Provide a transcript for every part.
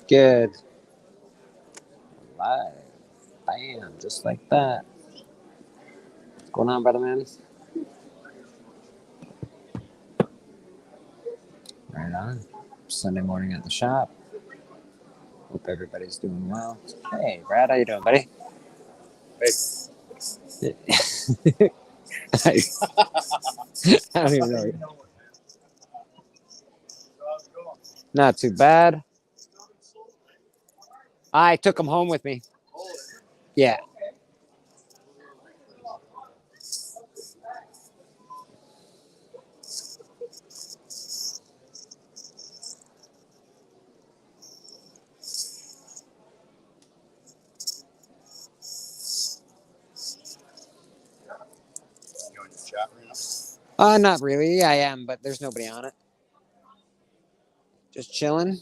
Good. Live. Bam. Just like that. What's going on, brother man? Right on. Sunday morning at the shop. Hope everybody's doing well. Hey, Brad, how you doing, buddy? Hey. I don't even know. Not too bad. I took him home with me. Yeah. You in the chat right now? Not really. I am, but there's nobody on it. Just chilling,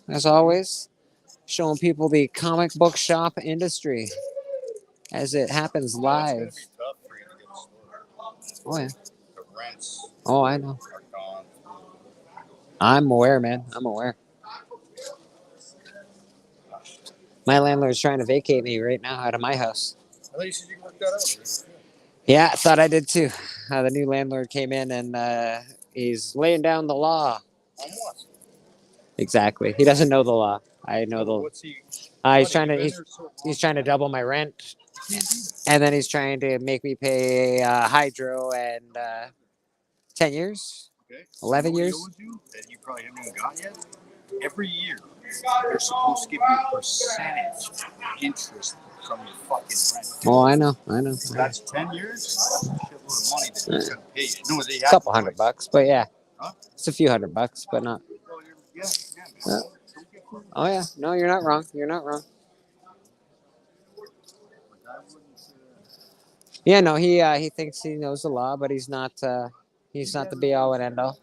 as always. Showing people the comic book shop industry as it happens live. It's gonna be tough for you to get a store. Oh, yeah. The rents Oh, I know. are gone. I'm aware, man. I'm aware. My landlord's trying to vacate me right now out of my house. I thought you said you can work that out. Yeah, I thought I did too. The new landlord came in and he's laying down the law. On what? Exactly. He doesn't know the law. I know the. What's he? He's trying to double my rent, and then he's trying to make me pay hydro and 10 years, Okay. 11 years. You that you probably haven't even got yet. Every year, they're supposed to give you a percentage interest from your fucking rent. Oh, I know. So that's 10 years. That's a shitload of money that you're gonna pay. No, they A have couple $100, but yeah, Huh? it's a few $100, but not. Well, yeah. Yeah. Oh yeah, no, you're not wrong. You're not wrong. Yeah, no, he thinks he knows the law, but he's not the be all and end all.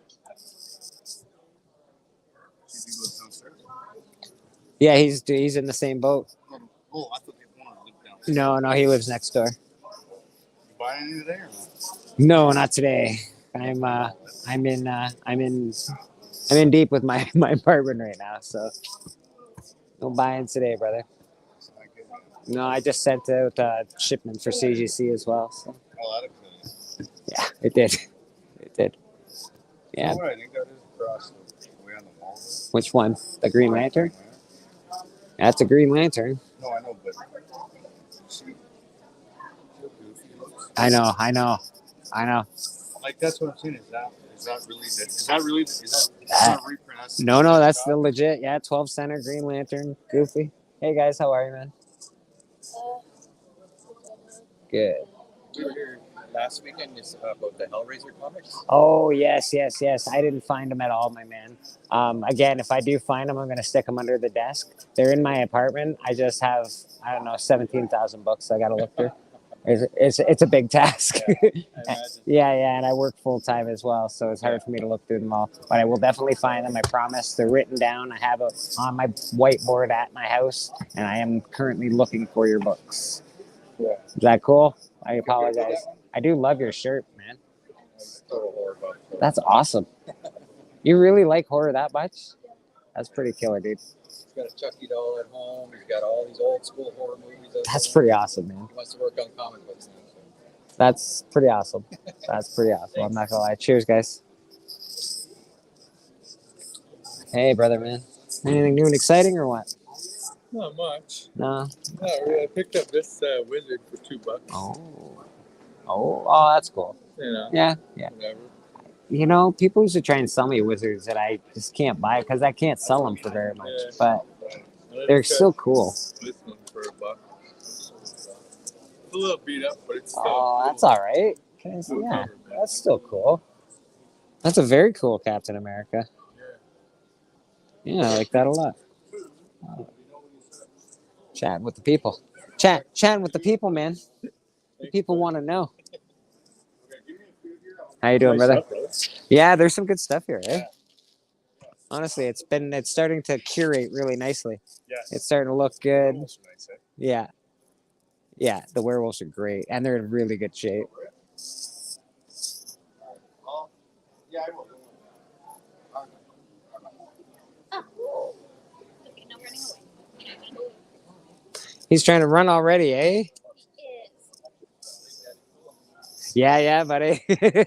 Yeah, he's in the same boat. Oh, I thought they wanted to live down. No, he lives next door. You buy any today or not? No, not today. I'm in deep with my apartment right now, so no buying today, brother. No, I just sent out shipment for CGC as well. So. Oh, yeah, it did. It did. Yeah. I think that is across the way on the wall. Which one? The Green Lantern? That's a Green Lantern. No, I know, but I know. Like that's what I'm saying. Is that really not a reprint? No, that's the legit. Yeah, 12 center Green Lantern. Goofy. Hey guys, how are you, man? Good. We were here last weekend about the Hellraiser comics. Oh, yes. I didn't find them at all, my man. Again, if I do find them, I'm going to stick them under the desk. They're in my apartment. I just have, 17,000 books I got to look through. It's a big task. Yeah, and I work full time as well, so it's hard for me to look through them all. But I will definitely find them. I promise. They're written down. I have it on my whiteboard at my house, and I am currently looking for your books. Yeah. Is that cool? I apologize. I do love your shirt, man. That's awesome. You really like horror that much? That's pretty killer, dude. He's got a Chucky doll at home. He's got all these old school horror movies. That's pretty awesome, man. He wants to work on comic books now. So. That's pretty awesome. I'm not gonna lie. Cheers, guys. Hey, brother, man. Anything new and exciting or what? Not much. No. Not really. I picked up this wizard for $2. Oh, that's cool. Yeah. Whatever. People used to try and sell me wizards that I just can't buy because I can't sell them for very much. Yeah. But they're still cool. This one for $1. It's a little beat up, but it's still cool. That's all right. Yeah, that's still cool. That's a very cool Captain America. Yeah, I like that a lot. Chatting with the people. Chatting with the people, man. The people want to know. How you doing, brother? Yeah, there's some good stuff here, eh? Honestly, it's starting to curate really nicely. Yes. It's starting to look good. Yeah. Yeah, the werewolves are great, and they're in really good shape. He's trying to run already, eh? Yeah, yeah, buddy. Got a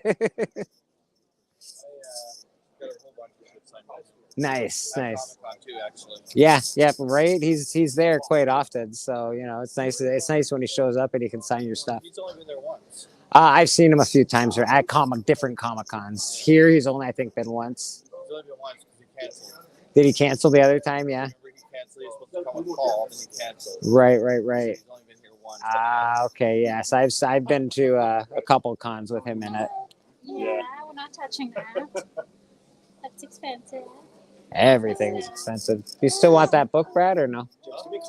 whole bunch of shit signed by. Nice, At nice. Comic-Con too, actually. Yeah, yeah, right. He's there quite often, so you know it's nice. It's nice when he shows up and he can sign your stuff. He's only been there once. I've seen him a few times at different Comic Cons. Here, he's only I think been once. He's only been once because he canceled. Did he cancel the other time? Yeah. Remember he canceled. He was supposed to come on call, and he canceled. Right, right, right. He's only been here once. Okay, yes. I've been to a couple cons with him in it. Yeah, we're not touching that. That's expensive. Everything's expensive. You still want that book, Brad, or no?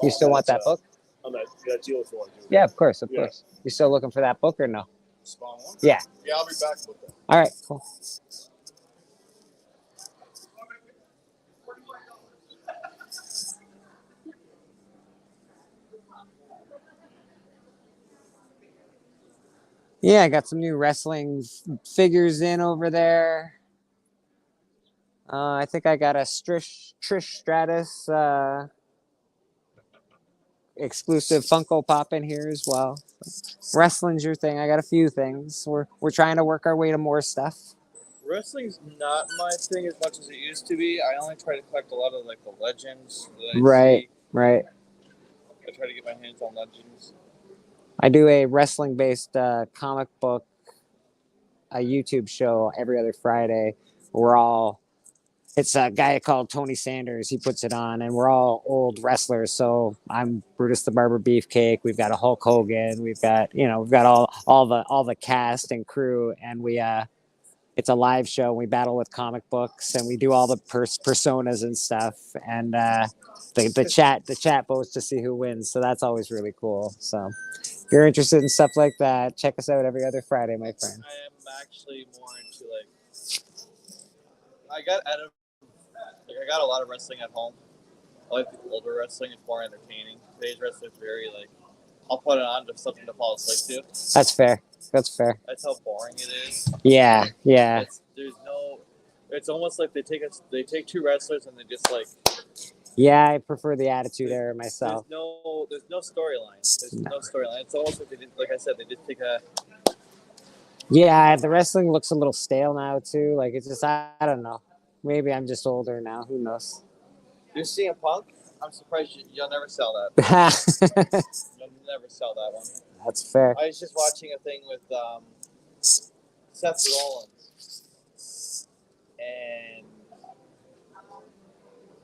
You still want that book? On that deal if you want to do it. Yeah, of course, of Yeah. course. You still looking for that book or no? Spawn one? Yeah. Yeah, I'll be back with it. All right, cool. Yeah, I got some new wrestling figures in over there. I think I got a Trish Stratus exclusive Funko Pop in here as well. Wrestling's your thing. I got a few things. We're trying to work our way to more stuff. Wrestling's not my thing as much as it used to be. I only try to collect a lot of like the legends that I Right, see. right. I try to get my hands on legends. I do a wrestling based comic book a YouTube show every other Friday. It's a guy called Tony Sanders. He puts it on, and we're all old wrestlers. So I'm Brutus the Barber Beefcake. We've got a Hulk Hogan. We've got all the cast and crew, and it's a live show. We battle with comic books, and we do all the personas and stuff. And the chat votes to see who wins. So that's always really cool. So if you're interested in stuff like that, check us out every other Friday, my friend. I am actually more into I got a lot of wrestling at home. I like the older wrestling. It's more entertaining. Today's wrestling is very I'll put it on to something to fall asleep to. That's fair. That's fair. That's how boring it is. Yeah, yeah. It's almost like they take two wrestlers and they just Yeah, I prefer the Attitude Era myself. There's no storyline. No storyline. It's almost like like I said, they just take a. Yeah, the wrestling looks a little stale now too. Like it's just I don't know. Maybe I'm just older now. Who knows? You're CM Punk? I'm surprised you'll never sell that. You'll never sell that one. That's fair. I was just watching a thing with Seth Rollins, and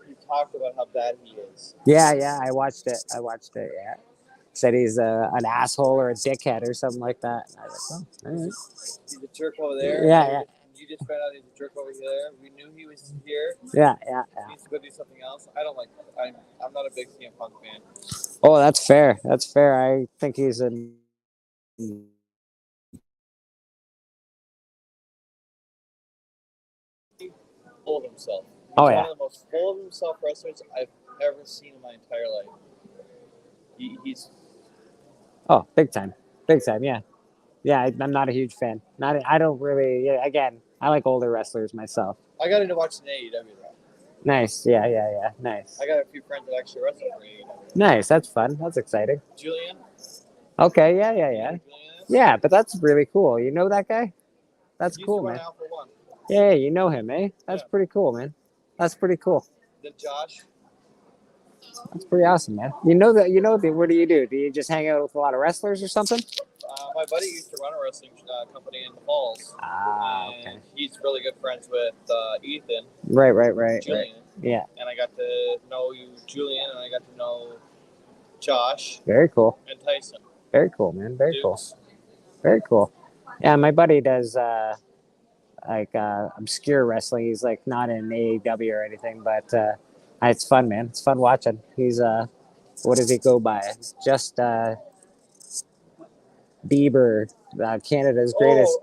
he talked about how bad he is. Yeah, I watched it. Yeah, said he's an asshole or a dickhead or something like that. And I was like, oh, all right. He's a jerk over there. Yeah. You just found out he's a jerk over there. We knew he was here. Yeah. He needs to go do something else. I don't like that. I'm not a big CM Punk fan. Oh, that's fair. That's fair. I think he's a Full of himself. Oh, He's yeah. one of the most full of himself wrestlers I've ever seen in my entire life. He's big time. Yeah. I'm not a huge fan. I don't really. Yeah, again, I like older wrestlers myself. I got into watching AEW though. Nice. Yeah. Nice. I got a few friends that actually wrestle for AEW. Nice. That's fun. That's exciting. Julian. Okay. Yeah. Julian is? Yeah, but that's really cool. You know that guy? That's He used cool, to run man. Alpha One. Yeah, you know him, eh? That's Yeah. pretty cool, man. That's pretty cool. Then Josh. That's pretty awesome, man. What do you do? Do you just hang out with a lot of wrestlers or something? My buddy used to run a wrestling company in the Falls. Okay. And he's really good friends with Ethan. Right. Julian. Yeah. And I got to know Julian, and I got to know Josh Very cool. and Tyson. Very cool, man. Very cool. Dukes. Very cool. Yeah, my buddy does obscure wrestling. He's like not in AEW or anything, but it's fun, man. It's fun watching. He's what does he go by? Just Bieber, Canada's greatest.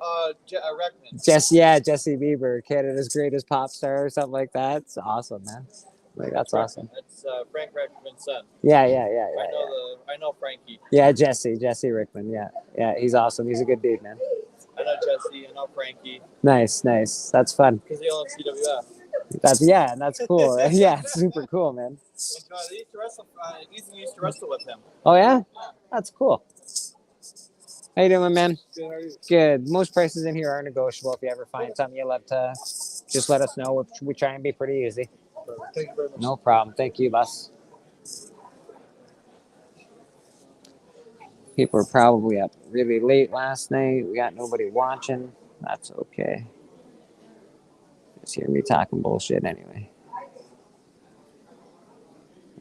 Reckman. Jesse Bieber, Canada's greatest pop star or something like that. It's awesome, man. Like that's awesome. That's Frank Reckman's son. Yeah. I know Frankie. Yeah, Jesse Rickman. Yeah, he's awesome. He's a good dude, man. I know Jesse. I know Frankie. Nice. That's fun. Because they all have CWF. That's cool. Right? Yeah, it's super cool, man. They used to wrestle. Ethan used to wrestle with him. Oh yeah, that's cool. How you doing, man? Good, how are you? Good. Most prices in here are negotiable. If you ever find something you love to, just let us know. We try and be pretty easy. Thank you very much. No problem. Thank you, boss. People were probably up really late last night. We got nobody watching. That's okay. Just hear me talking bullshit anyway.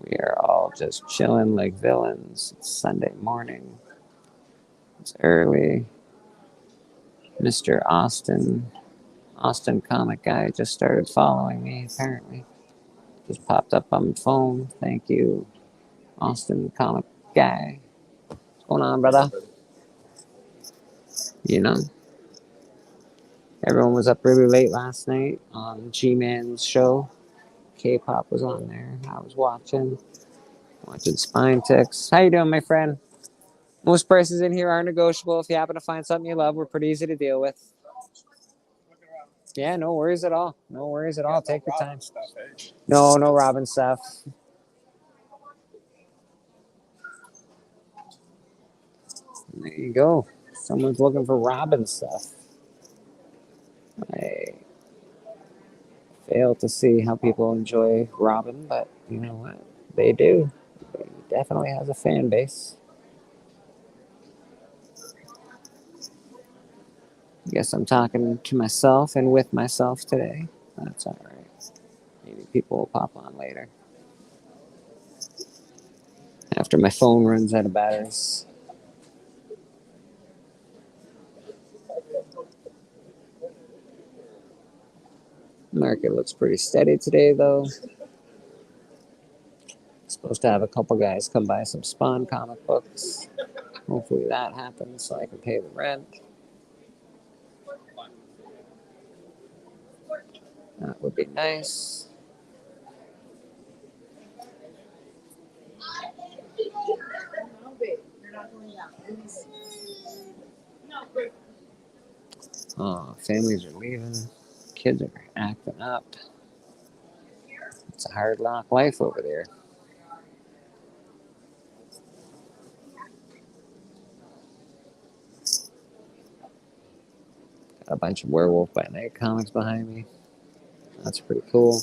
We are all just chilling like villains. It's Sunday morning. It's early. Mr. Austin comic guy just started following me apparently. Just popped up on my phone. Thank you, Austin comic guy. What's going on, brother? You know, everyone was up really late last night on G-Man's show. K-pop was on there. I was watching Spine Ticks. How you doing, my friend? Most prices in here are negotiable. If you happen to find something you love, we're pretty easy to deal with. Yeah, no worries at all. No worries at all. Take your time. No Robin stuff. There you go. Someone's looking for Robin stuff. I fail to see how people enjoy Robin, but you know what? They do. He definitely has a fan base. Guess I'm talking to myself and with myself today. That's all right. Maybe people will pop on later. After my phone runs out of batteries. Market looks pretty steady today, though. Supposed to have a couple guys come buy some Spawn comic books. Hopefully that happens so I can pay the rent. That would be nice. Oh, families are leaving. Kids are acting up. It's a hard knock life over there. Got a bunch of Werewolf by Night comics behind me. That's pretty cool.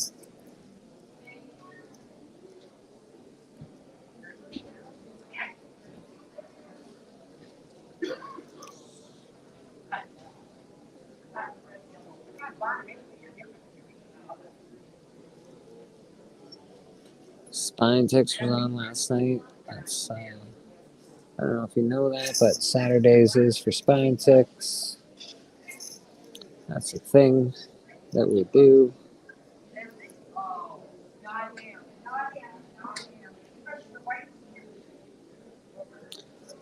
Spine Ticks was on last night. That's I don't know if you know that, but Saturdays is for Spine Ticks. That's a thing that we do.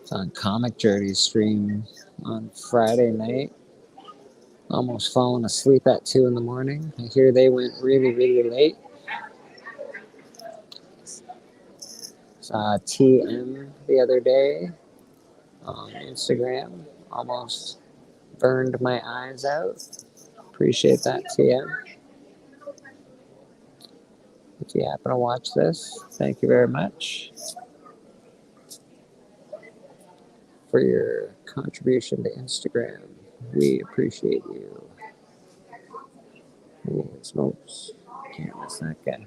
It's on Comic Journey's stream on Friday night. Almost falling asleep at 2 in the morning. I hear they went really, really late. Saw TM the other day on Instagram. Almost burned my eyes out. Appreciate that, TM. If you happen to watch this, thank you very much for your contribution to Instagram. We appreciate you. Holy smokes. Can't miss that guy.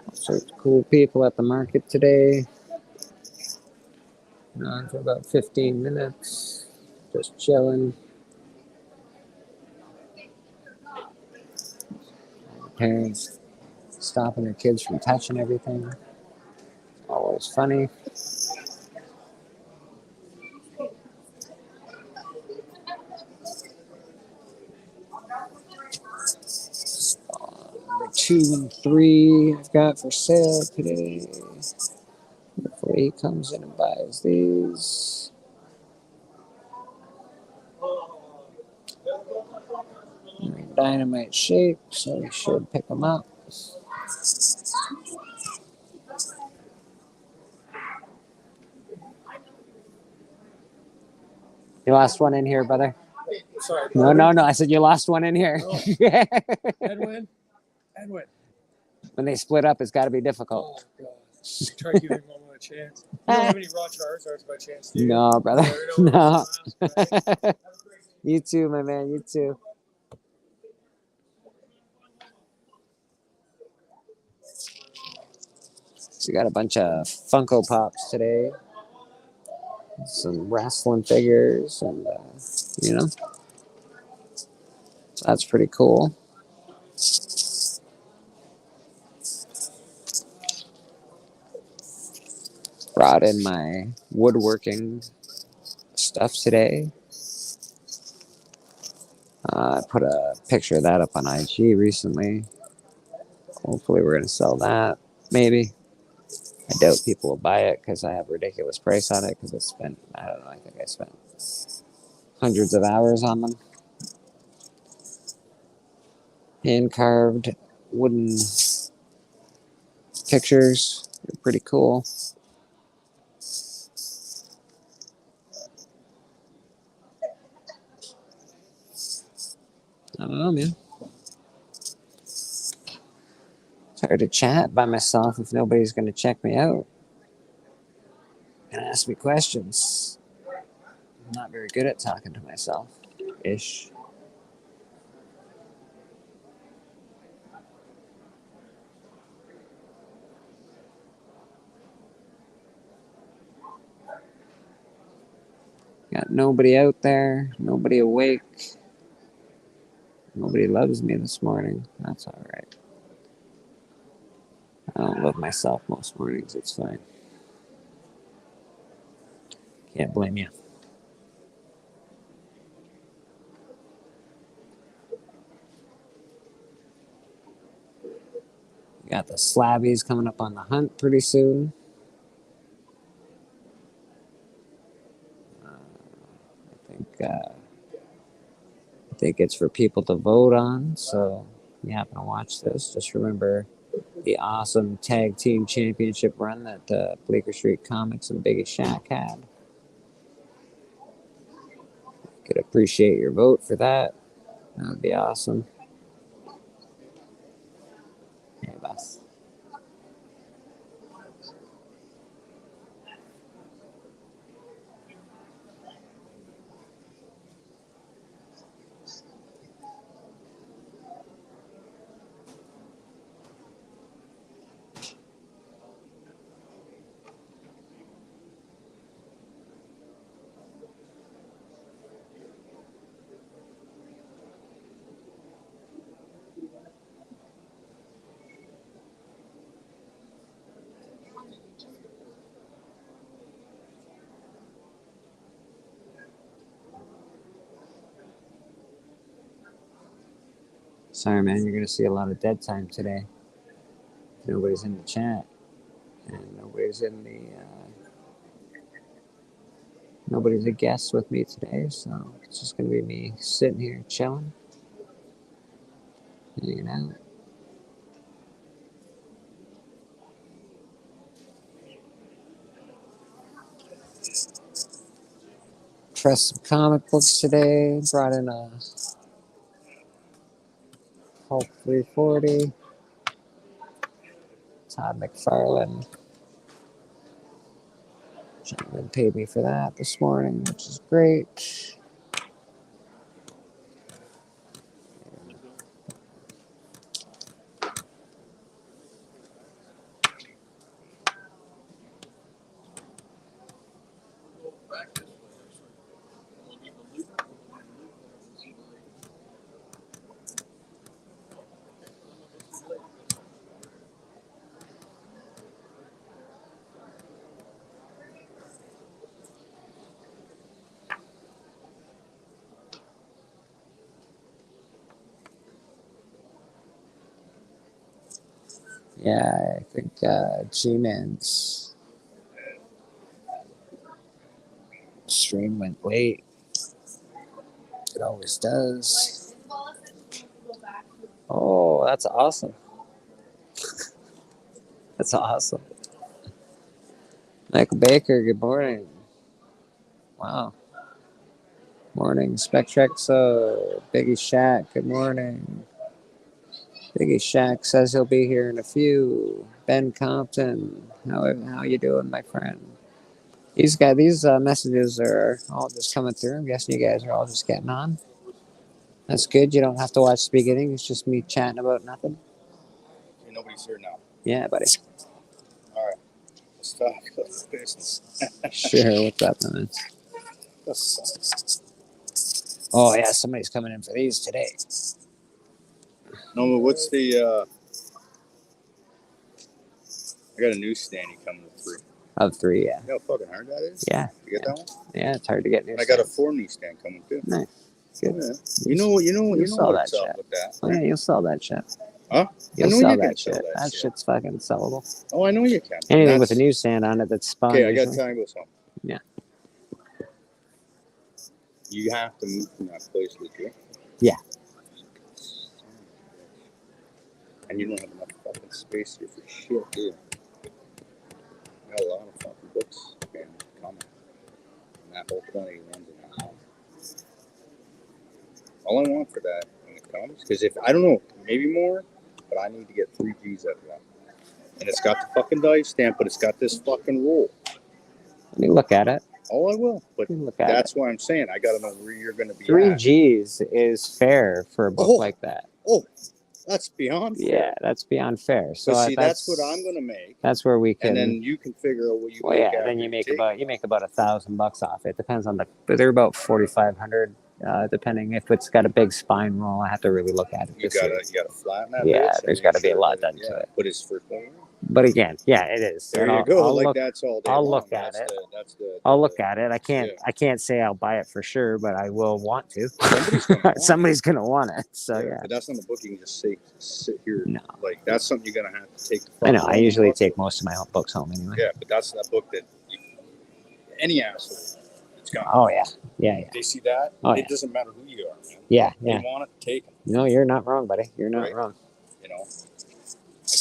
All sorts of cool people at the market today. Been on for about 15 minutes. Just chilling. Parents stopping their kids from touching everything. Always funny. Number 2 and 3 I've got for sale today. Hopefully he comes in and buys these. They're in dynamite shape, so you should pick them up. You lost one in here, brother. Sorry. No. I said you lost one in here. Oh. Edwin. When they split up, it's got to be difficult. Oh, God. Try to give him one more chance. You don't have any raw Charizards by chance, do you? No, brother. There we go. No. Right. You too, my man. You too. So we got a bunch of Funko Pops today. Some wrestling figures, and so that's pretty cool. Brought in my woodworking stuff today. I put a picture of that up on IG recently. Hopefully we're going to sell that. Maybe. I doubt people will buy it because I have a ridiculous price on it because I don't know, I think I spent hundreds of hours on them. Hand-carved wooden pictures. They're pretty cool. I don't know, man. It's hard to chat by myself if nobody's going to check me out and ask me questions. I'm not very good at talking to myself, ish. Got nobody out there, nobody awake. Nobody loves me this morning. That's all right. I don't love myself most mornings. It's fine. Can't blame you. Got the slabbies coming up on the hunt pretty soon. I think it's for people to vote on. So if you happen to watch this, just remember the awesome tag team championship run that Bleeker Street Comics and Biggest Shack had. Could appreciate your vote for that. That would be awesome. Hey, boss. Sorry, man. You're going to see a lot of dead time today. Nobody's in the chat. And nobody's nobody's a guest with me today. So it's just going to be me sitting here chilling. Hanging out. Pressed some comic books today. Brought in a Hulk 340. Todd McFarlane. Gentleman paid me for that this morning, which is great. Yeah, I think G-Man's stream went late. It always does. Oh, that's awesome. That's awesome. Michael Baker, good morning. Wow. Morning, Spectrexo. Biggie Shack, good morning. Biggie Shack says he'll be here in a few. Ben Compton, how you doing, my friend? These messages are all just coming through. I'm guessing you guys are all just getting on. That's good. You don't have to watch the beginning. It's just me chatting about nothing. Okay, nobody's here now. Yeah, buddy. All right. Let's talk about business. Sure. What's up, man? Oh yeah, somebody's coming in for these today. No, but what's the? I got a newsstand coming with 3. Of 3, yeah. You know how fucking hard that is? Yeah. You get that one? Yeah, it's hard to get new. I got a 4 newsstand coming too. Nice. Good. Yeah. You know sell what's that up shit. with that. Oh yeah, you'll sell that shit. Huh? You'll I know sell you can that sell shit. that shit. Shit's fucking sellable. Oh, I know you can. Anything with a newsstand on it that's spun. Okay, I got usually. to tell you something. Yeah. You have to move from that place with you. Yeah. And you don't have enough fucking space here for shit, do you? I got a lot of fucking books coming. And that whole 20 runs in that house. All I want for that when it comes, because if, I don't know, maybe more, but I need to get 3 G's out of that. And it's got the fucking dive stamp, but it's got this fucking roll. Let me look at it. Oh, I will. But Look at that's why I'm saying I got to know where you're going to be 3 at. G's is fair for a book like that. Oh, that's beyond fair. Yeah, that's beyond fair. So But see, that's what I'm going to make. That's where we can. And then you can figure out what you. Well, yeah. Then you make about $1,000 off it. Depends on but they're about 4,500, depending if it's got a big spine roll. I have to really look at it. You gotta flatten that. Yeah, bitch, there's got to be a lot done to it. But it's for. But again, yeah, it is. There And you go. I'll like look, that's all. Day I'll long. look at that's it. The, I'll look at it. I can't say I'll buy it for sure, but I will want to. Somebody's gonna want it. So yeah. But that's not the book you can just sit here. No. Like that's something you're gonna have to take. I know. I usually take most of my books home anyway. Yeah, but that's that book that any asshole. It's gone. Oh yeah. Yeah. They see that. Oh, it doesn't matter who you are, man. Yeah. They want it, take them. No, you're not wrong, buddy. You're not wrong. You know,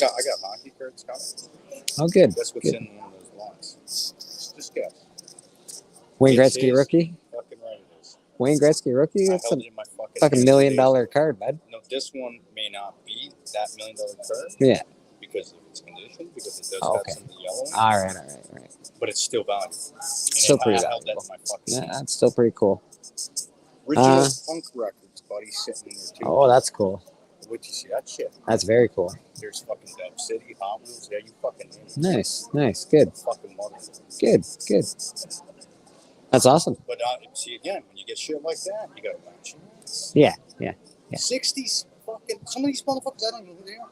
I got hockey cards coming. Oh, good. That's what's in one of those lots. Just guess. Wayne Gretzky rookie. Fucking right it is. Wayne Gretzky rookie. That's a fucking $1 million card, bud. No, this one may not be that $1 million card. Yeah. Because of its condition, because it does have some yellow. All right. But it's still valuable. Still pretty valuable. Yeah, that's still pretty cool. Original punk records, buddy, sitting in there too. Oh, that's cool. Would you see that shit? That's very cool. There's fucking Dub City, Hot Wheels. Yeah, you fucking name it. Nice, good. Fucking mother. Good. That's awesome. But see again, when you get shit like that, you gotta match it. Yeah. 60s, fucking some of these motherfuckers, I don't know who they are.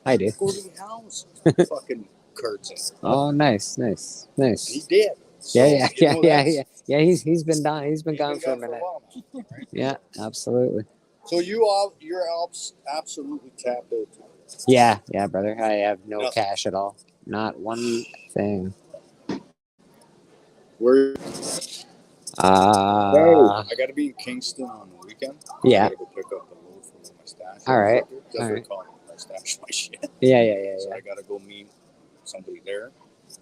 I do. Gordon House, fucking Kurtzen. Oh, nice. He did. So, Yeah. He's been gone. He's been gone for a minute. while now, right? Yeah, absolutely. So you're absolutely tapped out. Yeah, brother. I have no cash at all. Not one thing. Where? I got to be in Kingston on the weekend. Yeah. I got to go pick up the load from my stash. All right. They're calling my stash my shit. Yeah. So I got to go meet somebody there.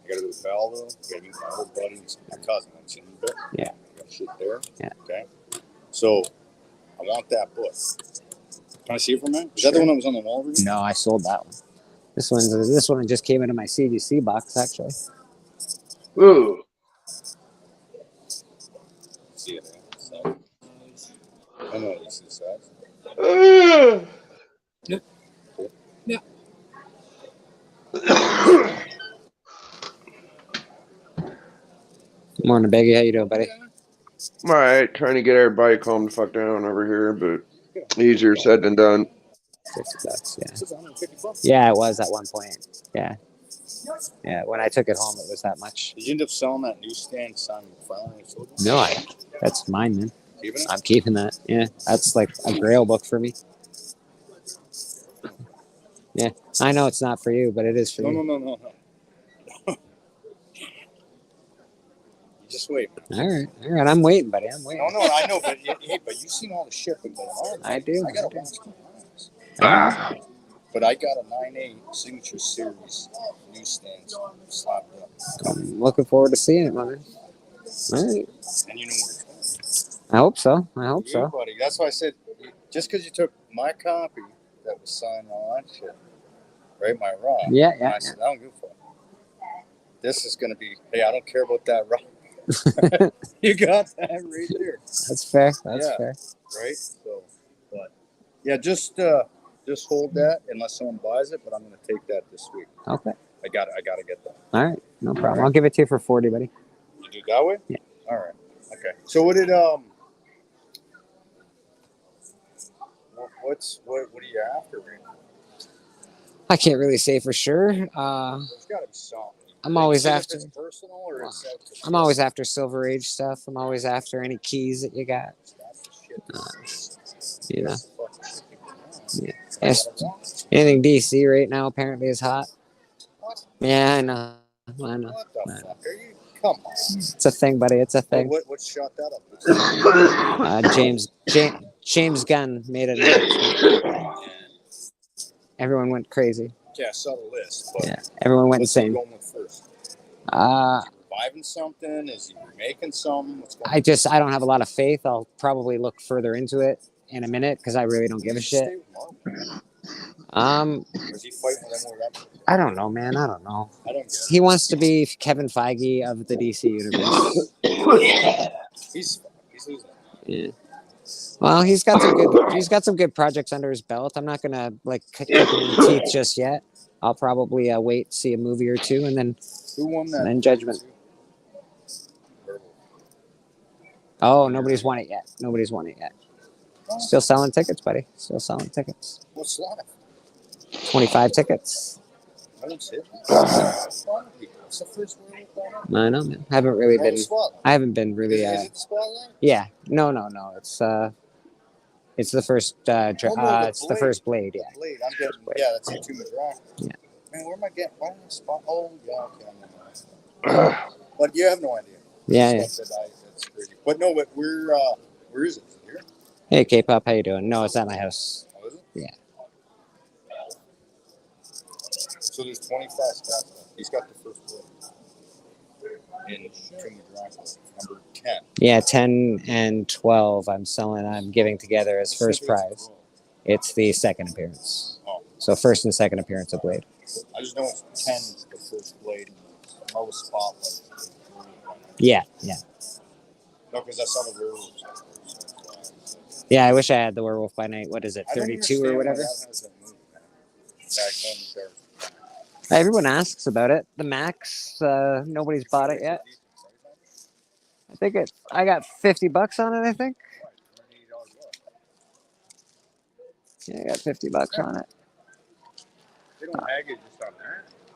I got to go to Belleville. I got to meet my old buddy and my cousin. I haven't seen him bit. Yeah. I got shit there. Yeah. Okay. So I want that book. Can I see it for a minute? Is that the one that was on the wall? Really? No, I sold that one. This one just came into my CGC box actually. Ooh. See it. So, I know this is size. Yeah. Morning, Beggy. How you doing, buddy? I'm all right. Trying to get everybody calmed the fuck down over here, but easier said than done. $50, yeah. Yeah, it was at one point. Yeah. When I took it home, it was that much. Did you end up selling that newsstand Simon McFarlane? No, that's mine, man. Keeping it? I'm keeping that. Yeah, that's like a grail book for me. Yeah, I know it's not for you, but it is for you. No. You just wait. All right. I'm waiting, buddy. I'm waiting. No, I know, but you've seen all the shit that's going on. I do. I got to watch the But I got a 9.8 Signature Series newsstand slapped up. I'm looking forward to seeing it, man. All right. And you know where it's going. I hope so. I hope You, so. buddy. That's why I said, just because you took my copy that was signed all that shit, right? My raw. Yeah, And yeah. I said, I don't give a fuck. This is going to be, hey, I don't care about that raw. You got that right there. That's fair. That's Yeah. fair. Right? So, but yeah, just hold that unless someone buys it, but I'm going to take that this week. Okay. I got to get that. All right. No problem. I'll give it to you for 40, buddy. You do it that way? Yeah. All right. Okay. So what did what are you after right now? I can't really say for sure. There's got to be something. I'm always See if after. it's personal or it's I'm always after Silver Age stuff. I'm always after any keys that you got. You know. Yeah. Yes. Anything DC right now apparently is hot. Yeah, I know. I know. What the fuck are you? Come on. It's a thing, buddy. It's a thing. What shot that up? James Gunn made an announcement. Everyone went crazy. Yeah, I saw the list. But Yeah, everyone went what's he insane. going with first? Reviving something? Is he remaking something? What's going on? I don't have a lot of faith. I'll probably look further into it in a minute because I really don't give a shit. Stay with Marvel. Is he fighting with them or that? I don't know, man. I don't know. I don't get it. He wants to be Kevin Feige of the DC universe. He's losing. Yeah. Well, he's got some good projects under his belt. I'm not gonna like kick him in the teeth just yet. I'll probably wait, see a movie or two, and then Who won that? then judgment. Oh, nobody's won it yet. Nobody's won it yet. Still selling tickets, buddy. Still selling tickets. What's that? 25 tickets. I don't see it. What's the first one? I know, man. I haven't really been. I haven't been really. Is it the Spotlight? Yeah. No. It's the first. It's the first Blade. Yeah. Blade. I'm getting. Yeah, that's the two McGrath. Yeah. Man, where am I getting? Why am I spot? Oh, yeah. Okay. But you have no idea. Yeah. That's crazy. But no, but where is it? Is it here? Hey, K-pop, how you doing? No, it's at my house. Oh, is it? Yeah. So there's 25 spots left. He's got the first Blade. In two McGrath, number 10. Yeah, 10 and 12 I'm giving together as first prize. It's the second appearance. Oh. So first and second appearance of Blade. I just know it's 10 is the first Blade. Marvel Spotlight. Yeah. No, because I saw the werewolves. Yeah, I wish I had the Werewolf by Night. What is it, 32 or whatever? Everyone asks about it. The Max, nobody's bought it yet. I got $50 on it, I think. Yeah, I got $50 on it. They don't hag it just on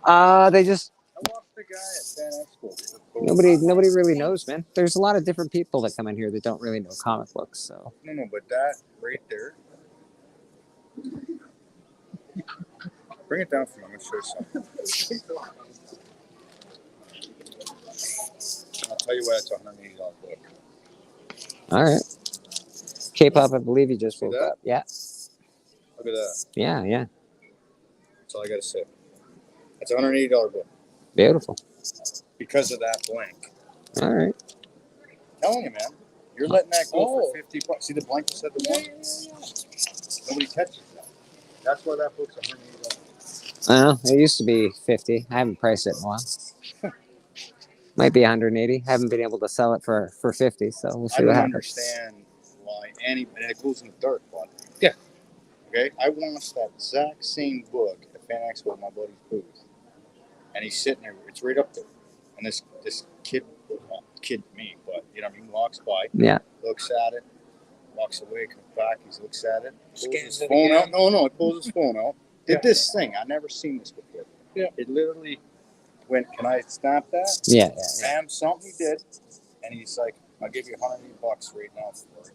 that. They just I watched the guy at Fan Expo. nobody really knows, man. There's a lot of different people that come in here that don't really know comic books, so. No, but that right there. Bring it down for me. I'm going to show you something. I'll tell you what, it's a $180 book. All right. K-pop, I believe you just woke that? up. Yeah. Look at that. Yeah. That's all I got to say. It's a $180 book. Beautiful. Because of that blank. All right. I'm telling you, man. You're letting that go for $50. See the blank you said the blank? Nobody catches that. That's why that book's $180. I know. It used to be 50. I haven't priced it in a while. Might be 180. Haven't been able to sell it for 50, so we'll see what happens. I don't understand why and it goes in the dark, but yeah. Okay, I watched that exact same book at Fan Expo at my buddy's booth, and he's sitting there. It's right up there, and this kid, me, but you know what I mean, walks by, looks at it, walks away, comes back, he looks at it, pulls his phone out. No, he pulls his phone out. Did this thing? I've never seen this before. Yeah, it literally went. Can I snap that? Yeah. Bam, something he did, and he's like, "I'll give you $180 right now for it."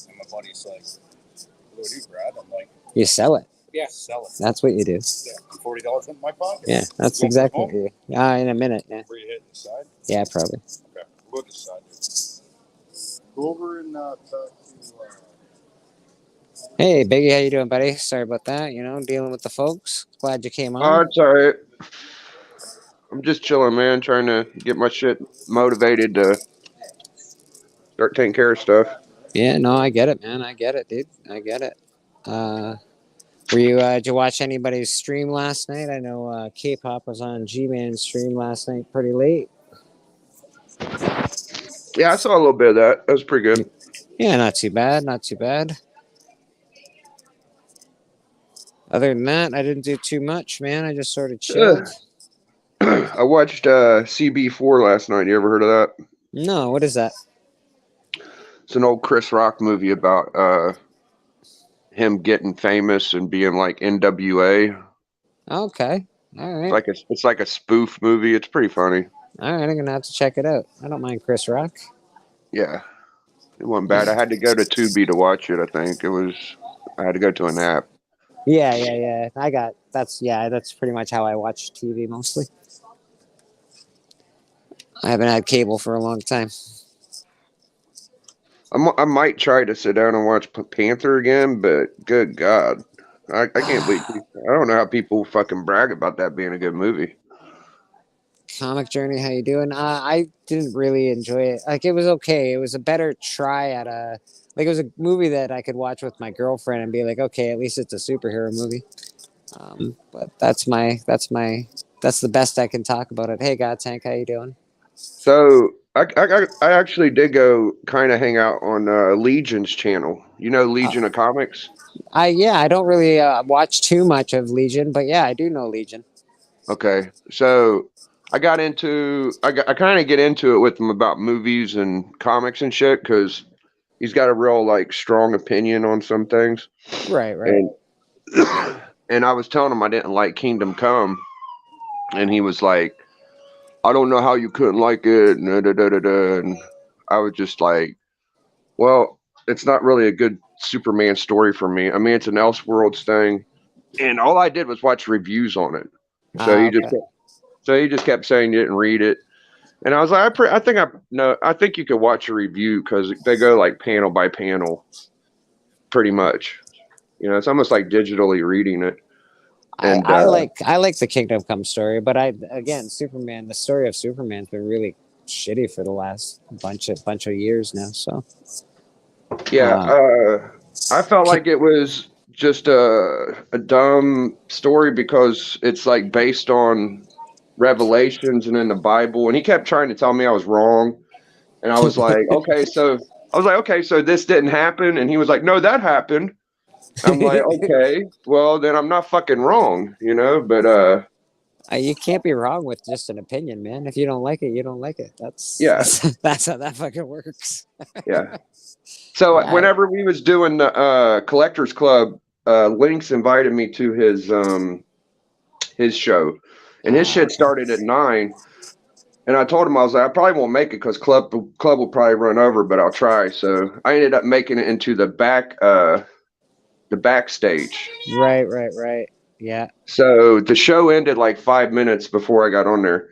And my buddy's like, "What do you, Brad?" I'm like, You sell it. "Yeah, sell it." That's what you do. Yeah, $40 in my pocket. Yeah, that's exactly what you do. Yeah, in a minute. Yeah. Where you hitting the side? Yeah, probably. Okay, we'll go to the side. Dude. Go over and talk to. Hey, Biggie, how you doing, buddy? Sorry about that. You know, dealing with the folks. Glad you came Oh, on. it's all right. I'm just chilling, man, trying to get my shit motivated to start taking care of stuff. Yeah, no, I get it, man. I get it, dude. I get it. Did you watch anybody's stream last night? I know K-pop was on G-Man's stream last night pretty late. Yeah, I saw a little bit of that. That was pretty good. Yeah, not too bad. Not too bad. Other than that, I didn't do too much, man. I just sort of chilled. I watched CB4 last night. You ever heard of that? No, what is that? It's an old Chris Rock movie about him getting famous and being like NWA. Okay. All right. It's like a spoof movie. It's pretty funny. All right, I'm gonna have to check it out. I don't mind Chris Rock. Yeah, it wasn't bad. I had to go to Tubi to watch it. I think I had to go to a nap. Yeah. That's pretty much how I watch TV mostly. I haven't had cable for a long time. I might try to sit down and watch Panther again, but good God, I can't believe I don't know how people fucking brag about that being a good movie. Comic Journey, how you doing? I didn't really enjoy it. Like, it was okay. It was a better try at it was a movie that I could watch with my girlfriend and be like, okay, at least it's a superhero movie. But that's the best I can talk about it. Hey, God Tank, how you doing? So I actually did go kind of hang out on Legion's channel. You know Legion of Comics? I don't really watch too much of Legion, but yeah, I do know Legion. Okay, so I kind of get into it with him about movies and comics and shit because he's got a real like strong opinion on some things. Right. And I was telling him I didn't like Kingdom Come, and he was like, I don't know how you couldn't like it. And I was just like, well, it's not really a good Superman story for me. I mean, it's an Elseworlds thing, and all I did was watch reviews on it. So he just kept saying you didn't read it, and I was like, I think you could watch a review because they go like panel by panel, pretty much. You know, it's almost like digitally reading it. And I like the Kingdom Come story, but Superman. The story of Superman's been really shitty for the last bunch of years now. So yeah, I felt like it was just a dumb story because it's like based on revelations and in the Bible, and he kept trying to tell me I was wrong, and I was like, okay, so this didn't happen, and he was like, no, that happened. I'm like, okay, well then I'm not fucking wrong, you know. But you can't be wrong with just an opinion, man. If you don't like it, you don't like it. That's how that fucking works. Yeah. So whenever we was doing the Collectors Club, Lynx invited me to his show, and his shit started at 9. And I told him, I was like, I probably won't make it because club will probably run over, but I'll try. So I ended up making it into the backstage. Right. Yeah. So the show ended like 5 minutes before I got on there,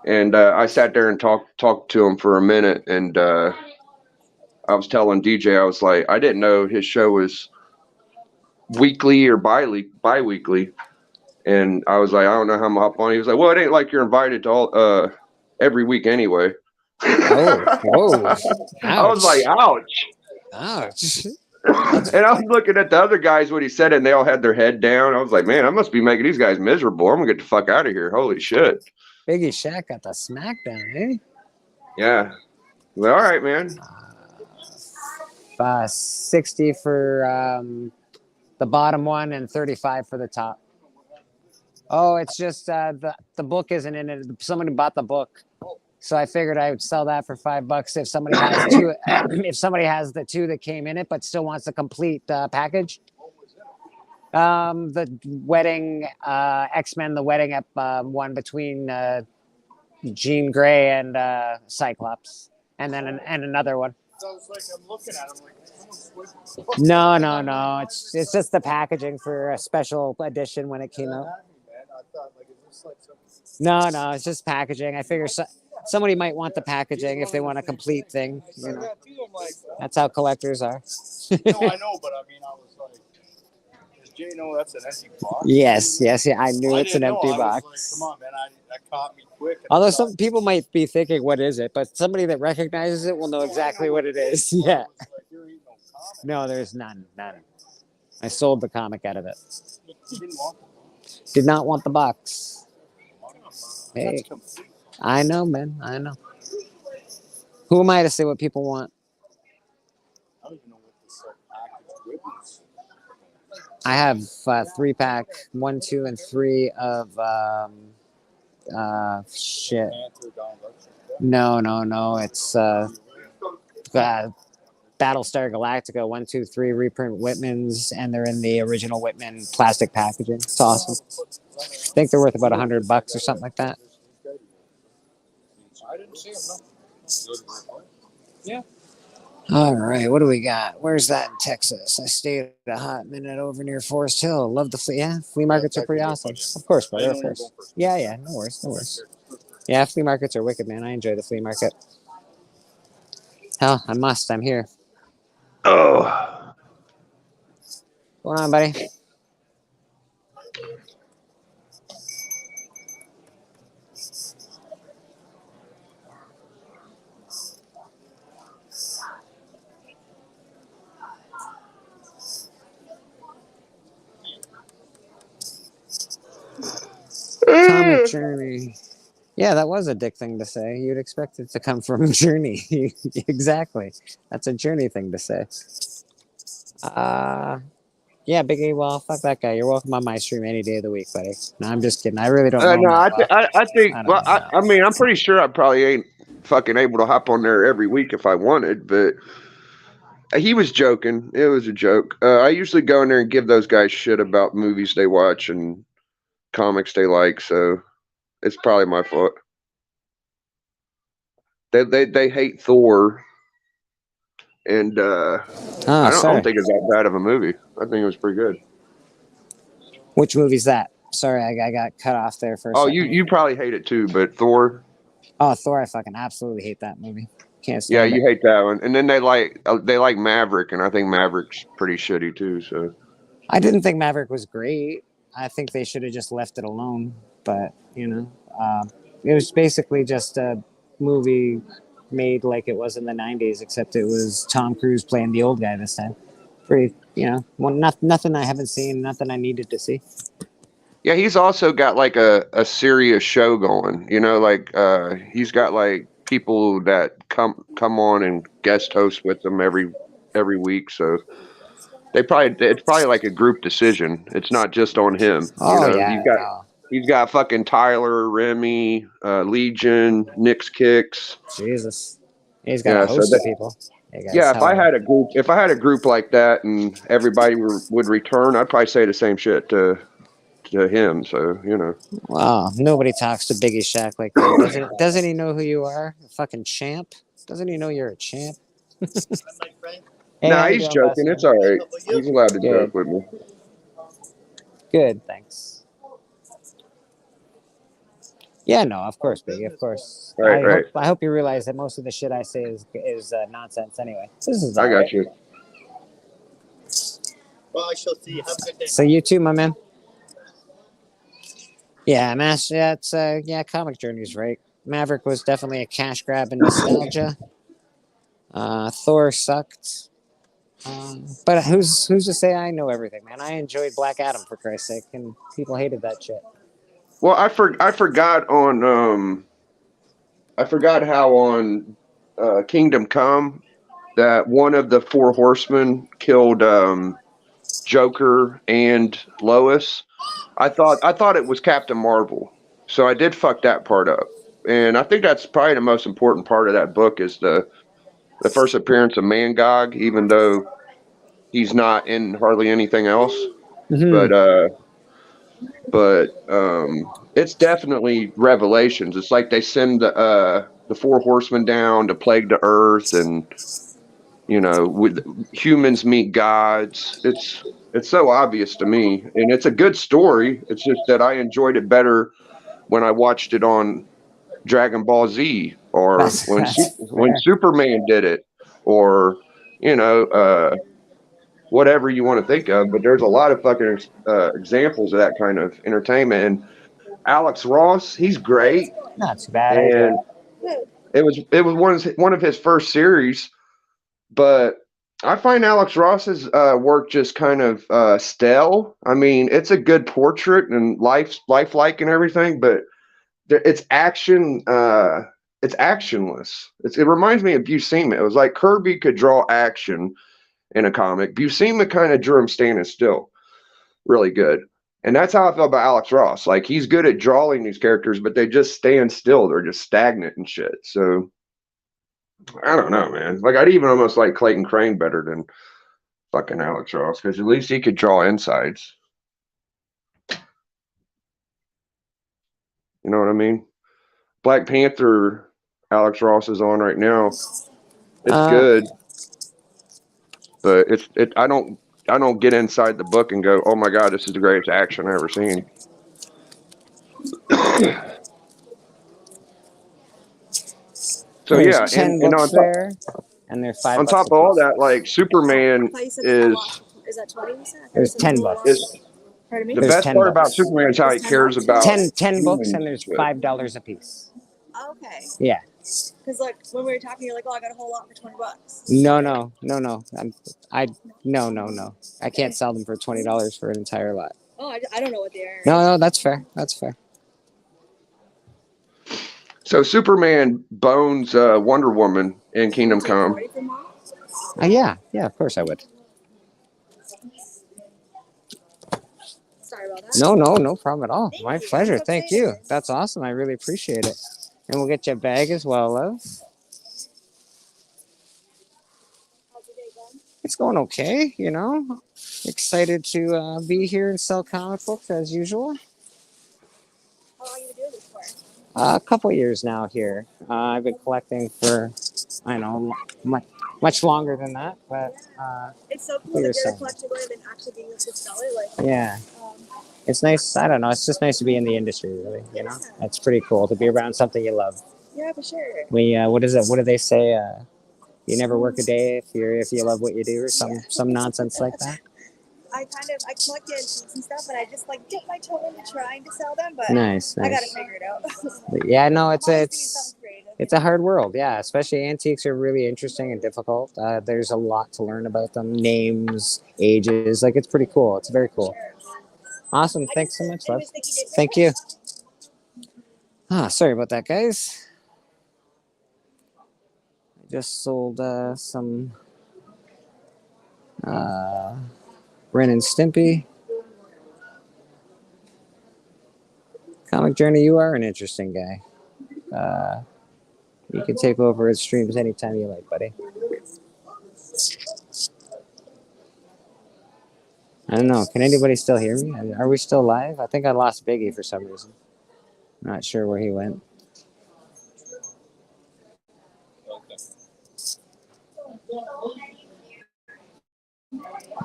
and I sat there and talked to him for a minute, and I was telling DJ, I was like, I didn't know his show was weekly or bi-weekly, and I was like, I don't know how I'm gonna hop on. He was like, well, it ain't like you're invited to all every week anyway. Whoa. I was like, ouch. And I was looking at the other guys when he said it, and they all had their head down. I was like, man, I must be making these guys miserable. I'm gonna get the fuck out of here. Holy shit. Biggie Shaq got the smackdown, eh? Yeah. Well, all right, man. 60 for the bottom one and 35 for the top. Oh, it's just the book isn't in it. Somebody bought the book, so I figured I would sell that for $5 if somebody has two. If somebody has the two that came in it, but still wants a complete package. The wedding X-Men, the wedding one between Jean Grey and Cyclops, and then another one. Sounds like I'm looking at them like No. It's just the packaging for a special edition when it came out. No, it's just packaging. I figure somebody might want the packaging if they want a complete thing. You know, that's how collectors are. No, I know, but I mean, I was like, does Jay know that's an empty box? Yes. I knew it's an empty box. Like, come on, man, that caught me quick. Although some people might be thinking, what is it? But somebody that recognizes it will know exactly what it is. Yeah. You're eating No, there's none. None. I sold the comic out of it. You didn't want Did not want the box. them. Hey, That's complete. I know, man. I know. Who am I to say what people want? I don't even know what this package ribbons. I have 3-pack, 1, 2, and 3 of shit. Panther, Donald Duck. No. It's Battlestar Galactica 1, 2, 3 reprint Whitmans, and they're in the original Whitman plastic packaging. It's awesome. I think they're worth about $100 or something like that. I didn't see him. Yeah. All right, what do we got? Where's that in Texas? I stayed a hot minute over near Forest Hill. Love the flea markets are pretty awesome. Of course, brother, of course. Yeah, no worries. Yeah, flea markets are wicked, man. I enjoy the flea market. Hell, I'm here. Oh, What's going on, buddy? Comic Journey. Yeah, that was a dick thing to say. You'd expect it to come from Journey. Exactly. That's a Journey thing to say. Yeah, Biggie. Well, fuck that guy. You're welcome on my stream any day of the week, buddy. No, I'm just kidding. I really don't know him no, that well. I think. I don't Well, know. I mean, I'm pretty sure I probably ain't fucking able to hop on there every week if I wanted, but he was joking. It was a joke. I usually go in there and give those guys shit about movies they watch and comics they like, so it's probably my fault. They hate Thor, and I Sorry. don't think it's that bad of a movie. I think it was pretty good. Which movie's that? Sorry, I got cut off there for a Oh, second. you probably hate it too, but Thor. Oh, Thor! I fucking absolutely hate that movie. Can't Yeah, stand it. you hate that one. And then they like Maverick, and I think Maverick's pretty shitty too. So I didn't think Maverick was great. I think they should have just left it alone. But it was basically just a movie made like it was in the '90s, except it was Tom Cruise playing the old guy this time. Pretty, nothing I haven't seen, nothing I needed to see. yeah, he's also got like a serious show going. He's got like people that come on and guest host with them every week. So it's probably like a group decision. It's not just on him. Oh yeah, no. He's got fucking Tyler, Remy, Legion, Nick's Kicks. Jesus, he's got a host of people. Hey guys, Yeah, if I had a group like that and everybody would return, I'd probably say the same shit to him. So Wow, nobody talks to Biggie Shack like that. Doesn't he know who you are? A fucking champ. Doesn't he know you're a champ? Hey, nah, how you he's doing, joking. Buster? It's all right. He's allowed to joke with me. Good, thanks. Yeah, no, of course, Biggie, of course. Right. I hope you realize that most of the shit I say is nonsense anyway. This is I got you. Well, I shall see you. Have a good day. So you too, my man. Yeah, it's Comic Journey's right. Maverick was definitely a cash grab and nostalgia. Thor sucked. But who's to say I know everything, man? I enjoyed Black Adam for Christ's sake, and people hated that shit. Well, I forgot how on Kingdom Come that one of the four horsemen killed Joker and Lois. I thought it was Captain Marvel, so I did fuck that part up. And I think that's probably the most important part of that book is the first appearance of Mangog, even though he's not in hardly anything else. Mm-hmm. But it's definitely Revelations. It's like they send the four horsemen down to plague the earth, and with humans meet gods. It's so obvious to me, and it's a good story. It's just that I enjoyed it better when I watched it on Dragon Ball Z, or when Superman did it, or whatever you want to think of. But there's a lot of fucking examples of that kind of entertainment. And Alex Ross, he's great. Not too bad. And it was one of his first series, but I find Alex Ross's work just kind of stale. I mean, it's a good portrait and lifelike and everything, but it's action. It's actionless. It reminds me of Buscema. It was like Kirby could draw action in a comic. Buscema kind of drew him standing still, really good. And that's how I feel about Alex Ross. Like he's good at drawing these characters, but they just stand still. They're just stagnant and shit. So I don't know, man. Like I'd even almost like Clayton Crane better than fucking Alex Ross because at least he could draw insides. You know what I mean? Black Panther, Alex Ross is on right now. It's good, but I don't get inside the book and go, oh my god, this is the greatest action I've ever seen. So There's yeah, 10 and books there, and they're $5 on top a of all piece. that, like Superman is that 20? There's 10 books. is Pardon me? the There's best 10 part about books. Superman is how he cares about 10 books, humans and there's shit. $5 a piece. Okay. Yeah. Because like when we were talking, you're like, "Oh, I got a whole lot for $20." No. No. I can't sell them for $20 for an entire lot. Oh, I don't know what they are. No, that's fair. That's fair. So Superman bones Wonder Woman in Kingdom Come. Yeah, of course I would. Sorry about that. No problem at all. My pleasure. Thank you. That's awesome. I really appreciate it. And we'll get you a bag as well, love. It's going okay, you know. Excited to be here and sell comic books as usual. How long you been doing this for? A couple years now here. I've been collecting for, I know, much longer than that, but it's so cool that you're collecting it and actually being able to sell it. Like, yeah, it's nice. I don't know. It's just nice to be in the industry, really. You know, it's pretty cool to be around something you love. Yeah, for sure. What is it? What do they say? You never work a day if you love what you do, or some nonsense like that. I collect antiques and stuff, and I just like dip my toe into trying to sell them, but Nice. I gotta figure it out. Yeah, no, it's a hard world. Yeah, especially antiques are really interesting and difficult. There's a lot to learn about them, names, ages. Like it's pretty cool. It's very cool. Awesome. Thanks so much, love. Thank you. Sorry about that, guys. I just sold some Ren and Stimpy. Comic Journey, you are an interesting guy. You can take over his streams anytime you like, buddy. I don't know. Can anybody still hear me? Are we still live? I think I lost Biggie for some reason. Not sure where he went.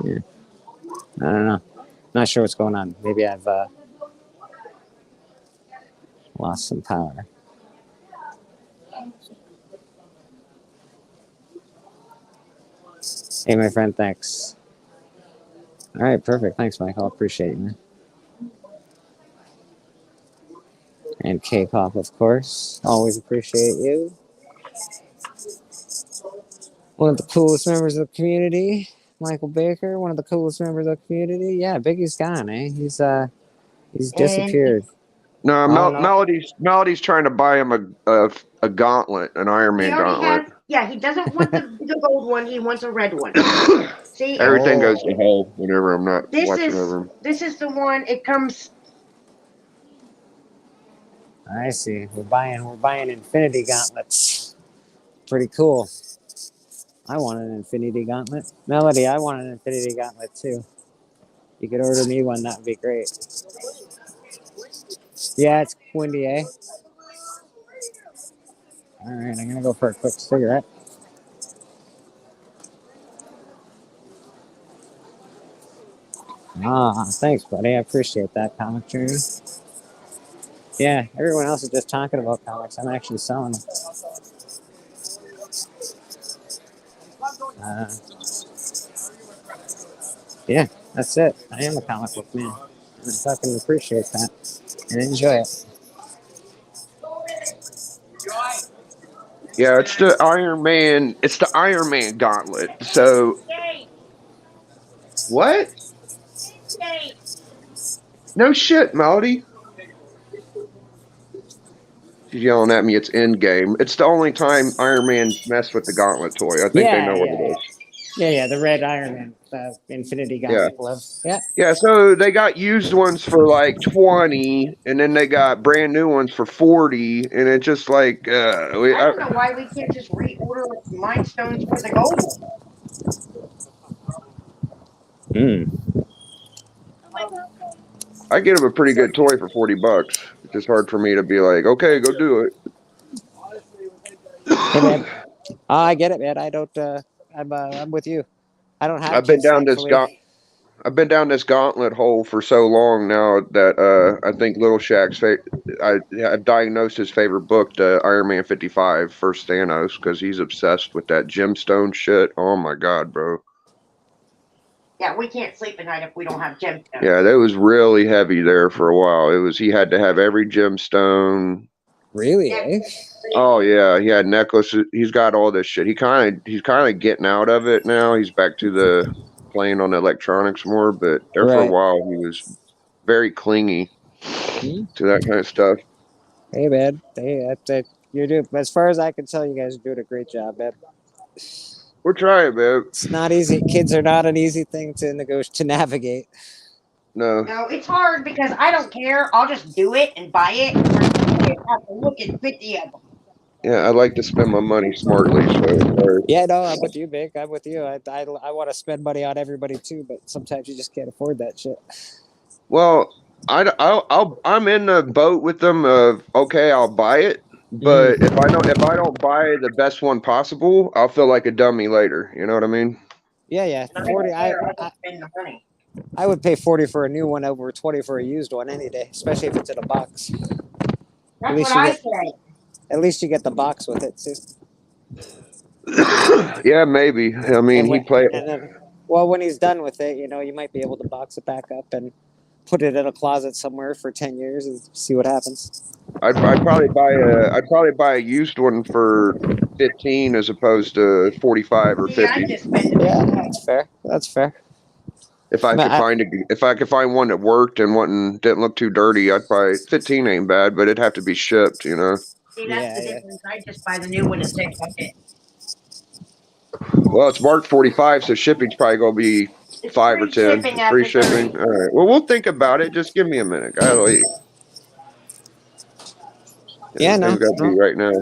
Yeah. I don't know. Not sure what's going on. Maybe I've lost some power. Hey, my friend, thanks. All right, perfect. Thanks, Michael. Appreciate you, man. And K-pop, of course. Always appreciate you. One of the coolest members of the community, Michael Baker. One of the coolest members of the community. Yeah, Biggie's gone, eh? He's disappeared. No, Melody's trying to buy him a gauntlet, an Iron Man gauntlet. He doesn't want the gold one. He wants a red one. See, everything goes to hell whenever I'm not watching over him. This is the one. It comes. I see. We're buying Infinity gauntlets. Pretty cool. I want an Infinity gauntlet. Melody, I want an Infinity gauntlet too. You could order me one. That would be great. Yeah, it's windy, eh? All right, I'm gonna go for a quick cigarette. Thanks, buddy. I appreciate that, Comic Journey. Yeah, everyone else is just talking about comics. I'm actually selling them. Yeah, that's it. I am a comic book man. I fucking appreciate that and enjoy it. Yeah, it's the Iron Man. It's the Iron Man gauntlet. So what? No shit, Melody. She's yelling at me. It's end game. It's the only time Iron Man messed with the gauntlet toy. I think they Yeah, know what yeah, it yeah. is. Yeah, the red Iron Man, Infinity Yeah. Gauntlet glove. Yeah. Yeah, so they got used ones for like 20, and then they got brand new ones for 40, and it's just like I don't know why we can't just reorder Mind Stones for the gold one. I get them a pretty good toy for $40. It's just hard for me to be like, okay, go do it. Hey, man. I get it, man. I don't. I'm with you. I don't have I've been kids, down this thankfully. I've been down this gauntlet hole for so long now that I think Little Shack's I've diagnosed his favorite book, the Iron Man 55, First Thanos, because he's obsessed with that gemstone shit. Oh my god, bro. Yeah, we can't sleep at night if we don't have gemstones. Yeah, that was really heavy there for a while. It was he had to have every gemstone. Really? Yeah. Eh? Oh yeah, he had necklaces. He's got all this shit. He's kind of getting out of it now. He's back to the playing on the electronics more, but there for a Right. while he was very clingy to that kind of stuff. Hey, man. Hey, you do. As far as I can tell, you guys are doing a great job, man. We're trying, man. It's not easy. Kids are not an easy thing to navigate. No. No, it's hard because I don't care. I'll just do it and buy it. I have to look at 50 of them. Yeah, I like to spend my money smartly. So Yeah, no, I'm with you, Vic. I'm with you. I want to spend money on everybody too, but sometimes you just can't afford that shit. well, I'm in the boat with them. Of okay, I'll buy it, but if I don't buy the best one possible, I'll feel like a dummy later. You know what I mean? Yeah, yeah. And I 40. don't care. I just spend the money. I would pay 40 for a new one over 20 for a used one any day, especially if it's in a box. That's least what you I get- say. At least you get the box with it too. Yeah, maybe. I mean, he played. And then, well, when he's done with it, you might be able to box it back up and put it in a closet somewhere for 10 years and see what happens. I'd probably buy a used one for 15 as opposed to 45 or See, I 50. just spend the Yeah, money. that's fair. That's fair. If I could find one that worked and didn't look too dirty, I'd probably 15 ain't bad, but it'd have to be shipped, you know. See, that's Yeah, the yeah. difference. I just buy the new one and say, fuck it. Well, it's marked 45, so shipping's probably gonna be It's 5 or free 10. shipping It's free after 30. shipping. All right. Well, we'll think about it. Just give me a minute. Gotta leave. Yeah, no. I've got to be right now.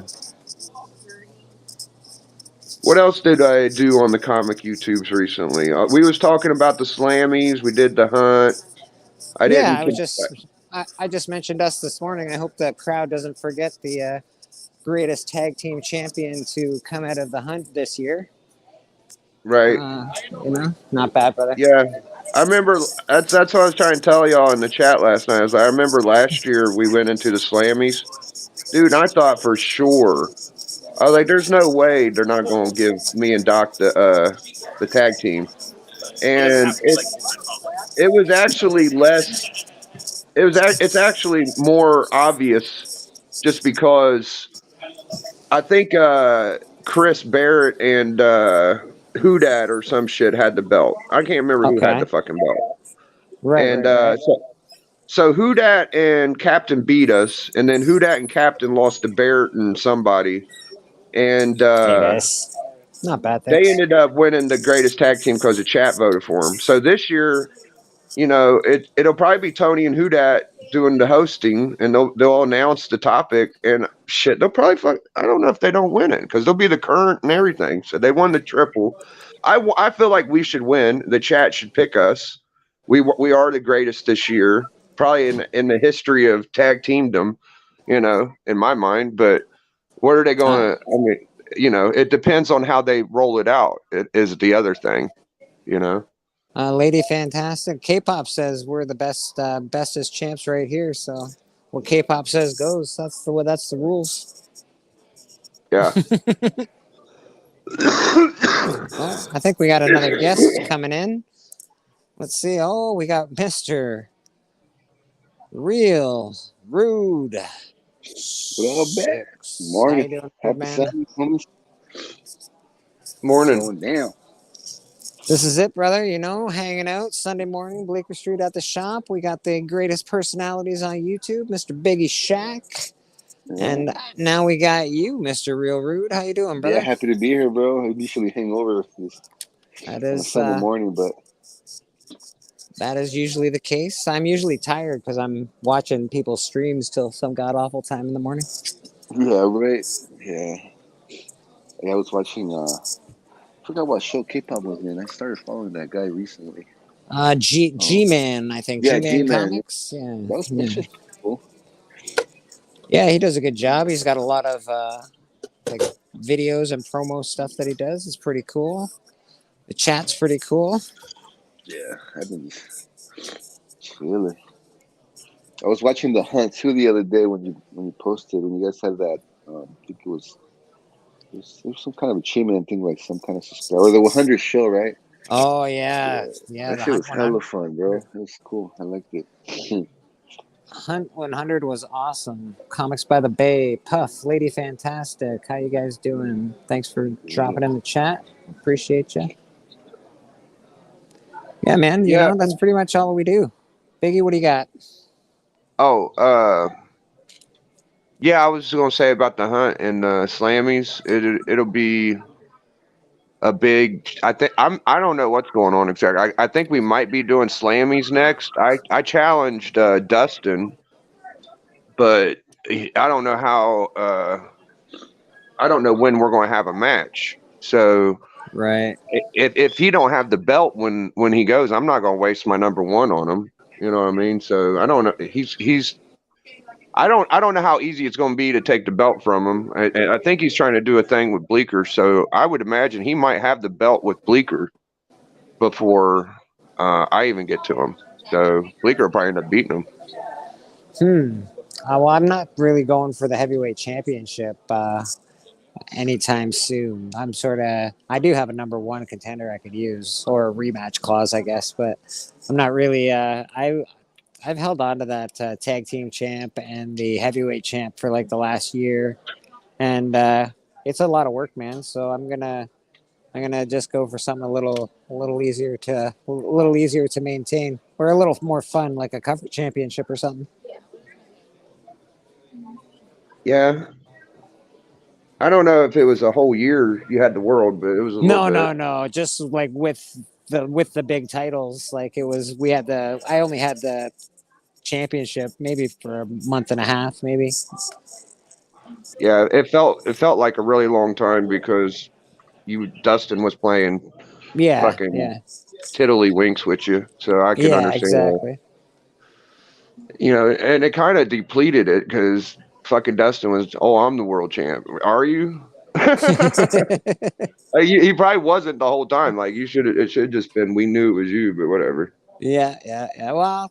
What else did I do on the comic YouTubes recently? We was talking about the Slammies. We did the hunt. I Yeah, didn't. I just mentioned us this morning. I hope the crowd doesn't forget the greatest tag team champion to come out of the hunt this year. Right. Not bad, brother. Yeah. I remember that's what I was trying to tell y'all in the chat last night. I remember last year we went into the Slammies. Dude, I thought for sure. I was like, there's no way they're not gonna give me and Doc the tag team. And it was actually less it's actually more obvious just because I think Chris Barrett and Houdat or some shit had the belt. I can't remember who had the fucking belt. Right, And right. so Houdat and Captain beat us, and then Houdat and Captain lost to Barrett and somebody. And Hey, guys. Not bad, they thanks. ended up winning the greatest tag team because the chat voted for them. So this year, it'll probably be Tony and Houdat doing the hosting, and they'll announce the topic, and shit, they'll probably I don't know if they don't win it because they'll be the current and everything. So they won the triple. I feel like we should win. The chat should pick us. We are the greatest this year, probably in the history of tag teamdom, in my mind. But what are they going to? I mean, it depends on how they roll it out. It is the other thing, Lady Fantastic. K-pop says we're the bestest champs right here. So what K-pop says goes. That's the rules. Yeah. Well, I think we got another guest coming in. Let's see. Oh, we got Mr. Real Rude. What up, Beck? How you Morning. doing, good Happy man? Sunday. Homies. Morning. Going down. This is it, brother. You know, hanging out Sunday morning, Bleeker Street at the shop. We got the greatest personalities on YouTube, Mr. Biggie Shack, Yeah. and now we got you, Mr. Real Rude. How you doing, Yeah, brother? happy to be here, bro. I usually hang over this That on a is Sunday morning, but that is usually the case. I'm usually tired because I'm watching people's streams till some god awful time in the morning. yeah, right. Yeah. I was watching I forgot what show K-pop was in. I started following that guy recently. G Man, I think Yeah, G-Man G-Man. Comics. Yeah, That's yeah. just cool. Yeah, he does a good job. He's got a lot of like videos and promo stuff that he does. It's pretty cool. The chat's pretty cool. Yeah, I've been chilling. I was watching The Hunt too the other day when you posted when you guys had that. I think it was some kind of achievement thing, like some kind of subscribe or the 100 show, right? Oh Yeah, yeah. that The shit Hunt was hella 100. fun, bro. It was cool. I liked it. Hunt 100 was awesome. Comics by the Bay, Puff, Lady Fantastic. How you guys doing? Thanks for dropping in the chat. Appreciate you. Yeah, man. You Yeah. know that's pretty much all we do. Biggie, what do you got? Oh, yeah, I was gonna say about the hunt and Slammies. It'll be a big. I don't know what's going on exactly. I think we might be doing Slammies next. I challenged Dustin, but I don't know how. I don't know when we're going to have a match. So Right. if he don't have the belt when he goes, I'm not going to waste my number one on him. You know what I mean? So I don't know. I don't know how easy it's going to be to take the belt from him. I think he's trying to do a thing with Bleeker, so I would imagine he might have the belt with Bleeker before I even get to him. So Bleeker will probably end up beating him. Well, I'm not really going for the heavyweight championship anytime soon. I do have a number one contender I could use or a rematch clause, I guess, but I'm not really. I've held on to that tag team champ and the heavyweight champ for like the last year, and it's a lot of work, man. So I'm gonna just go for something a little easier to maintain or a little more fun, like a cover championship or something. Yeah. I don't know if it was a whole year you had the world, but it was a little bit. No. Just like with the big titles, like it was. I only had the championship maybe for a month and a half, maybe. Yeah, it felt like a really long time because Dustin was playing Yeah, fucking tiddlywinks with you, so I can yeah, understand that. exactly. And it kind of depleted it because fucking Dustin was, oh, I'm the world champ. Are you? He probably wasn't the whole time. Like it should have just been. We knew it was you, but whatever. Yeah. Well,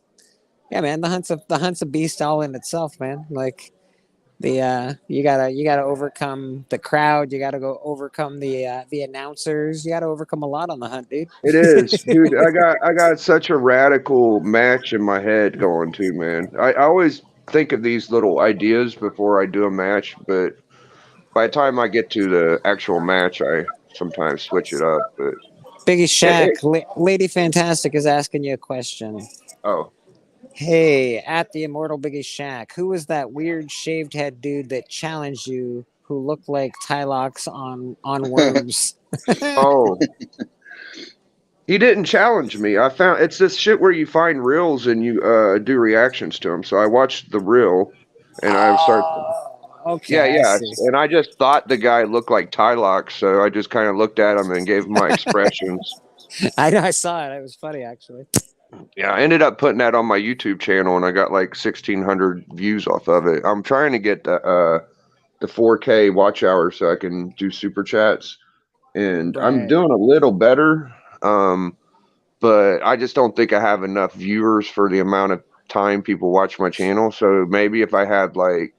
yeah, man. The hunt's a beast all in itself, man. Like you gotta overcome the crowd. You gotta go overcome the announcers. You gotta overcome a lot on the hunt, dude. It is, dude. I got such a radical match in my head going too, man. I always think of these little ideas before I do a match, but by the time I get to the actual match, I sometimes switch it up. But Biggie it, it, Shack, Lady Fantastic is asking you a question. oh, Hey, at the Immortal Biggie Shack, who was that weird shaved head dude that challenged you who looked like Tylox on worms? oh, he didn't challenge me. I found it's this shit where you find reels and you do reactions to them. So I watched the reel, and I started. Okay, I Yeah, see. and I just thought the guy looked like Tylock, so I just kind of looked at him and gave him my expressions. I saw it. It was funny, actually. Yeah, I ended up putting that on my YouTube channel, and I got like 1,600 views off of it. I'm trying to get the 4K watch hours so I can do super chats, and I'm Right. doing a little better, but I just don't think I have enough viewers for the amount of time people watch my channel. So maybe if I had like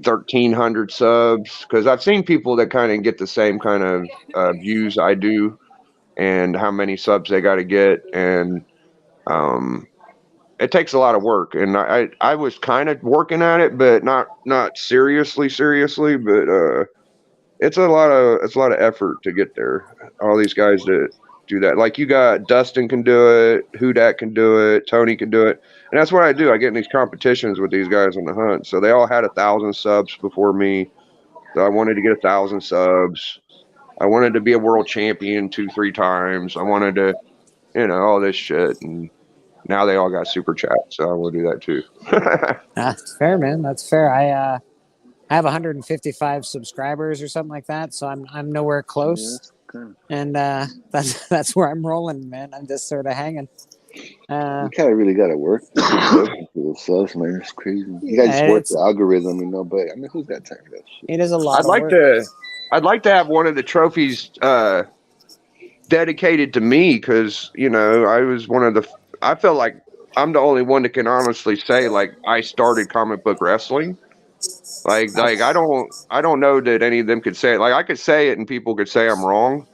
1,300 subs, because I've seen people that kind of get the same kind of views I do, and how many subs they got to get, and it takes a lot of work, and I was kind of working at it, but not seriously, but it's a lot of effort to get there. All these guys that do that, like you got Dustin can do it, Hudak can do it, Tony can do it, and that's what I do. I get in these competitions with these guys on the hunt. So they all had 1,000 subs before me. So I wanted to get 1,000 subs. I wanted to be a world champion 2-3 times. I wanted to, all this shit, and now they all got super chat, so I will do that too. That's fair, man. That's fair. I have 155 subscribers or something like that, so I'm nowhere close. And that's where I'm rolling, man. I'm just sort of hanging. You kind of really got to work for those subs, man. It's crazy. You got to just work the algorithm, but I mean, who's got time for that shit? It is a lot of work. I'd like to have one of the trophies dedicated to me, because I was I feel like I'm the only one that can honestly say, like, I started comic book wrestling. Like I don't know that any of them could say it. Like, I could say it and people could say I'm wrong,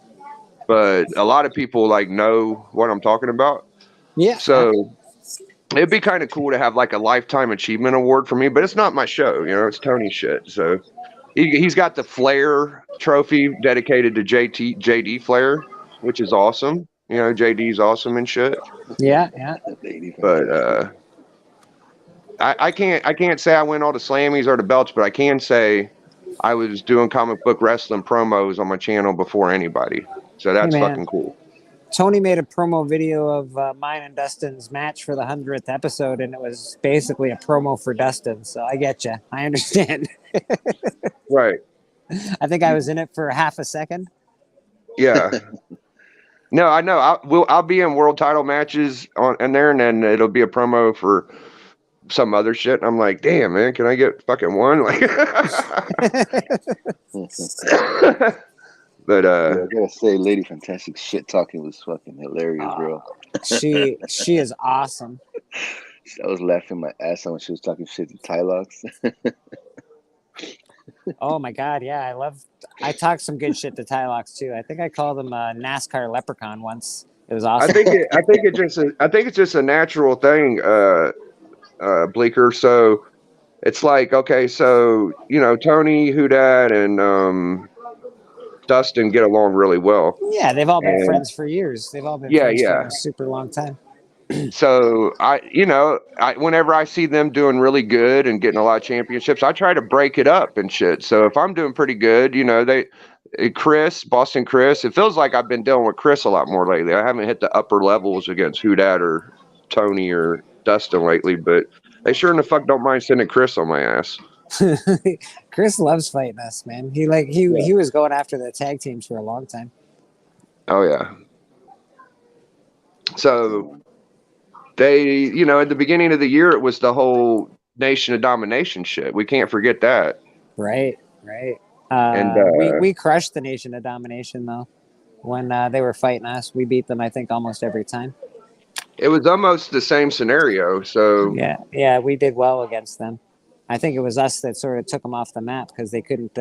but a lot of people like know what I'm talking about. Yeah. So it'd be kind of cool to have like a lifetime achievement award for me, but it's not my show, it's Tony's shit. So he's got the Flair trophy dedicated to JD Flair, which is awesome. JD's awesome and shit. Yeah. But I can't say I win all the Slammies or the belts, but I can say I was doing comic book wrestling promos on my channel before anybody. So that's fucking cool. Tony made a promo video of mine and Dustin's match for the 100th episode, and it was basically a promo for Dustin. So I get you. I understand. Right. I think I was in it for half a second. Yeah. No, I know. I'll be in world title matches in there, and then it'll be a promo for some other shit. And I'm like, damn, man, can I get fucking one? Like, but I gotta say, Lady Fantastic shit talking was fucking hilarious, bro. She is awesome. I was laughing my ass off when she was talking shit to Tylox. Oh my god, yeah, I talked some good shit to Tylox too. I think I called him a NASCAR leprechaun once. It was awesome. I think it's just a natural thing, Bleeker. So it's like, okay, so Tony, Hudat, and Dustin get along really well. Yeah, they've all been friends for years. They've all been friends for a super long time. So whenever I see them doing really good and getting a lot of championships, I try to break it up and shit. So if I'm doing pretty good, Boston Chris, it feels like I've been dealing with Chris a lot more lately. I haven't hit the upper levels against Hudat or Tony or Dustin lately, but they sure in the fuck don't mind sending Chris on my ass. Chris loves fighting us, man. He was going after the tag teams for a long time. Oh yeah. So they, at the beginning of the year, it was the whole Nation of Domination shit. We can't forget that. Right. And we crushed the Nation of Domination though. When they were fighting us, we beat them, I think, almost every time. It was almost the same scenario. So yeah, we did well against them. I think it was us that sort of took them off the map because they couldn't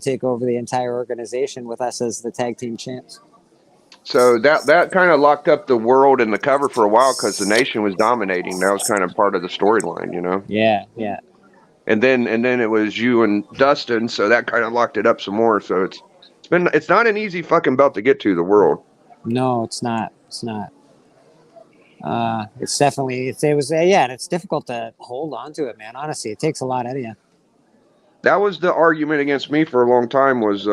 take over the entire organization with us as the tag team champs. So that kind of locked up the world and the cover for a while because the Nation was dominating. That was kind of part of the storyline, Yeah. And then it was you and Dustin, so that kind of locked it up some more. So it's not an easy fucking belt to get to, the world. No, it's not. It's not. It's definitely and it's difficult to hold on to it, man. Honestly, it takes a lot out of you. That was the argument against me for a long time. Was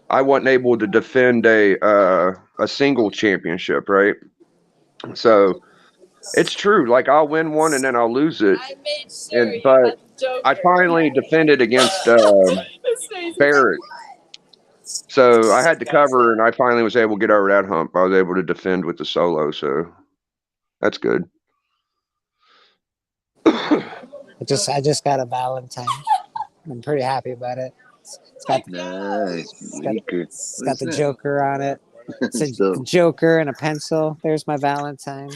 I wasn't able to defend a single championship, right? So it's true. Like, I'll win one and then I'll lose it. But I finally defended against Barrett. So I had to cover, and I finally was able to get over that hump. I was able to defend with the solo, so that's good. I just got a Valentine. I'm pretty happy about it. It's got the Joker on it. It's a Joker and a pencil. There's my Valentine.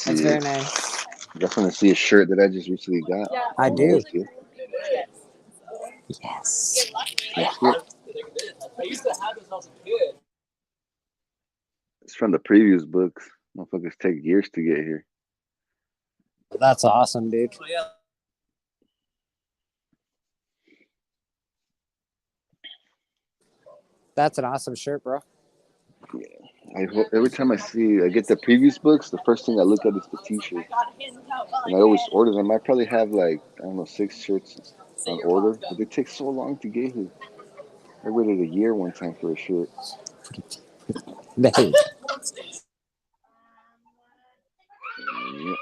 That's very nice. You definitely see a shirt that I just recently got. I do. Yes. It's from the previous books. Motherfuckers take years to get here. That's awesome, dude. So yeah, That's an awesome shirt, bro. Every time I get the previous books, the first thing I look at is the T-shirt, and I always order them. I probably have like I don't know 6 shirts on order, but they take so long to get here. I waited a year one time for a shirt. Hey. Yeah.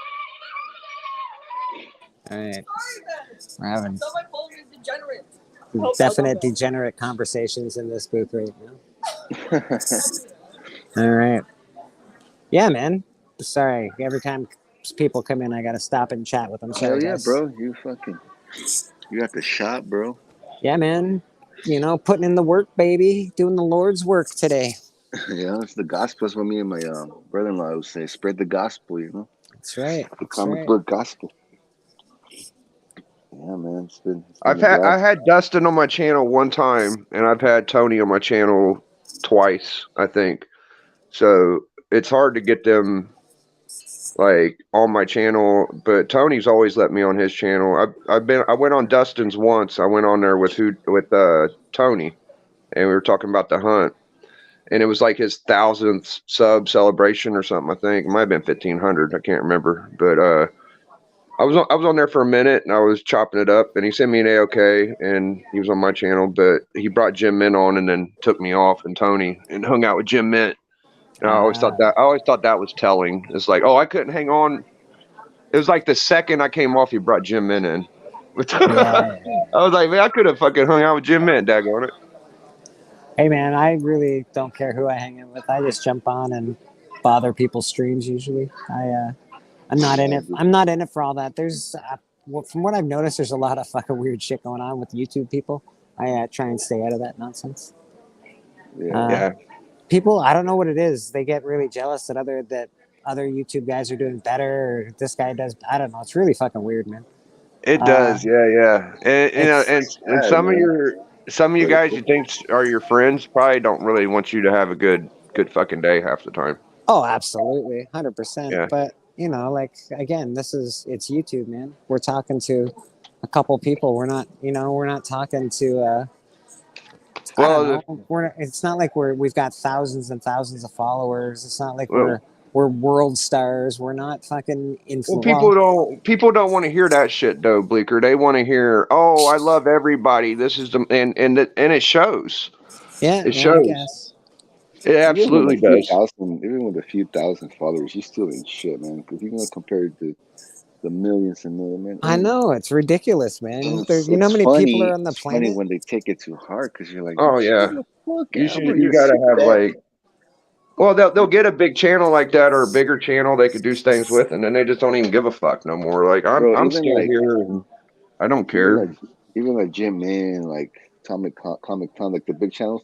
All right. We're having definite degenerate conversations in this booth right now. All right. Yeah, man. Sorry. Every time people come in, I got to stop and chat with them. Sorry, Hell yeah, guys. bro. You got the shop, bro. Yeah, man. You know, putting in the work, baby. Doing the Lord's work today. Yeah, it's the gospel. That's what me and my brother-in-law would say. Spread the gospel, you know? That's right. The That's comic right. book gospel. Yeah, man. It's been I had Dustin on my channel one time, and I've had Tony on my channel twice, I think. So it's hard to get them like on my channel, but Tony's always let me on his channel. I went on Dustin's once. I went on there with Tony, and we were talking about the hunt, and it was like his 1,000th sub celebration or something. I think it might have been 1,500. I can't remember, but I was on there for a minute, and I was chopping it up, and he sent me an AOK, and he was on my channel, but he brought Jim Mint on, and then took me off and Tony, and hung out with Jim Mint. And I always thought that was telling. It's like, oh, I couldn't hang on. It was like the second I came off, he brought Jim Mint in. Yeah. I was like, man, I could have fucking hung out with Jim Mint, daggone it. Hey, man, I really don't care who I hang in with. I just jump on and bother people's streams usually. I'm not in it. I'm not in it for all that. There's, from what I've noticed, there's a lot of fucking weird shit going on with YouTube people. I try and stay out of that nonsense. Yeah. People, I don't know what it is. They get really jealous that other YouTube guys are doing better, or this guy does. I don't know. It's really fucking weird, man. It does, yeah. And you know, and some of you guys you think are your friends probably don't really want you to have a good fucking day half the time. Oh, absolutely, 100%. Yeah. But you know, like again, it's YouTube, man. We're talking to a couple people. We're not talking to. I don't know. It's not like we've got thousands and thousands of followers. It's not like we're world stars. We're not fucking influential. Well, people don't want to hear that shit though, Bleeker. They want to hear, "Oh, I love everybody. This is the and it shows." Yeah, it shows. I guess. It absolutely does. Even with a few thousand followers, you still ain't shit, man. Because you're gonna compare it to the millions and millions, man. I know, it's ridiculous, man. It's, you know how many people are on the it's planet? funny when they take it too hard because you're like, oh yeah, you gotta have that. like. Well, they'll get a big channel like that or a bigger channel they could do things with, and then they just don't even give a fuck no more. Like I'm still like, here, and I don't care. Even like Jim Man, like Comic Con, like the big channels,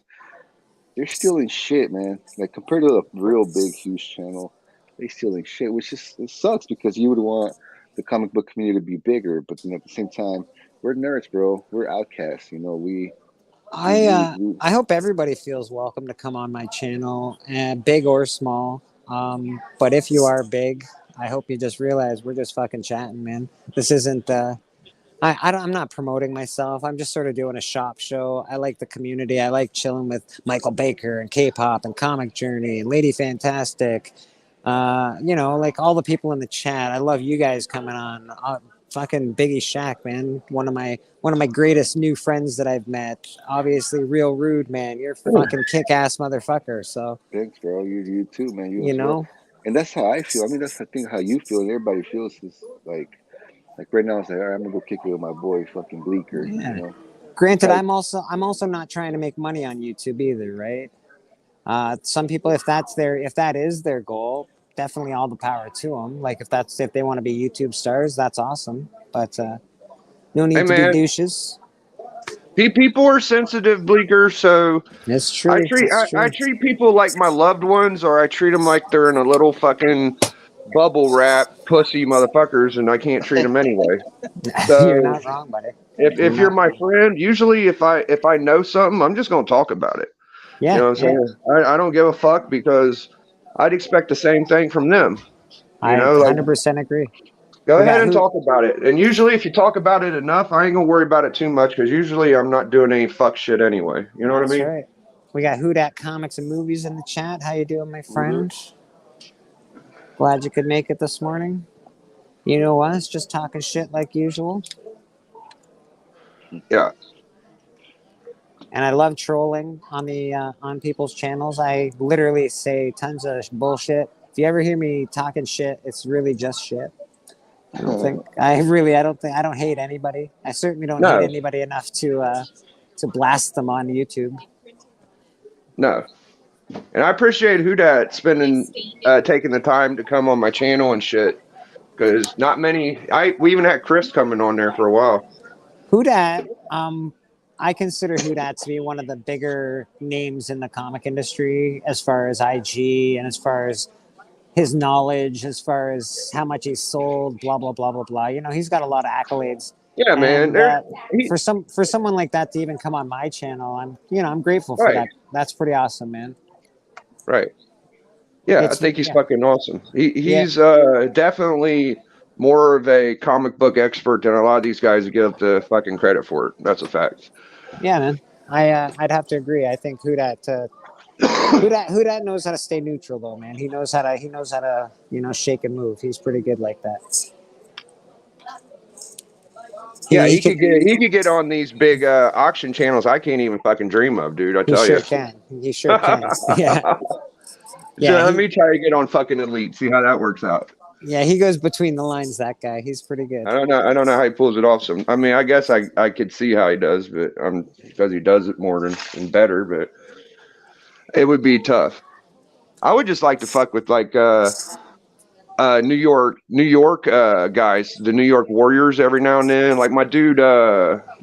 they're stealing shit, man. Like compared to the real big, huge channel, they stealing shit, which is it sucks because you would want the comic book community to be bigger, but then at the same time, we're nerds, bro. We're outcasts, you know. I hope everybody feels welcome to come on my channel, big or small. But if you are big, I hope you just realize we're just fucking chatting, man. This isn't. I'm not promoting myself. I'm just sort of doing a shop show. I like the community. I like chilling with Michael Baker and K-pop and Comic Journey and Lady Fantastic. You know, like all the people in the chat. I love you guys coming on. Fucking Biggie Shack, man. One of my greatest new friends that I've met. Obviously, Real Rude, man. You're a fucking kick-ass motherfucker. So thanks, bro. You too, man. You know, well. And that's how I feel. I mean, that's the thing. How you feel, and everybody feels is like right now. It's like, all right, I'm gonna go kick it with my boy, fucking Bleeker. Yeah. You know. Granted, I'm also not trying to make money on YouTube either, right? Some people, if that is their goal, definitely all the power to them. Like if they want to be YouTube stars, that's awesome. But no need to be douches. People are sensitive, Bleeker. So it's true. I treat people like my loved ones, or I treat them like they're in a little fucking bubble wrap pussy motherfuckers, and I can't treat them anyway. So you're not wrong, buddy. If you're my friend, usually if I know something, I'm just gonna talk about it. Yeah. You know what I'm saying? I don't give a fuck because I'd expect the same thing from them. I Like 100% agree. go We ahead got and who? talk about it. And usually, if you talk about it enough, I ain't gonna worry about it too much because usually I'm not doing any fuck shit anyway. You know what I That's mean? right. We got Who Dat Comics and Movies in the chat. How you doing, my friend? Glad you could make it this morning. You know us, just talking shit like usual. Yeah. And I love trolling on the on people's channels. I literally say tons of bullshit. If you ever hear me talking shit, it's really just shit. I don't think I don't hate anybody. I certainly don't hate No. anybody enough to blast them on YouTube. No. And I appreciate who dat spending taking the time to come on my channel and shit. Because not many. We even had Chris coming on there for a while. Who Dat? I consider Who Dat to be one of the bigger names in the comic industry as far as IG and as far as his knowledge, as far as how much he's sold, blah blah blah blah blah. You know, he's got a lot of accolades. Yeah, man. And He, for someone like that to even come on my channel, I'm grateful for right, that. That's pretty awesome, man. right. Yeah, I It's think he's yeah, fucking awesome. yeah, He's definitely more of a comic book expert than a lot of these guys give the fucking credit for it. That's a fact. yeah, man. I'd have to agree. I think who that knows how to stay neutral though, man. He knows how to shake and move. He's pretty good like that. Yeah, He he could get on these big auction channels I can't even fucking dream of, dude. I he tell you. sure can. He sure can. Yeah. So Yeah, let me try to get on fucking Elite, see how that works out. yeah, he goes between the lines, that guy. He's pretty good. I don't know how he pulls it off. I mean, I guess I could see how he does, but because he does it more and better. But it would be tough. I would just like to fuck with like New York guys, the New York Warriors every now and then. Like my dude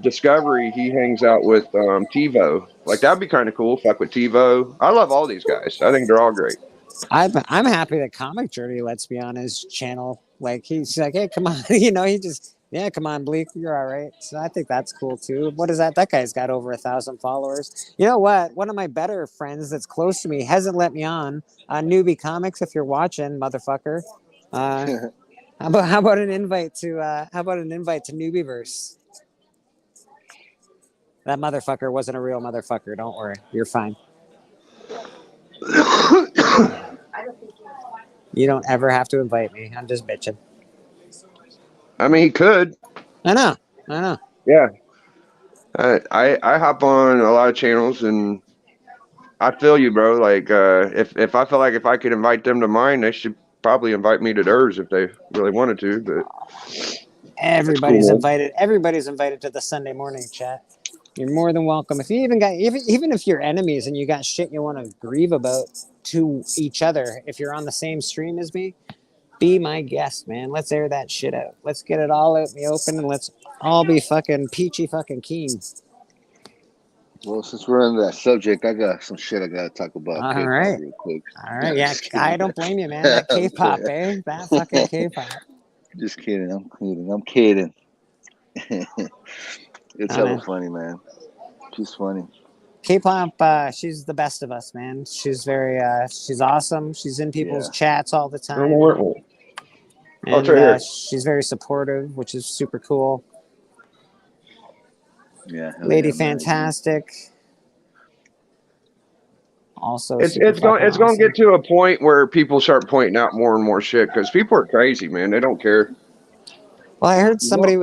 Discovery, he hangs out with TiVo. Like that'd be kind of cool. Fuck with TiVo. I love all these guys. I think they're all great. I'm happy that Comic Journey lets me on his channel. Like he's like, hey, come on, he just come on, Bleak, you're all right. So I think that's cool too. What is that? That guy's got over 1,000 followers. You know what? One of my better friends that's close to me hasn't let me on. Newbie Comics, if you're watching, motherfucker. How about an invite to Newbieverse? That motherfucker wasn't a real motherfucker. Don't worry, you're fine. You don't ever have to invite me. I'm just bitching. I mean, he could. I know. Yeah. I hop on a lot of channels and I feel you, bro. Like if I feel like if I could invite them to mine, they should probably invite me to theirs if they really wanted to. But Everybody's cool, invited. Everybody's invited to the Sunday morning chat. You're more than welcome. If you even if you're enemies and you got shit you want to grieve about to each other, if you're on the same stream as me, be my guest, man. Let's air that shit out. Let's get it all out in the open and let's all be fucking peachy fucking keen. Well, since we're on that subject, I got some shit I gotta talk about All K-pop right. real quick. All right, yeah, I don't blame you, man. That K-pop, that fucking K-pop. Just kidding. I'm kidding. It's hella funny, man. She's funny. K-pop, she's the best of us, man. She's she's awesome. She's in people's chats all the time. And she's very supportive, which is super cool. Yeah, Lady Fantastic. Man. Also, it's going to get to a point where people start pointing out more and more shit because people are crazy, man. They don't care. Well, I heard somebody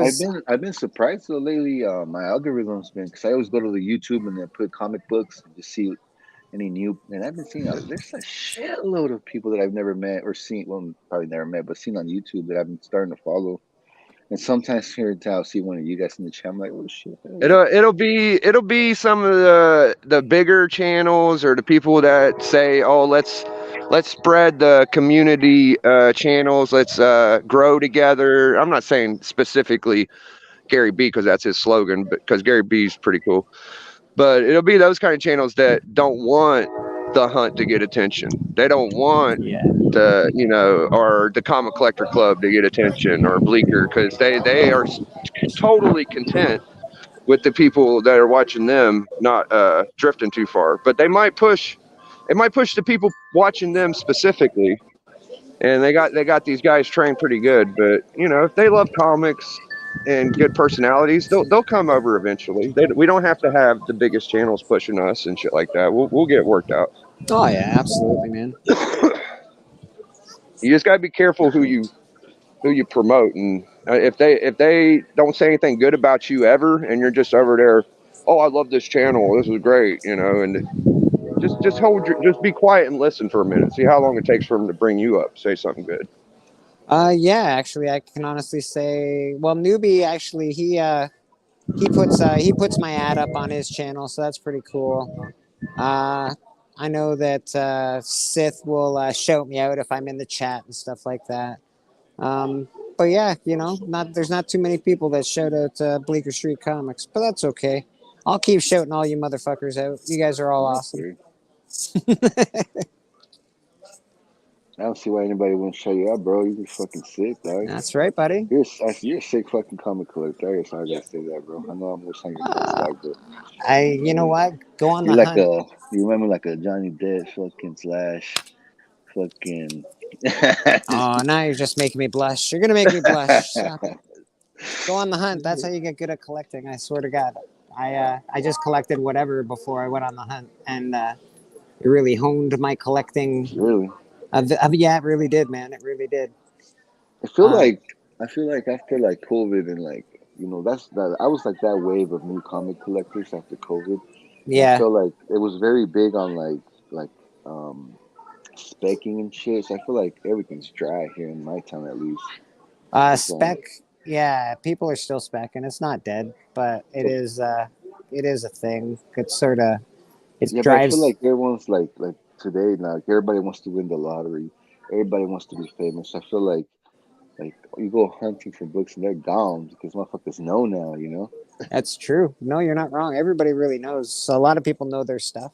I've been surprised though lately. My algorithm's been because I always go to the YouTube and then put comic books and just see any new. And I've been seeing there's a shitload of people that I've never met or seen. Well, probably never met, but seen on YouTube that I've been starting to follow. And sometimes here and there, I'll see one of you guys in the chat. I'm like, oh shit. It'll be some of the bigger channels or the people that say, oh, let's spread the community channels. Let's grow together. I'm not saying specifically Gary B because that's his slogan, but because Gary B's pretty cool. But it'll be those kind of channels that don't want the hunt to get attention. They don't want or the Comic Collector Club to get attention or Bleeker because they are totally content with the people that are watching them not drifting too far. But they might push it might push the people watching them specifically. And they got these guys trained pretty good. But you know, if they love comics and good personalities, they'll come over eventually. We don't have to have the biggest channels pushing us and shit like that. We'll get it worked out. Oh yeah, absolutely, man. You just gotta be careful who you promote, and if they don't say anything good about you ever, and you're just over there, oh, I love this channel, this is great, you know, and just be quiet and listen for a minute, see how long it takes for them to bring you up, say something good. Yeah, actually, I can honestly say, well, Newbie actually he puts my ad up on his channel, so that's pretty cool. I know that Sith will shout me out if I'm in the chat and stuff like that. But yeah, you know, there's not too many people that shout out Bleeker Street Comics, but that's okay. I'll keep shouting all you motherfuckers out. You guys are all awesome. I don't see why anybody wouldn't show you up, bro. You're fucking sick, dog. That's right, buddy. You're a sick fucking comic collector. I guess I gotta say that, bro. I know I'm always on your books, dog, but You know what? Go on you're the like hunt. you remember like a Johnny Depp fucking slash fucking. Oh, now you're just making me blush. You're gonna make me blush. Go on the hunt. That's how you get good at collecting. I swear to God. I just collected whatever before I went on the hunt, and it really honed my collecting. Really? Yeah, it really did, man. It really did. I feel like after like COVID and like I was like that wave of new comic collectors after COVID. Yeah. I feel like it was very big on like specking and shit. So I feel like everything's dry here in my town at least. Spec. Yeah, people are still specking. It's not dead, but it is a thing. It's sort of it Yeah, drives. but I feel like everyone's like today now. Like, everybody wants to win the lottery. Everybody wants to be famous. I feel like you go hunting for books and they're gone because motherfuckers know now. You know. That's true. No, you're not wrong. Everybody really knows. So a lot of people know their stuff.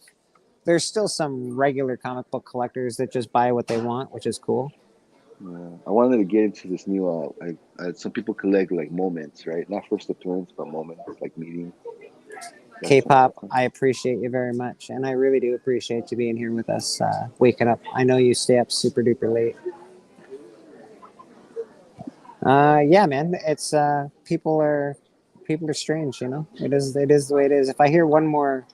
There's still some regular comic book collectors that just buy what they want, which is cool. Yeah, I wanted to get into this new. Some people collect like moments, right? Not first appearance, but moments, like meeting. K-pop, I appreciate you very much, and I really do appreciate you being here with us, waking up. I know you stay up super duper late. Yeah, man, it's people are strange, you know. It is the way it is. If I hear one more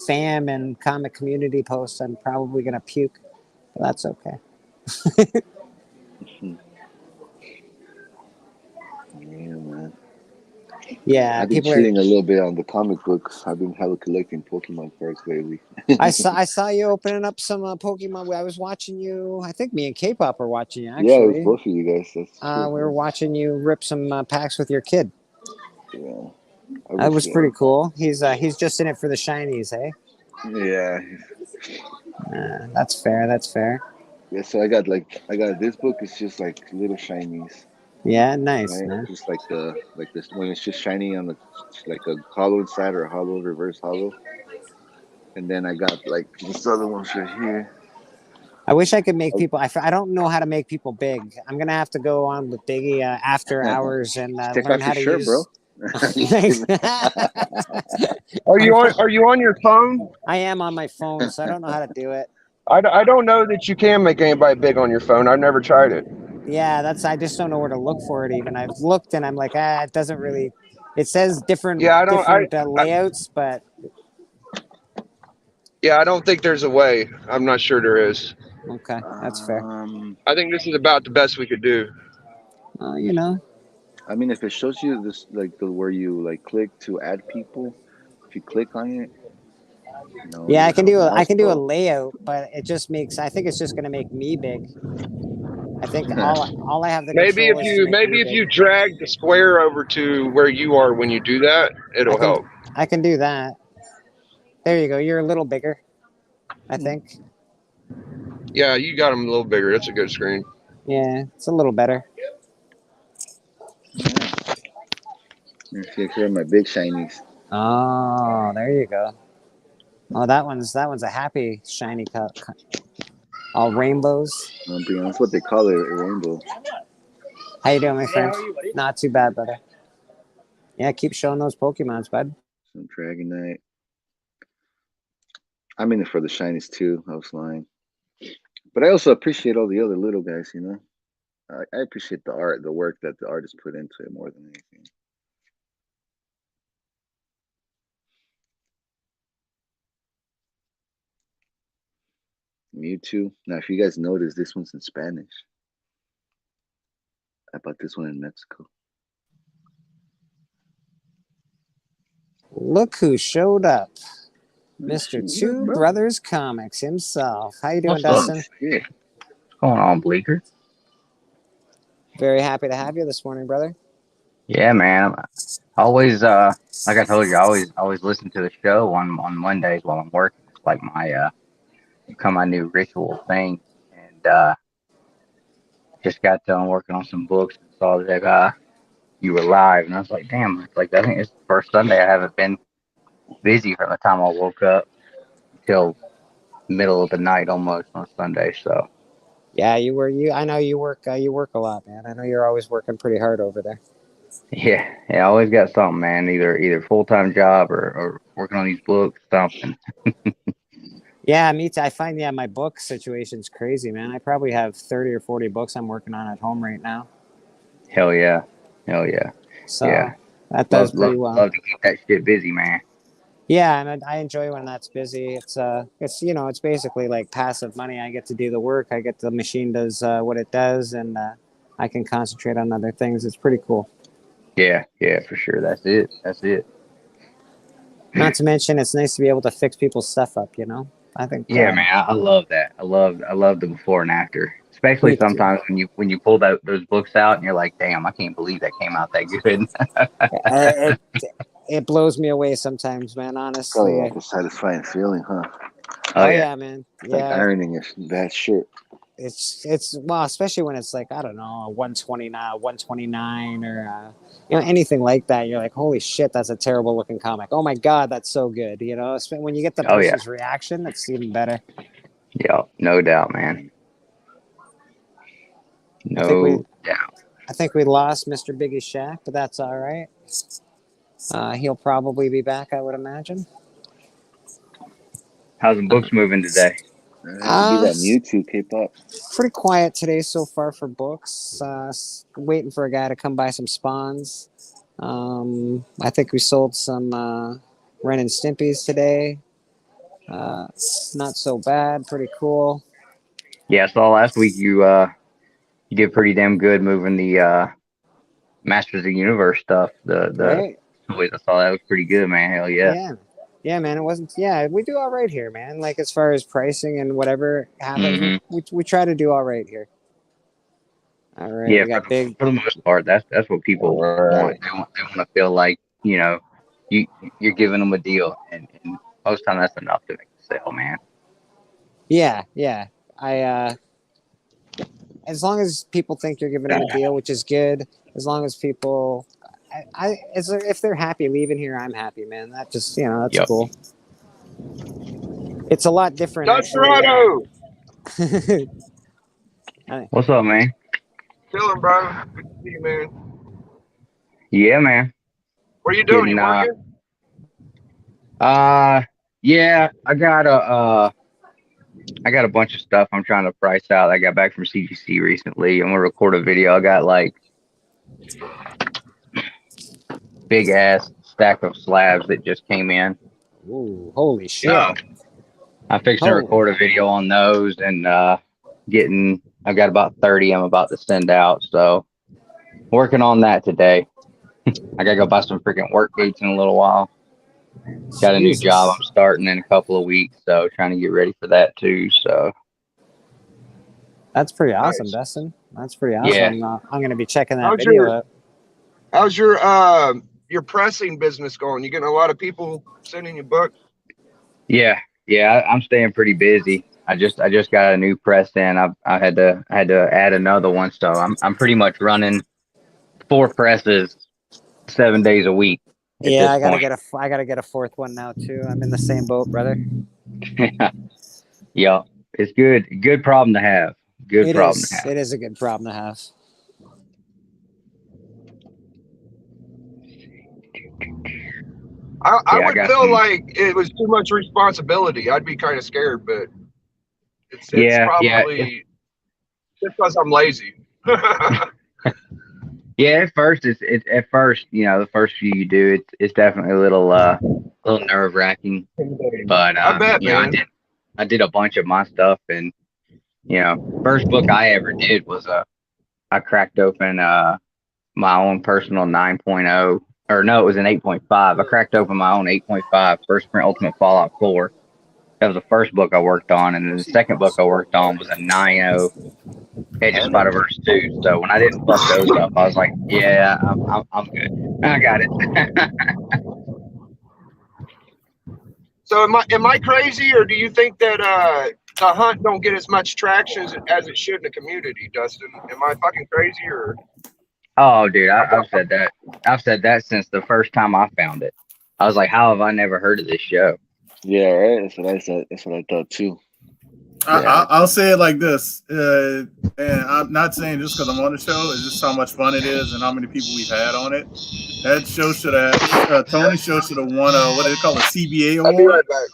fam and comic community post, I'm probably gonna puke. But that's okay. Yeah, man. Yeah, I've been cheating a little bit on the comic books. I've been collecting Pokemon cards lately. I saw you opening up some Pokemon. I was watching you. I think me and K-pop were watching you. Actually, yeah, it was both of you guys. That's true, we were watching you rip some packs with your kid. Yeah, that was pretty cool. He's just in it for the shinies, hey? Yeah. That's fair. That's fair. Yeah, so I got this book. It's just like little shinies. Yeah, nice, right? Man. Just like this when it's just shiny on the like a hollow inside or a hollow reverse hollow. And then I got like this other one right here. I wish I could make people. I don't know how to make people big. I'm gonna have to go on with Biggie after hours and learn how to use. Bro. Are you on your phone? I am on my phone, so I don't know how to do it. I don't know that you can make anybody big on your phone. I've never tried it. Yeah, I just don't know where to look for it. Even I've looked and I'm like, it doesn't really. It says different. Yeah, layouts, but. Yeah, I don't think there's a way. I'm not sure there is. Okay, that's fair. I think this is about the best we could do. You know. I mean, if it shows you this, like where you like click to add people, if you click on it. Yeah, I can do a layout, but it just makes. I think it's just going to make me big. I think all I have to maybe if you drag the square over to where you are when you do that, it'll help. I can do that. There you go. You're a little bigger, I think. Yeah, you got them a little bigger. That's a good screen. Yeah, it's a little better. Here are my big shinies. Oh, there you go. Oh, that one's a happy shiny cup. All rainbows. That's what they call it, a rainbow. How you doing, my friend? Not too bad, brother. Yeah, keep showing those Pokemons, bud. Some Dragonite. I'm in it for the shinies too. I was lying, but I also appreciate all the other little guys. You know, I appreciate the art, the work that the artists put into it more than anything. Mewtwo. Now, if you guys notice, this one's in Spanish. I bought this one in Mexico. Look who showed up. Nice Mr. shit. Yeah, Two bro. Brothers Comics himself. How you doing, What's up? Dustin? Shit. What's going on, Bleeker? Very happy to have you this morning, brother. Yeah, man. I always, like I told you, I always listen to the show on Mondays while I'm working. It's like my become my new ritual thing. And just got done working on some books and saw that you were live, and I was like, damn, it's like I think it's the first Sunday I haven't been busy from the time I woke up until middle of the night almost on Sunday. So Yeah, I know you work. You work a lot, man. I know you're always working pretty hard over there. yeah, I always got something, man. Either full time job or working on these books, something. Yeah, me too. I find my book situation's crazy, man. I probably have 30 or 40 books I'm working on at home right now. Hell yeah, hell yeah, So yeah. that does pretty well. Love to keep that shit busy, man. Yeah, and I enjoy when that's busy. It's it's basically like passive money. I get to do the work. I get the machine does what it does, and I can concentrate on other things. It's pretty cool. Yeah, yeah, for sure. That's it. That's it. Not to mention, it's nice to be able to fix people's stuff up. I think. Yeah, man, I love that. I love the before and after, especially Me too. sometimes when you pull those books out and you're like, damn, I can't believe that came out that good. it, it blows me away sometimes, man. Probably Honestly. like a satisfying feeling, huh? Oh Oh yeah, yeah, man. It's like ironing that shit. It's well, especially when it's like, I don't know, a 129 or anything like that. You're like, holy shit, that's a terrible looking comic. Oh my god, that's so good. When you get the oh yeah, person's reaction, that's even better. yeah, no doubt, man, I think we no doubt. I think we lost Mr. Biggie Shack, but that's all right. He'll probably be back, I would imagine. How's the books moving today? It'd be that Mewtwo K-pop. Pretty quiet today so far for books. Waiting for a guy to come buy some spawns. I think we sold some Ren and Stimpy's today. Not so bad. Pretty cool. Yeah, I saw last week you did pretty damn good moving the Masters of the Universe stuff. The Right? toys, I saw that was pretty good, man. Hell yeah. Yeah. Yeah, man. It wasn't. Yeah, we do all right here, man. Like as far as pricing and whatever happens, Hmm. we try to do all right here. All right, Yeah, we got big. for the most part, that's what people want. They want to feel like you you're giving them a deal, and most time that's enough to make the sale, man. Yeah, yeah. I as long as people think you're giving them a deal, which is good. As long as people, if they're happy leaving here, I'm happy, man. That just that's Yep. cool. It's a lot different, Toronto. actually. What's up, man? Chilling, bro. Good to see you, man. Yeah, man. What are you doing? Getting, You working? Yeah, I got a bunch of stuff I'm trying to price out. I got back from CGC recently. I'm gonna record a video. I got like big ass stack of slabs that just came in. Ooh, holy shit! So I'm fixing to record a video on those and I've got about 30 I'm about to send out. So working on that today. I gotta go buy some freaking work gates in a little while. Got a new job I'm starting in a couple of weeks, so trying to get ready for that too. So that's pretty awesome, Nice. Dustin. That's pretty awesome. Yeah. I'm gonna be checking that How's video out. How's your pressing business going? You getting a lot of people sending you books? Yeah, I'm staying pretty busy. I just got a new press in. I had to add another one, so I'm pretty much running 4 presses 7 days a week at Yeah, this I point. gotta get a fourth one now too. I'm in the same boat, brother. Yeah, it's good. Good problem to have. Good problem to have. It is a good problem to have. I Yeah, I would got feel some. like it was too much responsibility. I'd be kind of scared, but it's Yeah, yeah, probably just because I'm lazy. yeah. At first, it's at first, the first few you do, it's definitely a little nerve wracking. But I bet, I man. did a bunch of my stuff, and first book I ever did was I cracked open my own personal 9.0, or no, it was an 8.5. I cracked open my own 8.5 First Print Ultimate Fallout 4. That was the first book I worked on, and then the second book I worked on was a 9.0 Edge of Spider Verse 2. So when I didn't fuck those up, I was like, yeah, I'm good. I got it. So am I crazy, or do you think that the hunt don't get as much traction as it should in the community, Dustin? Am I fucking crazy, or Oh, dude, I've said that. I've said that since the first time I found it. I was like, how have I never heard of this show? Yeah, right. That's what I said. That's what I thought too. Yeah, I'll say it like this, and I'm not saying just because I'm on the show. It's just how much fun it is and how many people we've had on it. That show should have Tony's show should have won a what do they call a CBA I'll be award? right back.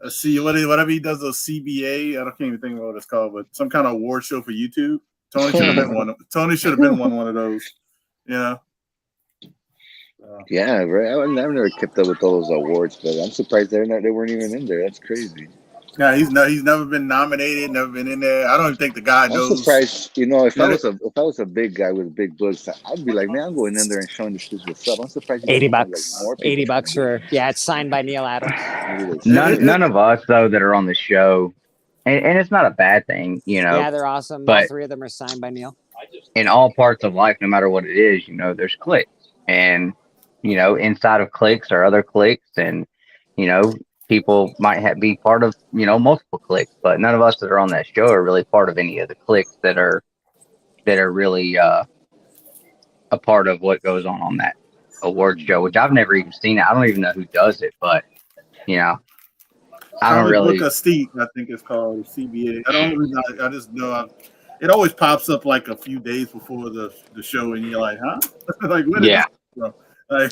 A C whatever he does those CBA. I can't even think of what it's called, but some kind of award show for YouTube. Tony should have been one. Tony should have been one of those. Yeah. Yeah, right. I've never kept up with all those awards, but I'm surprised they weren't even in there. That's crazy. Yeah, he's never been nominated, never been in there. I don't even think the guy I'm knows. surprised. If I Yeah, was a big guy with big books, I'd be like, man, I'm going in there and showing this shit what's up. I'm surprised you guys 80 don't have like bucks. more people 80 coming bucks in. for, yeah, it's signed by Neil Adams. Maybe they none of us though that are on the show, and it's not a bad thing, Yeah, they're awesome. All But three of them are signed by Neil. in all parts of life, no matter what it is, there's clicks, and inside of clicks are other clicks, and people might be part of multiple clicks, but none of us that are on that show are really part of any of the clicks that are really a part of what goes on that award show, which I've never even seen it. I don't even know who does it, but I don't Comic Book really. Estate, I think it's called CBA. I don't really know. I just know it always pops up like a few days before the show, and you're like, huh? Like, where did Yeah, this come from? Like,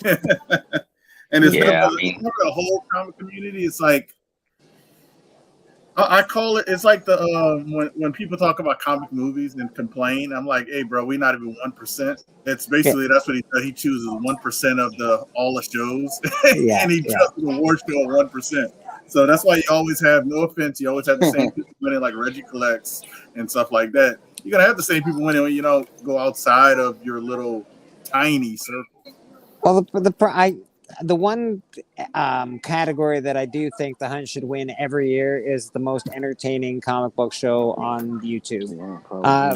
and it's yeah. it's not the whole comic community. It's like I call it. It's like the when people talk about comic movies and complain. I'm like, hey, bro, we're not even 1%. It's basically that's what he does. He chooses 1% of all the shows, Yeah, and he does the award show at 1%. So that's why you always have, no offense, you always have the same people winning, like Reggie collects and stuff like that. You're gonna have the same people winning when you go outside of your little tiny circle. Well, the one category that I do think the Hunt should win every year is the most entertaining comic book show on YouTube.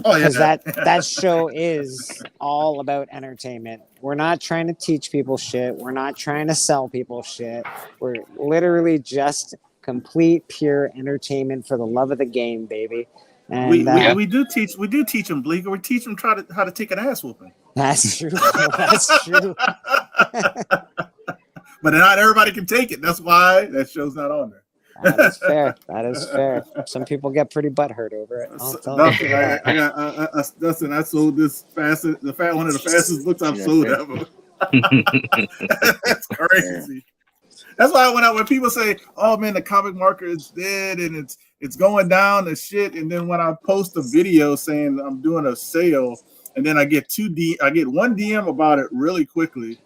Because that show is all about entertainment. We're not trying to teach people shit. We're not trying to sell people shit. We're literally just complete pure entertainment for the love of the game, baby. And we do teach them, Bleeker. We teach them how to take an ass whooping. That's true. That's true. But not everybody can take it. That's why that show's not on there. That is fair. That is fair. Some people get pretty butthurt over it. Dustin, I sold this one of the fastest books I've sold ever. That's crazy. That's why when people say, "Oh man, the comic market is dead and it's going down and shit," and then when I post a video saying I'm doing a sale, and then I get one DM about it really quickly,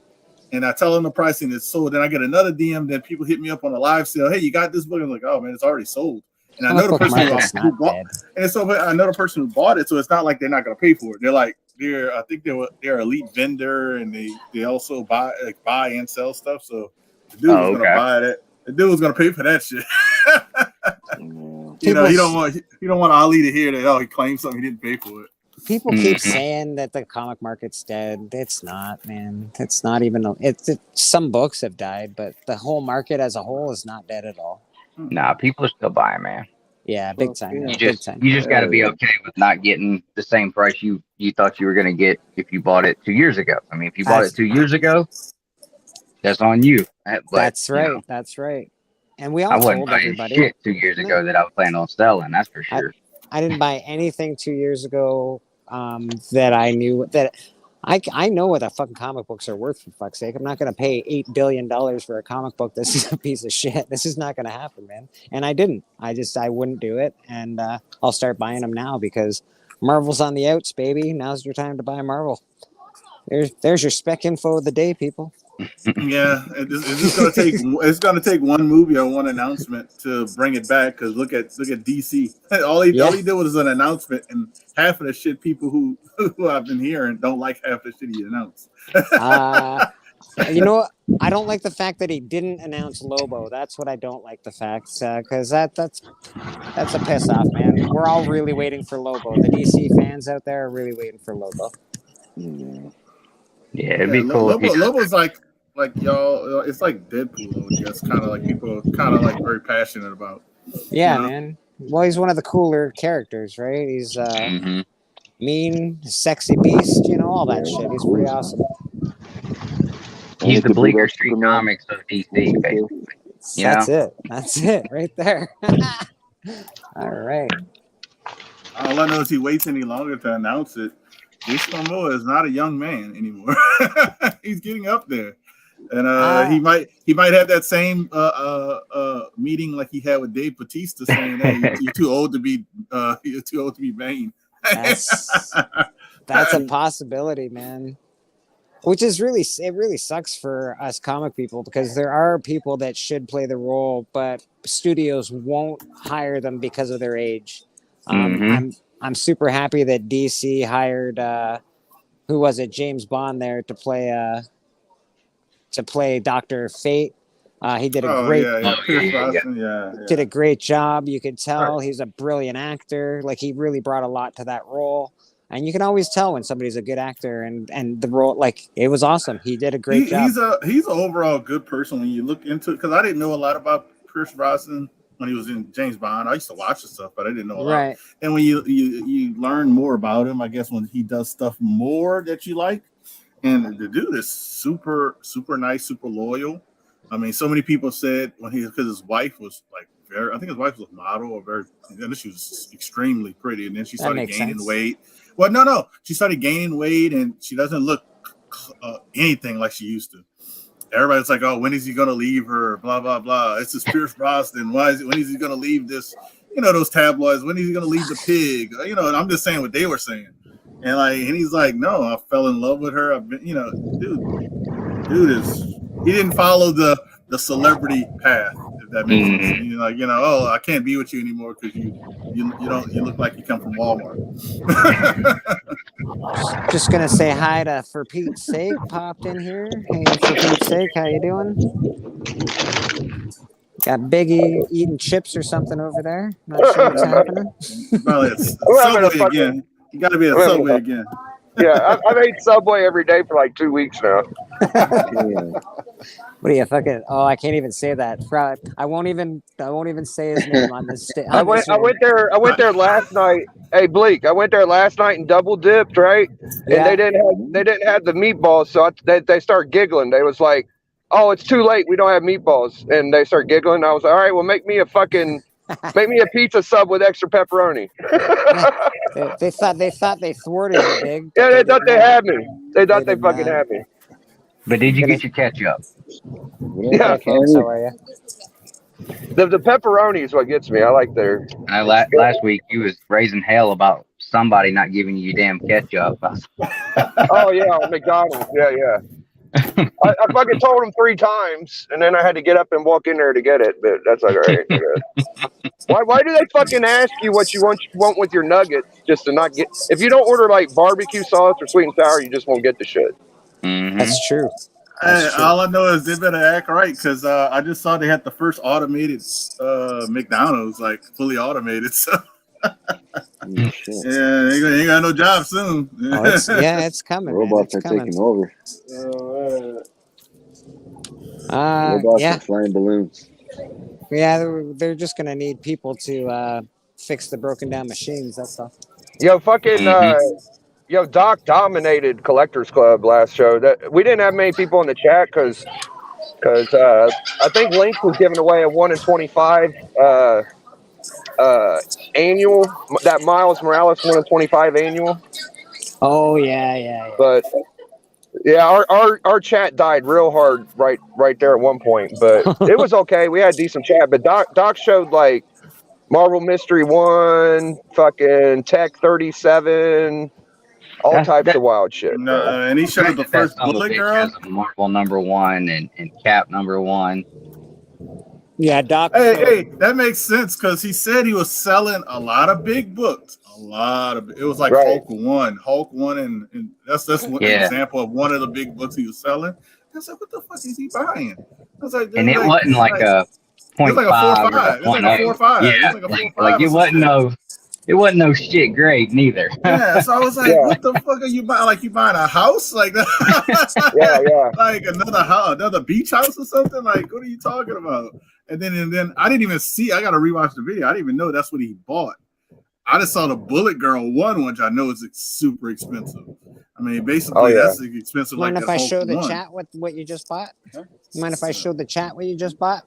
and I tell them the pricing is sold. Then I get another DM. Then people hit me up on a live sale. Hey, you got this book? I'm like, oh man, it's already sold. And I know the person who bought, and so I know the person who bought it. So it's not like they're not going to pay for it. They're like, I think they're elite vendor, and they also buy and sell stuff. So the dude was going to buy it. The dude was going to pay for that shit. He don't want Ali to hear that. Oh, he claimed something, he didn't pay for it. People keep saying that the comic market's dead. It's not, man. It's not even. Some books have died, but the whole market as a whole is not dead at all. Nah, people are still buying, man. Yeah, big time. You just got to be okay with not getting the same price you thought you were going to get if you bought it 2 years ago. I mean, if you bought it 2 years ago, that's on you. But, that's right. That's right. And we all I wasn't told buying everybody shit 2 years ago that I was planning on selling. That's for sure. I didn't buy anything 2 years ago that I knew that I know what the fucking comic books are worth, for fuck's sake. I'm not going to pay $8 billion for a comic book. This is a piece of shit. This is not going to happen, man. And I didn't. I wouldn't do it. And I'll start buying them now because Marvel's on the outs, baby. Now's your time to buy Marvel. There's your spec info of the day, people. Yeah, it's gonna take one movie or one announcement to bring it back. Because look at DC. All he did was an announcement, and half of the shit people who I've been hearing don't like half the shit he announced. You know what? I don't like the fact that he didn't announce Lobo. That's what I don't like the fact, because that's a piss off, man. We're all really waiting for Lobo. The DC fans out there are really waiting for Lobo. Yeah, it'd be cool. Lobo's like y'all. It's like Deadpool. It's kind of like people are kind of like very passionate about. Yeah, man. Well, he's one of the cooler characters, right? He's mean, sexy beast, all that shit. He's pretty awesome. He's the Bleeker Street Comics of DC, basically. That's it, right there. All right. All I know is he waits any longer to announce it. Jason Momoa is not a young man anymore. He's getting up there, and he might have that same meeting like he had with Dave Bautista, saying, "Hey, you're too old to be Bane." That's a possibility, man. Which is really sucks for us comic people, because there are people that should play the role, but studios won't hire them because of their age. I'm super happy that DC hired who was it, James Bond there to play Dr. Fate. He did a did a great job. You could tell he's a brilliant actor. Like, he really brought a lot to that role. And you can always tell when somebody's a good actor, and the role, like, it was awesome. He did a great job. He's an overall good person when you look into it, because I didn't know a lot about Pierce Brosnan when he was in James Bond. I used to watch the stuff, but I didn't know a lot. Right. And when you learn more about him, I guess when he does stuff more that you like, and the dude is super, super nice, super loyal. I mean, so many people said because his wife was like I think his wife was a model, and she was extremely pretty, and then she started gaining weight. Well, no, she started gaining weight, and she doesn't look anything like she used to. Everybody's like, "Oh, when is he gonna leave her?" Blah blah blah. It's this Pierce Brosnan. When is he gonna leave this? Those tabloids. When is he gonna leave the pig? And I'm just saying what they were saying. And he's like, "No, I fell in love with her. I've been, dude he didn't follow the celebrity path, if that makes sense. Oh, I can't be with you anymore because you look like you come from Walmart." Just gonna say hi to For Pete's Sake, popped in here. Hey, For Pete's Sake, how you doing? Got Biggie eating chips or something over there. Not sure what's happening. Probably it's Subway again. You got to be at Subway again. Yeah, I've ate Subway every day for like 2 weeks now. What are you fucking? Oh, I can't even say that. I won't even say his name on this stage. I went there last night. Hey, Bleak, I went there last night and double dipped, right? And they didn't have the meatballs, so they start giggling. They was like, "Oh, it's too late. We don't have meatballs." And they start giggling. I was like, "All right, well, make me a pizza sub with extra pepperoni." They thought they thwarted you, Big. Yeah, they thought they had me. They thought they fucking had me. But did you get your ketchup? Yeah. How are you? The pepperoni is what gets me. I like their. Last week you was raising hell about somebody not giving you damn ketchup. Oh yeah, McDonald's. Yeah. I fucking told him 3 times, and then I had to get up and walk in there to get it. But that's all right. Why do they fucking ask you what you want with your nuggets just to not get? If you don't order like barbecue sauce or sweet and sour, you just won't get the shit. That's true. All I know is they better act right, because I just saw they had the first automated McDonald's, like fully automated. So yeah, they ain't got no job soon. It's coming. Robots are taking over. Robots are flying balloons. Yeah, they're just gonna need people to fix the broken down machines. That's all. Yo, fucking. Doc dominated Collectors Club last show. That we didn't have many people in the chat because I think Link was giving away a 1 in 25 annual, that Miles Morales 1 in 25 annual. Oh yeah. But Yeah, our chat died real hard right there at one point, but it was okay. We had decent chat, but Doc showed like Marvel Mystery 1, fucking Tech 37, all types of wild shit, bro. And he showed the That first son of a Bullet bitch Girl. has a Marvel #1 and Cap #1. Yeah, Doc. Hey, that makes sense because he said he was selling a lot of big books. It was like Right. Hulk one, and that's one example of one of the big books he was selling. I was like, what the fuck is he buying? I was like, And it wasn't like a it's like a 0.5 or a 4.5. It's like a 0.0. 4.5. Yeah, It's like a 4.5. like it wasn't no shit grade neither. Yeah, so I was like, what the fuck are you buying? Like you buying a house? Like yeah. Like another house, another beach house or something? Like, what are you talking about? And then I didn't even see, I gotta rewatch the video. I didn't even know that's what he bought. I just saw the Bullet Girl 1, which I know is super expensive. I mean, basically that's expensive. Mind like if I Hulk show the 1. chat what you just bought? Mind if I show the chat what you just bought?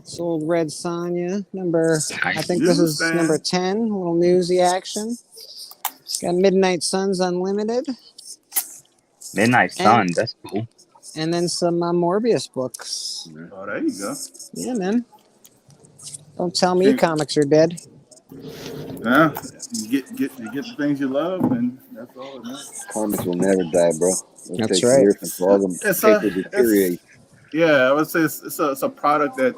Sold Red Sonja number. I think this is number 10. A little newsy action. Got Midnight Suns Unlimited. Midnight Sun, that's cool. And then some Morbius books. Oh, there you go. Yeah, man. Don't tell me comics are dead. Yeah, you get the things you love, and that's all it is. Comics will never die, bro. It'll That's take right. years for all them paper deteriorate. Yeah, I would say it's a product that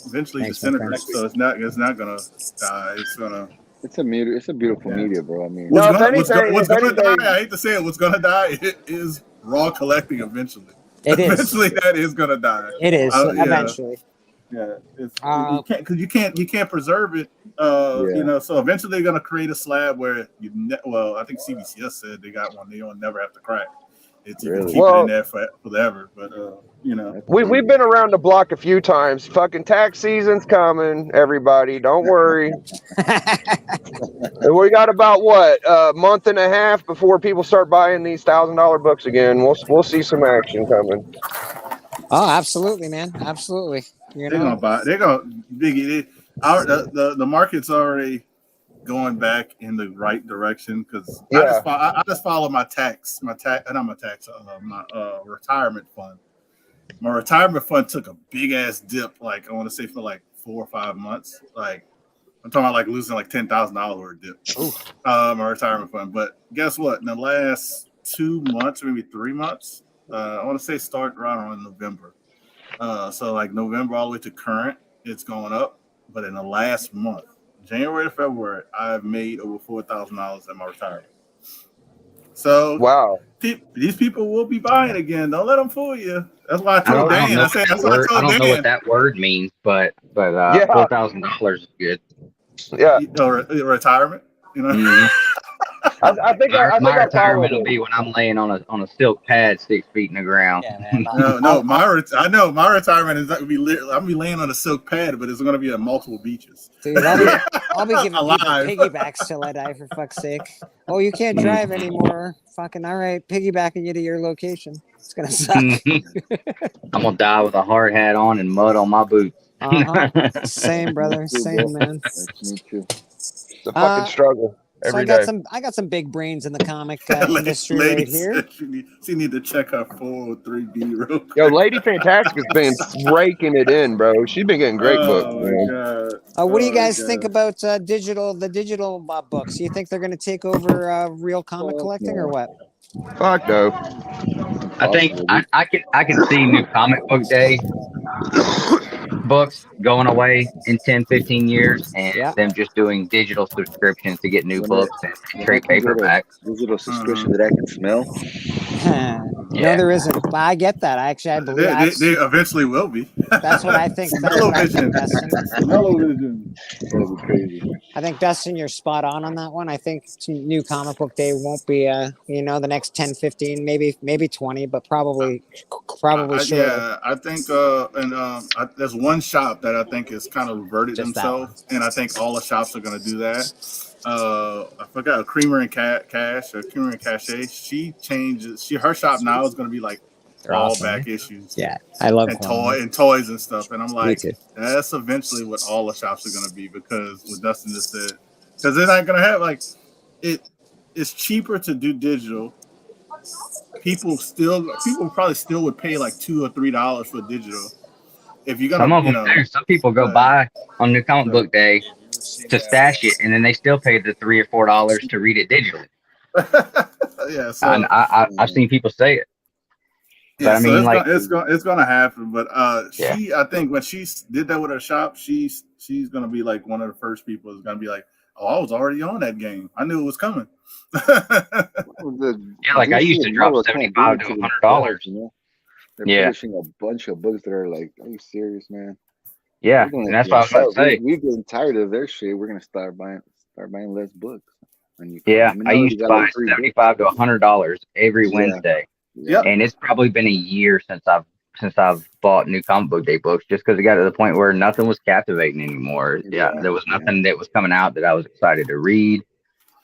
eventually disintegrates, so it's not gonna die. It's a beautiful media, bro. I mean, what's gonna die? I hate to say it. What's gonna die is raw collecting eventually. Eventually, that is gonna die. It is eventually. Yeah, you can't preserve it. You know, so eventually they're gonna create a slab where I think CBCS said they got one they'll never have to crack. It's you can keep it in there forever, but you know, we've been around the block a few times. Fucking tax season's coming, everybody. Don't worry. We got about a month and a half before people start buying these $1,000 books again. We'll see some action coming. Oh, absolutely, man, absolutely. They're gonna buy. They're gonna Biggie. The market's already going back in the right direction because I just follow my retirement fund. My retirement fund took a big ass dip, like I want to say for like 4 or 5 months. Like I'm talking about like losing like $10,000 worth of dip. My retirement fund. But guess what? In the last 2 months, maybe 3 months, I want to say start around November. So like November all the way to current, it's going up. But in the last month, January to February, I've made over $4,000 in my retirement. So wow, these people will be buying again. Don't let them fool you. That's why I told Dan. I don't know what that word means, but $4,000 is good. Yeah, retirement. You know. Mm-hmm. I think my retirement will be when I'm laying on a silk pad 6 feet in the ground. Yeah, man. I know my retirement is not gonna be. I'll be laying on a silk pad, but it's gonna be on multiple beaches. Dude, I'll be giving people piggybacks till I die, for fuck's sake. Oh, you can't drive anymore. Fucking all right, piggybacking you to your location. It's gonna suck. I'm gonna die with a hard hat on and mud on my boots. Same, brother. Same, man. Me too. It's a fucking struggle. So I got some big brains in the comic industry right here. She need to check her 403B real quick. Yo, Lady Fantastic has been raking it in, bro. She's been getting great books. What do you guys think about the digital books? Do you think they're going to take over real comic collecting or what? Fuck no. I think I can see new comic book day books going away in 10-15 years and them just doing digital subscriptions to get new books and trade paperbacks. Digital subscription that I can smell. No, there isn't. But I get that. I believe they eventually will be. That's what I think. Dustin. That'll be crazy. I think, Dustin, you're spot on that one. I think new comic book day won't be, the next 10, 15, maybe 20, but probably shorter. Yeah, I think, there's one shop that I think is kind of reverted themselves, and I think all the shops are going to do that. I forgot, Creamer and Cash or Creamer and Cache. She changes. Her shop now is going to be like all back issues. Yeah, I love and toys and stuff. And I'm like, that's eventually what all the shops are going to be, because what Dustin just said, because they're not going to have it's cheaper to do digital people probably still would pay like $2 or $3 for digital. If you're Some gonna, of them do. Some people go buy on New Comic Book Day to stash it, and then they still pay the $3 or $4 to read it digitally. Yeah, so I've seen people say it. Yeah, but I mean, it's gonna happen. But yeah. I think when she did that with her shop, she's gonna be like one of the first people is gonna be like, oh, I was already on that game. I knew it was coming. Yeah, like I used to drop $75 to $100. You know? They're Yeah. publishing a bunch of books that are like, are you serious, man? Yeah, and that's what I was about to say. We're getting tired of their shit. We're gonna start buying less books. Yeah, I used to buy $75 to $100 every Wednesday. Yeah. And it's probably been a year since I've bought New Comic Book Day books, just because it got to the point where nothing was captivating anymore. Yeah, there was nothing that was coming out that I was excited to read.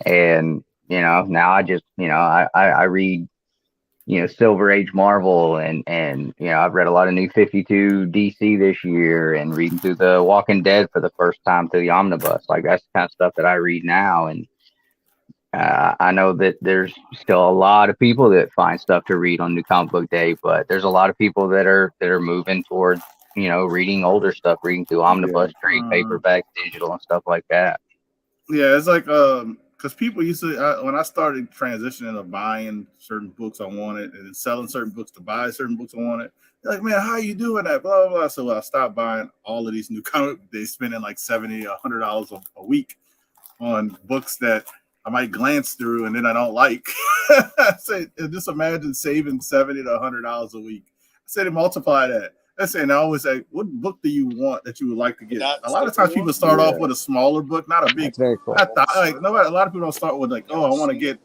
And now I just I read Silver Age Marvel and I've read a lot of New 52 DC this year and reading through the Walking Dead for the first time through the omnibus. Like that's the kind of stuff that I read now. And I know that there's still a lot of people that find stuff to read on New Comic Book Day, but there's a lot of people that are moving towards reading older stuff, reading through omnibus, trade paperback, digital, and stuff like that. Yeah, it's like because people used to when I started transitioning of buying certain books I wanted and selling certain books to buy certain books I wanted. They're like, man, how are you doing that? Blah blah blah. So I stopped buying all of these new comic. They spending like $70 or $100 a week on books that I might glance through and then I don't like. Say, just imagine saving $70 to $100 a week. I say to multiply that. Let's say, and I always say, what book do you want that you would like to get? A lot of times people start off with a smaller book, not a big. That's very cool. A lot of people don't start with like, oh, I want to get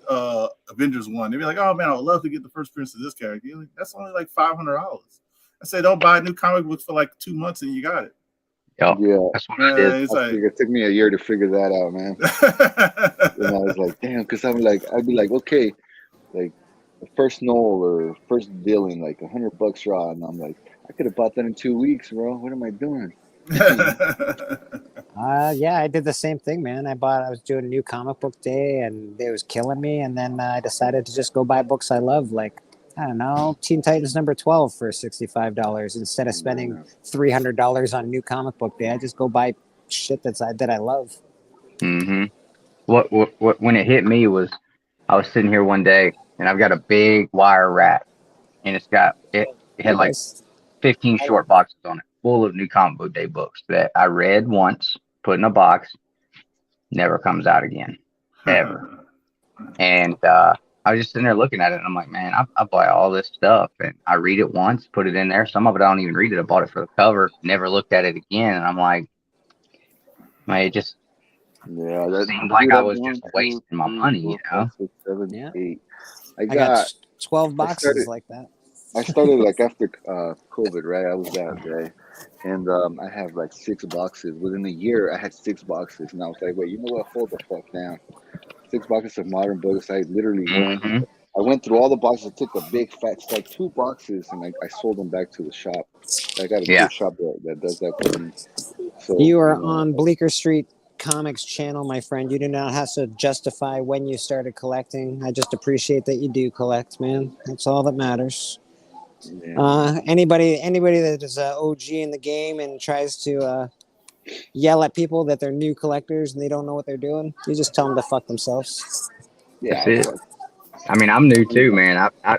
Avengers 1. They'd be like, oh man, I would love to get the first appearance of this character. Like, that's only like $500. I say, don't buy new comic books for like 2 months and you got it. Yeah, that's what I did. It took me a year to figure that out, man. And I was like, damn, because I'd be like, okay, like the first Knoll or first Dylan, like $100 raw, and I'm like, I could have bought that in 2 weeks, bro. What am I doing? Yeah, I did the same thing, man. I was doing a New Comic Book Day, and it was killing me. And then I decided to just go buy books I love, like I don't know, Teen Titans number 12 for $65 instead of spending $300 on New Comic Book Day. I just go buy shit that I love. Mm-hmm. What when it hit me was I was sitting here one day and I've got a big wire rack and it had like 15 short boxes on it full of New Comic Book Day books that I read once, put in a box, never comes out again, ever. And I was just sitting there looking at it and I'm like, man, I buy all this stuff and I read it once, put it in there. Some of it I don't even read it. I bought it for the cover, never looked at it again. And I'm like, man, it just seemed like I was just wasting my money, 6, 7, 8. I got 12 boxes like that. I started like after COVID, right? I was out, right? And I have like 6 boxes. Within a year, I had 6 boxes. And I was like, wait, you know what? Hold the fuck down. 6 boxes of modern books. I literally went through all the boxes. I took a big fat stack, 2 boxes, and I sold them back to the shop. I got a good shop that does that for me. So, you are on Bleeker Street Comics channel, my friend. You do not have to justify when you started collecting. I just appreciate that you do collect, man. That's all that matters. Yeah. Anybody that is an OG in the game and tries to yell at people that they're new collectors and they don't know what they're doing, you just tell them to fuck themselves. Yeah, that's it. I mean, I'm new too, man. I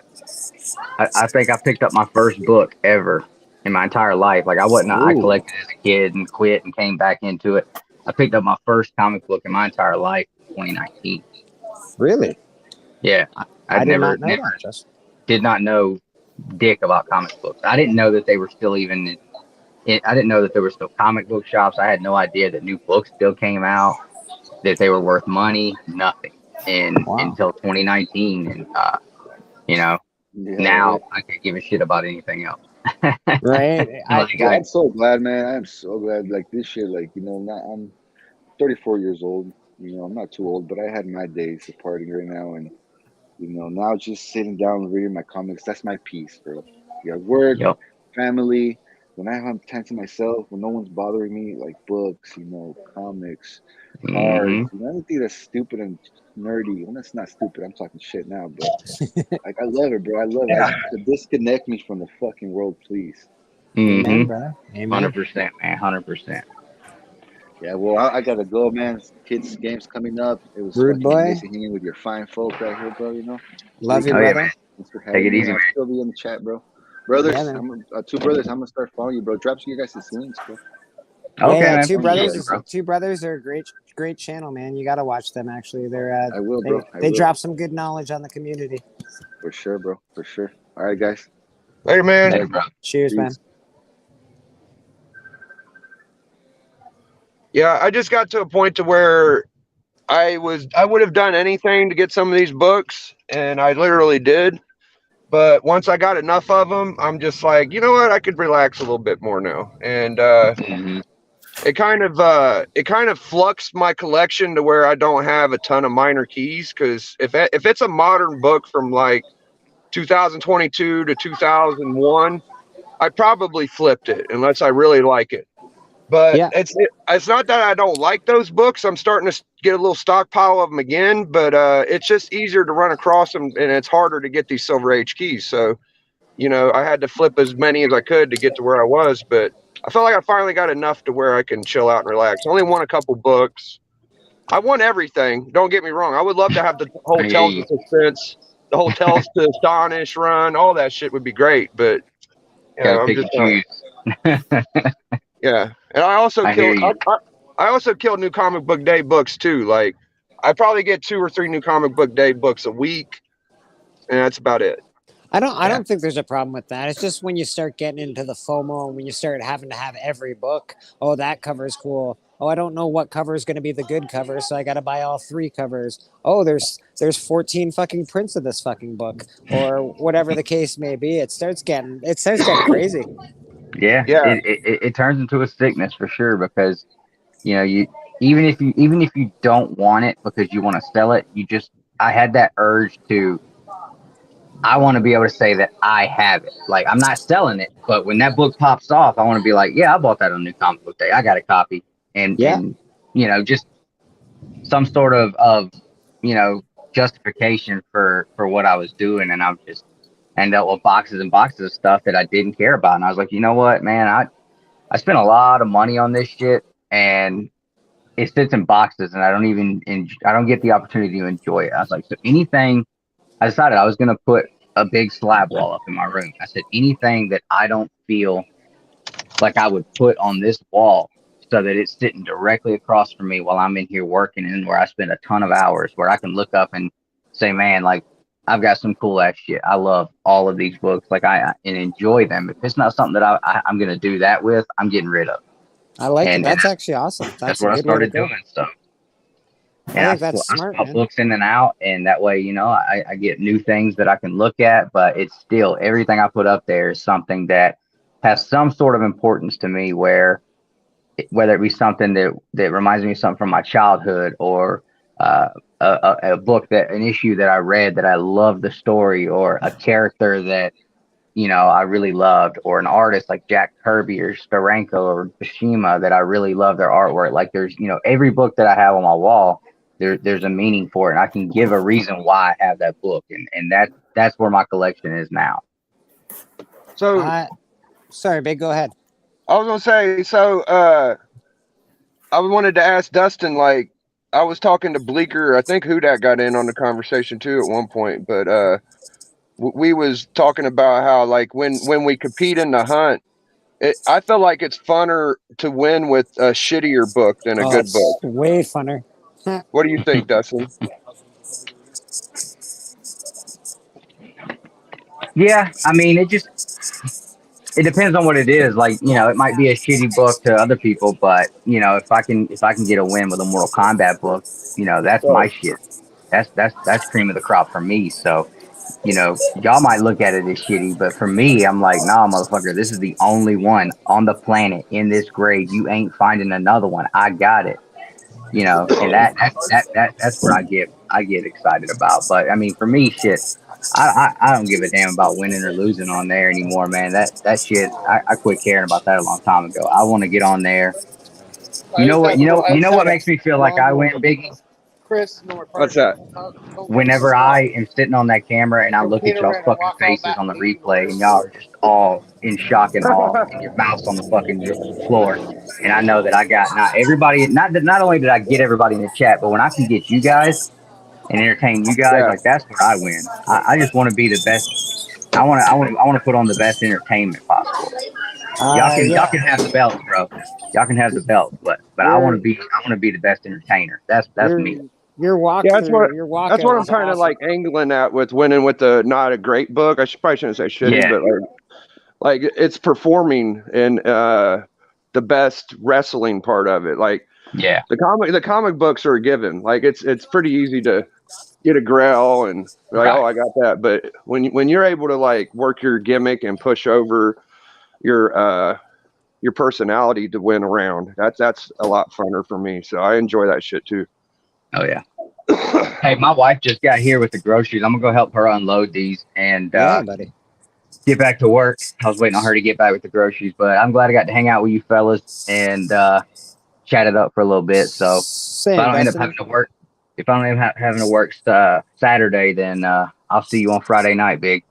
think I picked up my first book ever in my entire life. Like I collected as a kid and quit and came back into it. I picked up my first comic book in my entire life in 2019. Really? Yeah, I never did not know dick about comic books. I didn't know that they were still even. I didn't know that there were still comic book shops. I had no idea that new books still came out, that they were worth money. Nothing, until 2019, and now I can't give a shit about anything else. Right? I'm so glad, man. I am so glad. Like this shit, like I'm 34 years old. I'm not too old, but I had my days of partying right now, and now just sitting down and reading my comics. That's my peace, bro. You got work, family. when I have time to myself, when no one's bothering me, like books, comics, cards, Mm-hmm. anything that's stupid and nerdy. Well, that's not stupid. I'm talking shit now, but like I love it, bro. I love it. Yeah. To disconnect me from the fucking world, please. Amen, Mm-hmm. brother. Amen. 100%, man. 100%. Yeah, well, I gotta go, man. Kids games coming up. It was Rude fucking boy. amazing hanging with your fine folk right here, bro. Love you, Oh, yeah, Bleeker, man. brother. thanks for Take having it me. easy, I'll man. still be in the chat, bro. Yeah, Brothers, man. two brothers. I'm gonna start following you, bro. Drop some of your guys' links, bro. Okay, Yeah. man. Two Thank you, brothers Appreciate brother. it, is bro. Two brothers are a great channel, man. You got to watch them. Actually, I will, they bro. I they will. drop some good knowledge on the community. For sure, bro. For sure. All right, guys. Later, man. Later, bro. Cheers, man. Peace. Yeah, I just got to a point to where I would have done anything to get some of these books, and I literally did. But once I got enough of them, I'm just like, you know what? I could relax a little bit more now, and Mm-hmm. it kind of fluxed my collection to where I don't have a ton of minor keys. Because if it's a modern book from like 2022 to 2001, I probably flipped it unless I really like it. But Yeah. it's not that I don't like those books. I'm starting to get a little stockpile of them again, but it's just easier to run across them, and it's harder to get these Silver Age keys. So, I had to flip as many as I could to get to where I was, but I felt like I finally got enough to where I can chill out and relax. I only won a couple books. I won everything. Don't get me wrong. I would love to have the I hear Hotels you. of Suspense, the Hotels to Astonish run. All that shit would be great, but Gotta I'm pick just and not. choose. Yeah, and I also I hear killed. you. I also killed New Comic Book Day books too. Like I probably get 2 or 3 New Comic Book Day books a week, and that's about it. I Yeah. don't think there's a problem with that. It's just when you start getting into the FOMO and when you start having to have every book. Oh, that cover is cool. Oh, I don't know what cover is going to be the good cover, so I got to buy all 3 covers. Oh, there's 14 fucking prints of this fucking book, or whatever the case may be. It starts getting crazy. Yeah, Yeah, it turns into a sickness for sure because you even if you don't want it because you want to sell it, I had that urge to. I want to be able to say that I have it. Like I'm not selling it, but when that book pops off, I want to be like, yeah, I bought that on New Comic Book Day. I got a copy, and Yeah. just some sort of you know justification for what I was doing, and I'm just end up with boxes and boxes of stuff that I didn't care about, and I was like, you know what, man, I spent a lot of money on this shit, and it sits in boxes, and I don't get the opportunity to enjoy it. I was like, so anything. I decided I was going to put a big slab wall up in my room. I said, anything that I don't feel like I would put on this wall so that it's sitting directly across from me while I'm in here working and where I spend a ton of hours, where I can look up and say, man, like, I've got some cool ass shit. I love all of these books. Like, and enjoy them. If it's not something that I'm going to do that with, I'm getting rid of. I like it. And That's actually awesome. that's That's a what I good way to started go. doing. So. I And think that's I smart, swap man. books in and out, and that way, I get new things that I can look at. But it's still everything I put up there is something that has some sort of importance to me. Whether it be something that reminds me of something from my childhood, or a book an issue that I read that I loved the story, or a character that I really loved, or an artist like Jack Kirby or Steranko or Bashima that I really love their artwork. Like there's every book that I have on my wall. There's a meaning for it, and I can give a reason why I have that book, and that's where my collection is now. So sorry, Big, go ahead. I was gonna say, so I wanted to ask Dustin, like, I was talking to Bleeker. I think Hudak got in on the conversation too at one point, but we was talking about how, like, when we compete in the hunt, I feel like it's funner to win with a shittier book than a good book. It's way funner. What do you think, Dustin? Yeah, I mean, it depends on what it is. Like, it might be a shitty book to other people, but if I can get a win with a Mortal Kombat book, that's my shit. That's cream of the crop for me. So, y'all might look at it as shitty, but for me, I'm like, nah, motherfucker, this is the only one on the planet in this grade. You ain't finding another one. I got it. you know, and that's what I get excited about. But I mean, for me, shit, I don't give a damn about winning or losing on there anymore, man. That shit, I quit caring about that a long time ago. I want to get on there. You know what? You know what makes me feel like I win, Biggie? Chris, no more What's that? Whenever I am sitting on that camera and I look at y'all's fucking faces on the replay and y'all are just all in shock and awe and your mouth's on the fucking floor. And I know that I got not everybody, not only did I get everybody in the chat, but when I can get you guys and entertain you guys, Yeah. like that's where I win. I just want to be the best. I want to put on the best entertainment possible. Y'all can have the belts, bro. Y'all can have the belts, but I want to be the best entertainer. That's me. Your Yeah, that's what I'm is kind of awesome. like angling at with winning with the not a great book. Probably shouldn't say shitty, Yeah. but like it's performing in the best wrestling part of it. Like yeah, the comic books are a given. Like it's pretty easy to get a growl and be like, Right. oh, I got that. But when you're able to like work your gimmick and push over your personality to win around, that's a lot funner for me. So I enjoy that shit too. Oh yeah. Hey, my wife just got here with the groceries. I'm gonna go help her unload these and buddy. get back to work. I was waiting on her to get back with the groceries, but I'm glad I got to hang out with you fellas and chat it up for a little bit. So Same, if I don't end up Dustin. having to work Saturday, then I'll see you on Friday night, Big.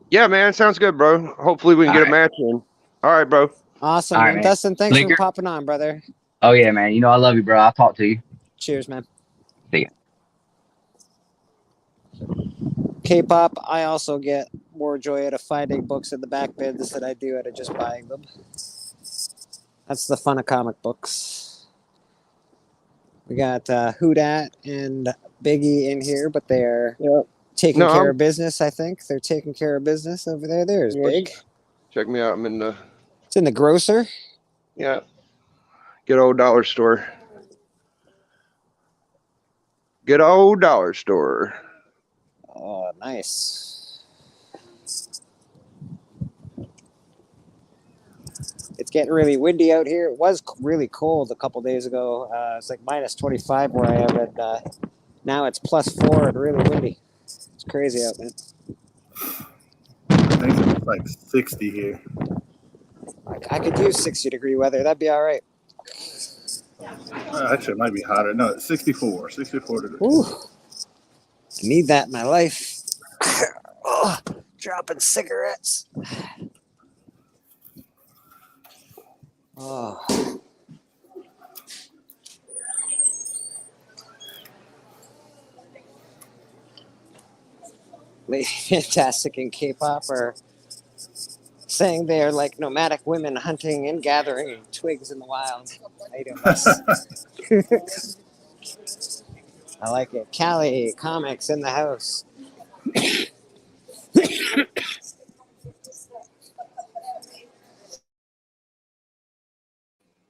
Yeah, man, sounds good, bro. Hopefully we can get a match in. All right, bro. Awesome, All man. right, man. Dustin, thanks Bleeker? for popping on, brother. Oh yeah, man. You know I love you, bro. I'll talk to you. Cheers, man. See ya. K-pop, I also get more joy out of finding books in the back bins than I do out of just buying them. That's the fun of comic books. We got Houdat and Biggie in here, but they're taking care of business, I think. They're taking care of business over there. There's Big. Check me out. I'm in the... It's in the grocer? Yeah. Good old dollar store. Good old dollar store. Oh, nice. It's getting really windy out here. It was really cold a couple days ago. It's like minus 25 where I am, and now it's plus 4 and really windy. It's crazy out, man. I think it's like 60 here. I could use 60-degree weather. That'd be all right. Actually, it might be hotter. No, it's 64. 64 degrees. Ooh. I need that in my life. Oh, dropping cigarettes. Oh. Lady Fantastic and K-pop are saying they are like nomadic women hunting and gathering twigs in the wild. How you doing, boss? I like it. Callie Comics in the house.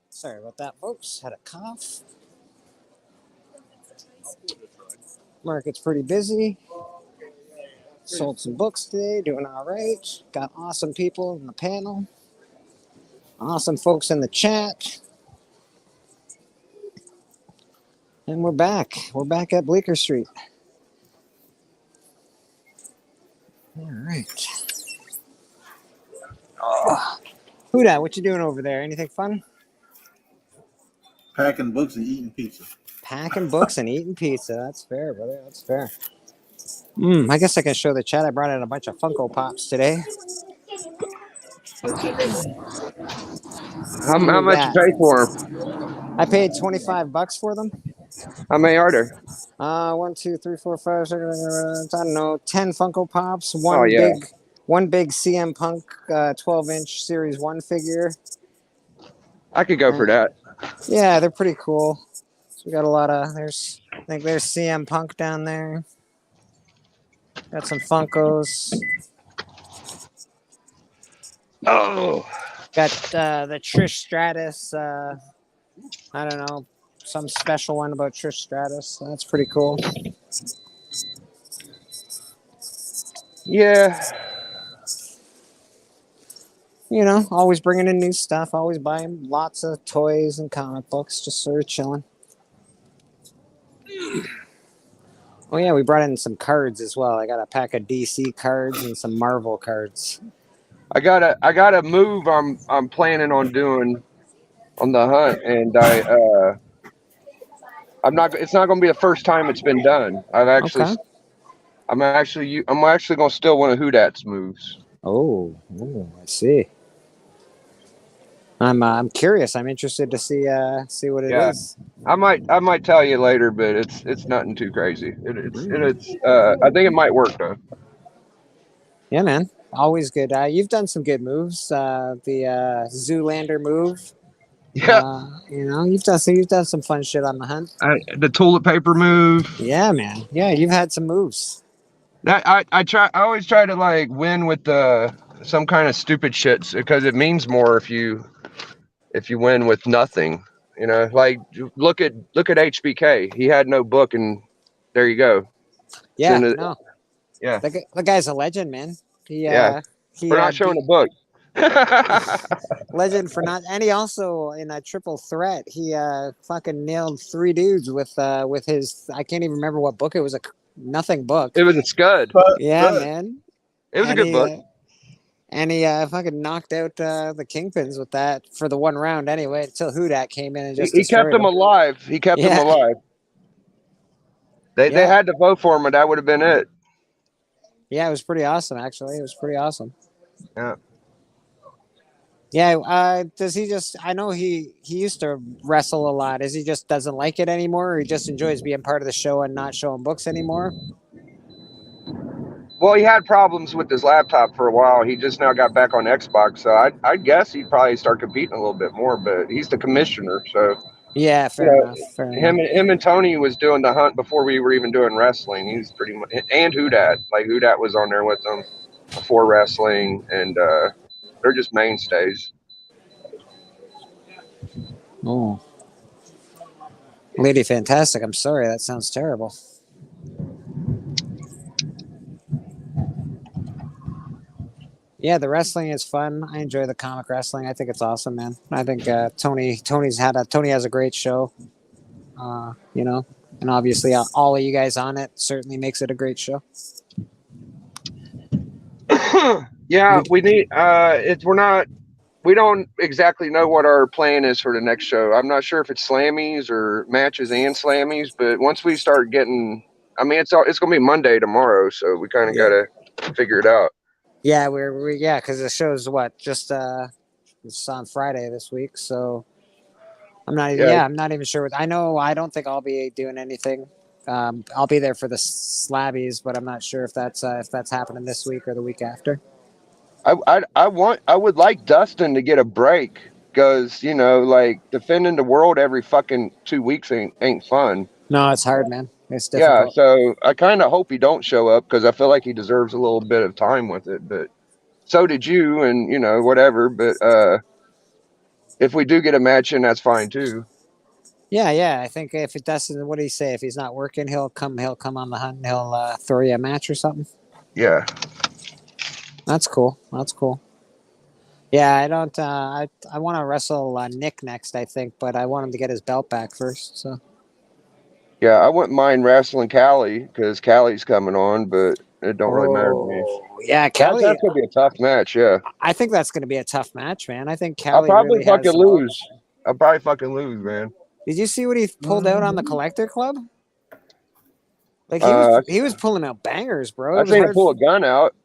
Sorry about that, folks. Had a cough. Market's pretty busy. Sold some books today, doing all right. Got awesome people in the panel. Awesome folks in the chat. And we're back. We're back at Bleeker Street. All right. Oh. Houdat, what you doing over there? Anything fun? Packing books and eating pizza. Packing books and eating pizza. That's fair, brother. That's fair. I guess I can show the chat. I brought in a bunch of Funko Pops today. How much you pay for them? I paid $25 for them. How many are there? 1, 2, 3, 4, 5, 6, I don't know, 10 Funko Pops. One big CM Punk 12-inch Series 1 figure. I could go for that. Yeah, they're pretty cool. So we got a lot of there's CM Punk down there. Got some Funkos. Oh. Got the Trish Stratus. I don't know, some special one about Trish Stratus. That's pretty cool. Yeah. You know, always bringing in new stuff. Always buying lots of toys and comic books. Just sort of chilling. Oh yeah, we brought in some cards as well. I got a pack of DC cards and some Marvel cards. I got a move I'm planning on doing on the hunt, and I'm not. It's not going to be the first time it's been done. Okay. I'm actually going to steal one of Hudat's moves. Oh, I see. I'm curious. I'm interested to see what it is. I might tell you later, but it's nothing too crazy. It's I think it might work though. Yeah, man. Always good. You've done some good moves. The Zoolander move. Yeah. You've done some fun shit on the hunt. The toilet paper move. Yeah, man. Yeah, you've had some moves. I always try to like win with some kind of stupid shit because it means more if you win with nothing. Like look at HBK. He had no book, and there you go. Yeah, no. Yeah. The guy's a legend, man. For not showing a book. Legend for not, and he also in a triple threat he fucking nailed 3 dudes with his, I can't even remember what book it was, a nothing book. It was a Scud. Yeah, man. It was a good book. And he fucking knocked out the Kingpins with that for the 1 round anyway, until Hudat came in and just he kept them alive. He kept them alive. They had to vote for him, and that would have been it. Yeah, it was pretty awesome. Actually, it was pretty awesome. Yeah. Yeah. Does he just? I know he used to wrestle a lot. Is he just doesn't like it anymore, or he just enjoys being part of the show and not showing books anymore? Well, he had problems with his laptop for a while. He just now got back on Xbox, so I guess he'd probably start competing a little bit more. But he's the commissioner, so yeah, fair enough. Him and Tony was doing the hunt before we were even doing wrestling. He's pretty much, and Hudat. Like Hudat was on there with them before wrestling, and they're just mainstays. Oh, Lady Fantastic. I'm sorry, that sounds terrible. Yeah, the wrestling is fun. I enjoy the comic wrestling. I think it's awesome, man. I think Tony has a great show. And obviously all of you guys on it certainly makes it a great show. Yeah, we need we don't exactly know what our plan is for the next show. I'm not sure if it's slammies or matches and slammies, but once we start getting, it's going to be Monday tomorrow, so we kind of got to figure it out. Yeah, because the show's just it's on Friday this week, so I'm not even sure. I don't think I'll be doing anything. I'll be there for the slabbies, but I'm not sure if that's happening this week or the week after. I would like Dustin to get a break because like defending the world every fucking 2 weeks ain't fun. No, it's hard, man. It's difficult. Yeah, so I kind of hope he don't show up because I feel like he deserves a little bit of time with it. But so did you, and whatever. But if we do get a match in, that's fine too. Yeah. I think if it doesn't, what do you say? If he's not working, he'll come on the hunt and he'll throw you a match or something. Yeah. That's cool. Yeah, I don't. I want to wrestle Nick next, I think, but I want him to get his belt back first. So. Yeah, I wouldn't mind wrestling Callie because Callie's coming on, but it don't really matter to me. Yeah, Callie. That's gonna be a tough match. Yeah. I think that's gonna be a tough match, man. I think Callie. I'll probably fucking lose. I'll probably fucking lose, man. Did you see what he pulled out on the Collector Club? Like he was pulling out bangers, bro. I've seen him pull a gun out.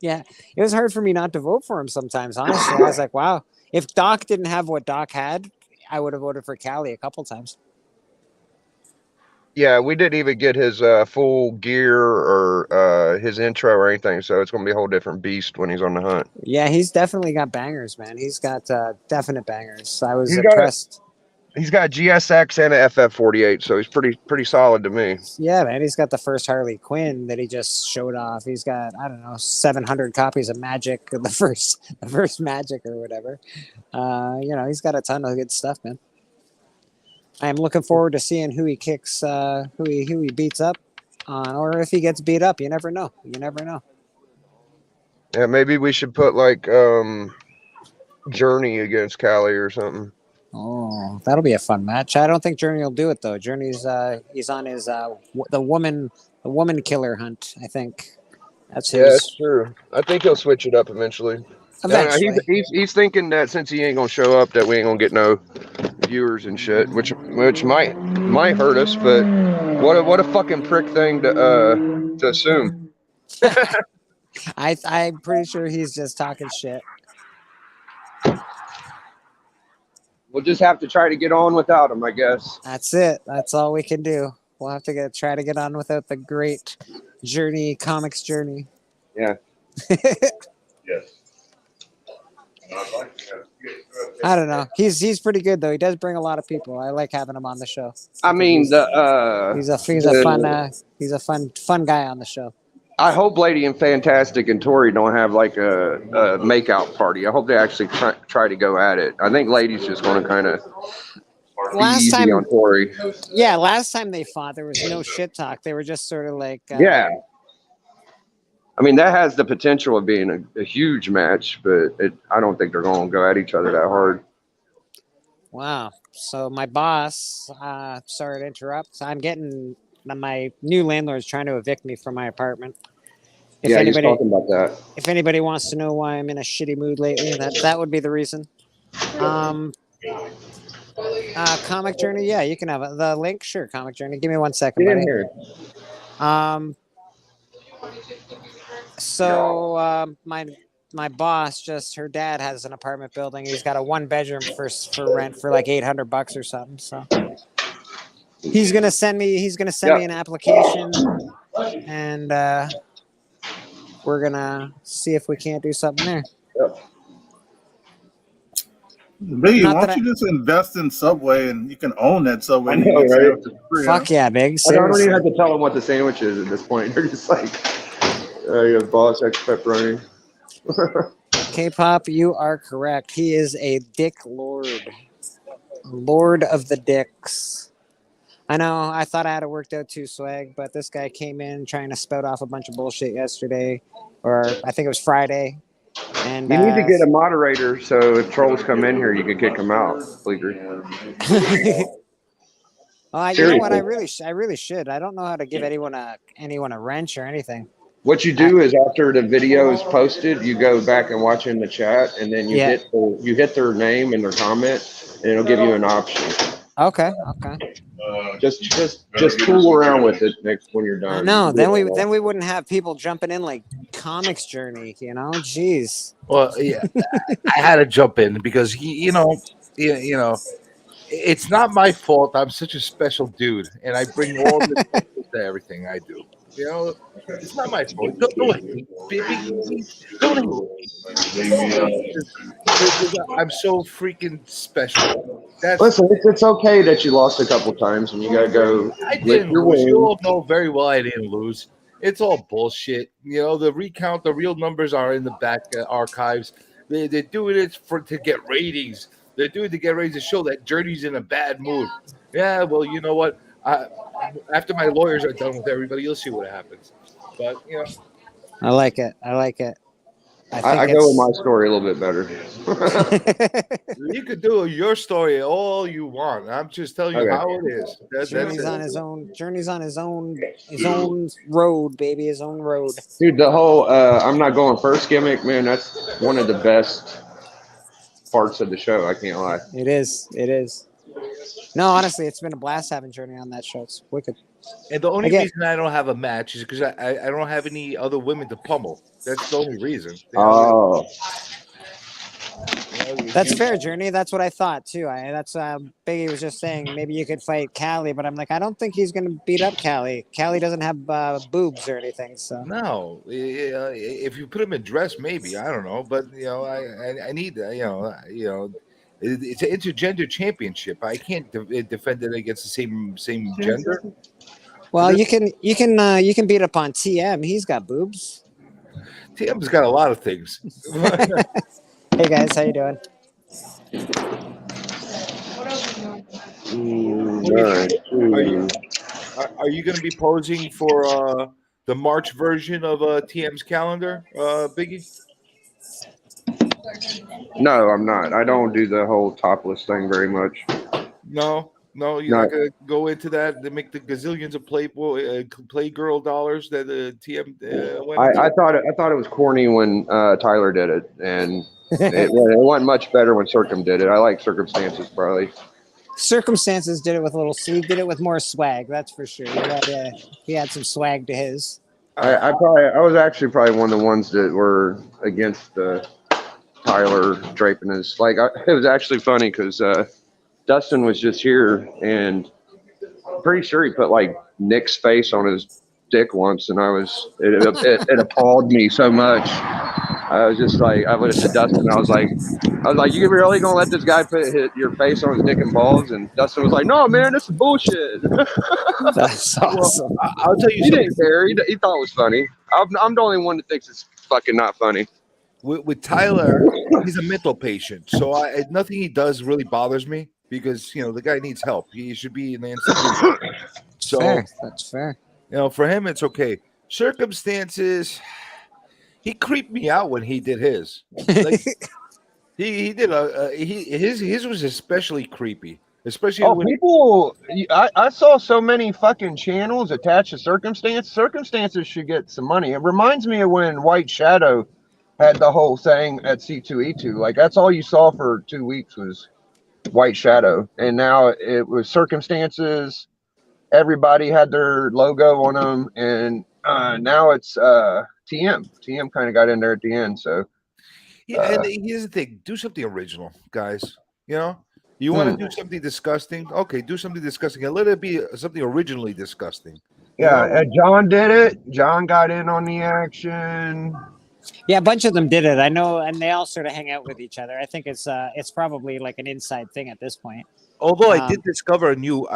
Yeah, it was hard for me not to vote for him sometimes. Honestly, I was like, wow. If Doc didn't have what Doc had, I would have voted for Callie a couple times. Yeah, we didn't even get his full gear or his intro or anything, so it's going to be a whole different beast when he's on the hunt. Yeah, he's definitely got bangers, man. He's got definite bangers. I was impressed. He's got GSX and an FF48, so he's pretty solid to me. Yeah, man. He's got the first Harley Quinn that he just showed off. He's got, I don't know, 700 copies of Magic, the first Magic or whatever. He's got a ton of good stuff, man. I'm looking forward to seeing who he kicks, who he beats up on, or if he gets beat up. You never know. Yeah, maybe we should put like Journey against Callie or something. Oh, that'll be a fun match. I don't think Journey will do it though. Journey's he's on his the woman killer hunt. I think that's Yeah, it's his. true. I think he'll switch it up eventually. No, Eventually, he's thinking that since he ain't gonna show up, that we ain't gonna get no viewers and shit, which might hurt us. But what a fucking prick thing to assume. I'm pretty sure he's just talking shit. We'll just have to try to get on without him, I guess. That's it. That's all we can do. We'll have to try to get on without the great Journey comics journey. Yeah. Yes. I don't know. He's pretty good though. He does bring a lot of people. I like having him on the show. I mean, he's a fun guy on the show. I hope Lady and Fantastic and Tori don't have like a makeout party. I hope they actually try to go at it. I think Lady's just going to kind of last easy time on Tori. Yeah, last time they fought, there was no shit talk. They were just sort of like yeah. I mean, that has the potential of being a huge match, but I don't think they're going to go at each other that hard. Wow. So my boss, sorry to interrupt. I'm getting my new landlord's trying to evict me from my apartment. He's talking about that. If anybody wants to know why I'm in a shitty mood lately, that would be the reason. Comic Journey, yeah, you can have the link. Sure, Comic Journey. Give me 1 second, Get buddy. in here. So my boss, her dad has an apartment building. He's got a 1-bedroom for rent for like $800 or something. So he's gonna send me an application, and we're gonna see if we can't do something there. Yep. Biggie, why don't you just invest in Subway and you can own that Subway? I know, right? Fuck yeah, Big. I don't even have to tell them what the sandwich is at this point. They're just like, you have boss X pepperoni. K-pop, you are correct. He is a dick lord. Lord of the dicks. I know, I thought I had it worked out too, Swag, but this guy came in trying to spout off a bunch of bullshit yesterday, or I think it was Friday. And you need to get a moderator so if trolls come in here, you can kick them out, Bleeker. You know what? I really should. I don't know how to give anyone a wrench or anything. What you do is after the video is posted, you go back and watch in the chat, and then you hit their name and their comment, and it'll give you an option. Okay. Just fool around with it next when you're done. No, then we wouldn't have people jumping in like Comics Journey, you know? Jeez. Well, yeah, I had to jump in because you know, it's not my fault. I'm such a special dude, and I bring all this to everything I do. You know, it's not my fault. Don't hate me, baby. Don't hate me. I'm so freaking special. Listen, it's okay that you lost a couple times, and you gotta go. I didn't lose. You all know very well I didn't lose. It's all bullshit. You know, the recount, the real numbers are in the back archives. They're doing it to get ratings. They're doing it to get ratings to show that Journey's in a bad mood. Yeah, well, you know what? After my lawyers are done with everybody, you'll see what happens. But, you know. I like it. I go with my story a little bit better. You could do your story all you want. I'm just telling you how it is. Journey's on his own road, baby, his own road. Dude, the whole I'm not going first gimmick, man, that's one of the best parts of the show. I can't lie. It is. No, honestly, it's been a blast having Journey on that show. It's wicked. And the only reason I don't have a match is because I don't have any other women to pummel. That's the only reason. Oh. That's fair, Journey. That's what I thought too. That's Biggie was just saying maybe you could fight Callie, but I'm like, I don't think he's going to beat up Callie. Callie doesn't have boobs or anything, so no. If you put him in dress, maybe I don't know, but you know, I need you know. It's an intergender championship. I can't defend it against the same gender. Well, you can beat up on TM. He's got boobs. TM's got a lot of things. Hey guys, how you doing? Are you going to be posing for the March version of TM's calendar, Biggie? No, I'm not. I don't do the whole topless thing very much. No, you're No, not gonna go into that. They make the gazillions of Playboy, Playgirl dollars that the TM went into. I thought it was corny when Tyler did it, and it wasn't much better when Circum did it. I like Circumstances probably. Circumstances did it with a little. He did it with more swag. That's for sure. He had some swag to his. I was actually probably one of the ones that were against Tyler draping his it was actually funny because Dustin was just here and I'm pretty sure he put like Nick's face on his dick once, and it appalled me so much. I was just like, I went to Dustin. I was like, you really gonna let this guy put your face on his dick and balls? And Dustin was like, no, man, this is bullshit. That's awesome. Well, I'll tell you He something. didn't care. He thought it was funny. I'm the only one that thinks it's fucking not funny. With Tyler, he's a mental patient, so nothing he does really bothers me because the guy needs help. He should be in the institution. So fair. That's fair. For him, it's okay. Circumstances. He creeped me out when he did his. Like, he did his was especially creepy, especially when people. I saw so many fucking channels attached to Circumstances. Circumstances should get some money. It reminds me of when White Shadow had the whole thing at C2E2. Like that's all you saw for 2 weeks was White Shadow, and now it was Circumstances. Everybody had their logo on them, and now it's TM. TM kind of got in there at the end. So and here's the thing: do something original, guys. You want to do something disgusting? Okay, do something disgusting, and let it be something originally disgusting. Yeah, and John did it. John got in on the action. Yeah, a bunch of them did it. I know, and they all sort of hang out with each other. I think it's probably like an inside thing at this point. Although I did discover a new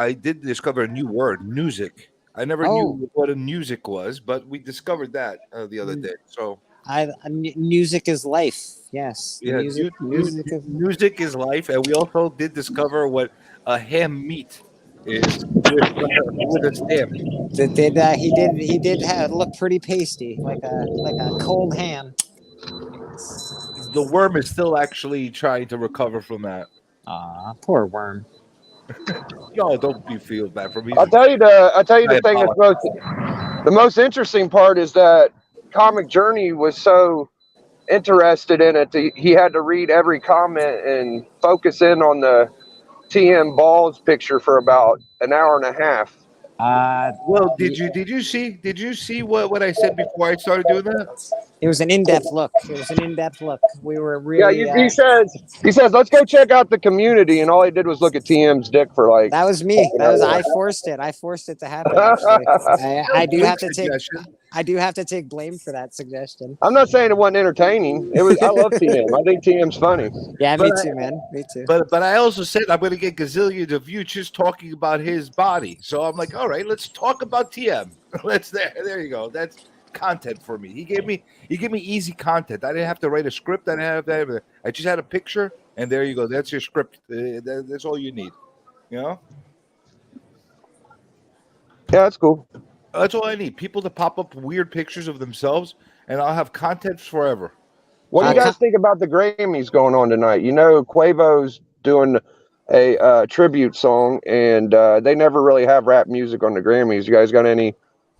word, music. I never knew what a music was, but we discovered that the other day. So music is life. Yes. Yeah, music is life, and we also did discover what a ham meat is with a stamp. He did look pretty pasty, like a cold ham. The worm is still actually trying to recover from that. Poor worm. No, don't you feel bad for me. I'll tell you the thing that's the most interesting part is that Comic Journey was so interested in it. He had to read every comment and focus in on the TM Balls picture for about an hour and a half. Well, did you see what I said before I started doing that? It was an in-depth look. We were really. Yeah, he says, let's go check out the community, and all he did was look at TM's dick for like. That was me. I forced it. I forced it to happen. Actually, I do have to take blame for that suggestion. I'm not saying it wasn't entertaining. It was. I love TM. I think TM's funny. Yeah, me too, man. Me too. But I also said I'm going to get gazillions of views just talking about his body. So I'm like, all right, let's talk about TM. There you go. That's content for me. He gave me easy content. I didn't have to write a script. I didn't have that. I just had a picture, and there you go. That's your script. That's all you need. Yeah, that's cool. That's all I need. People to pop up weird pictures of themselves, and I'll have content forever. What do you guys think about the Grammys going on tonight? Quavo's doing a tribute song, and they never really have rap music on the Grammys. You guys got any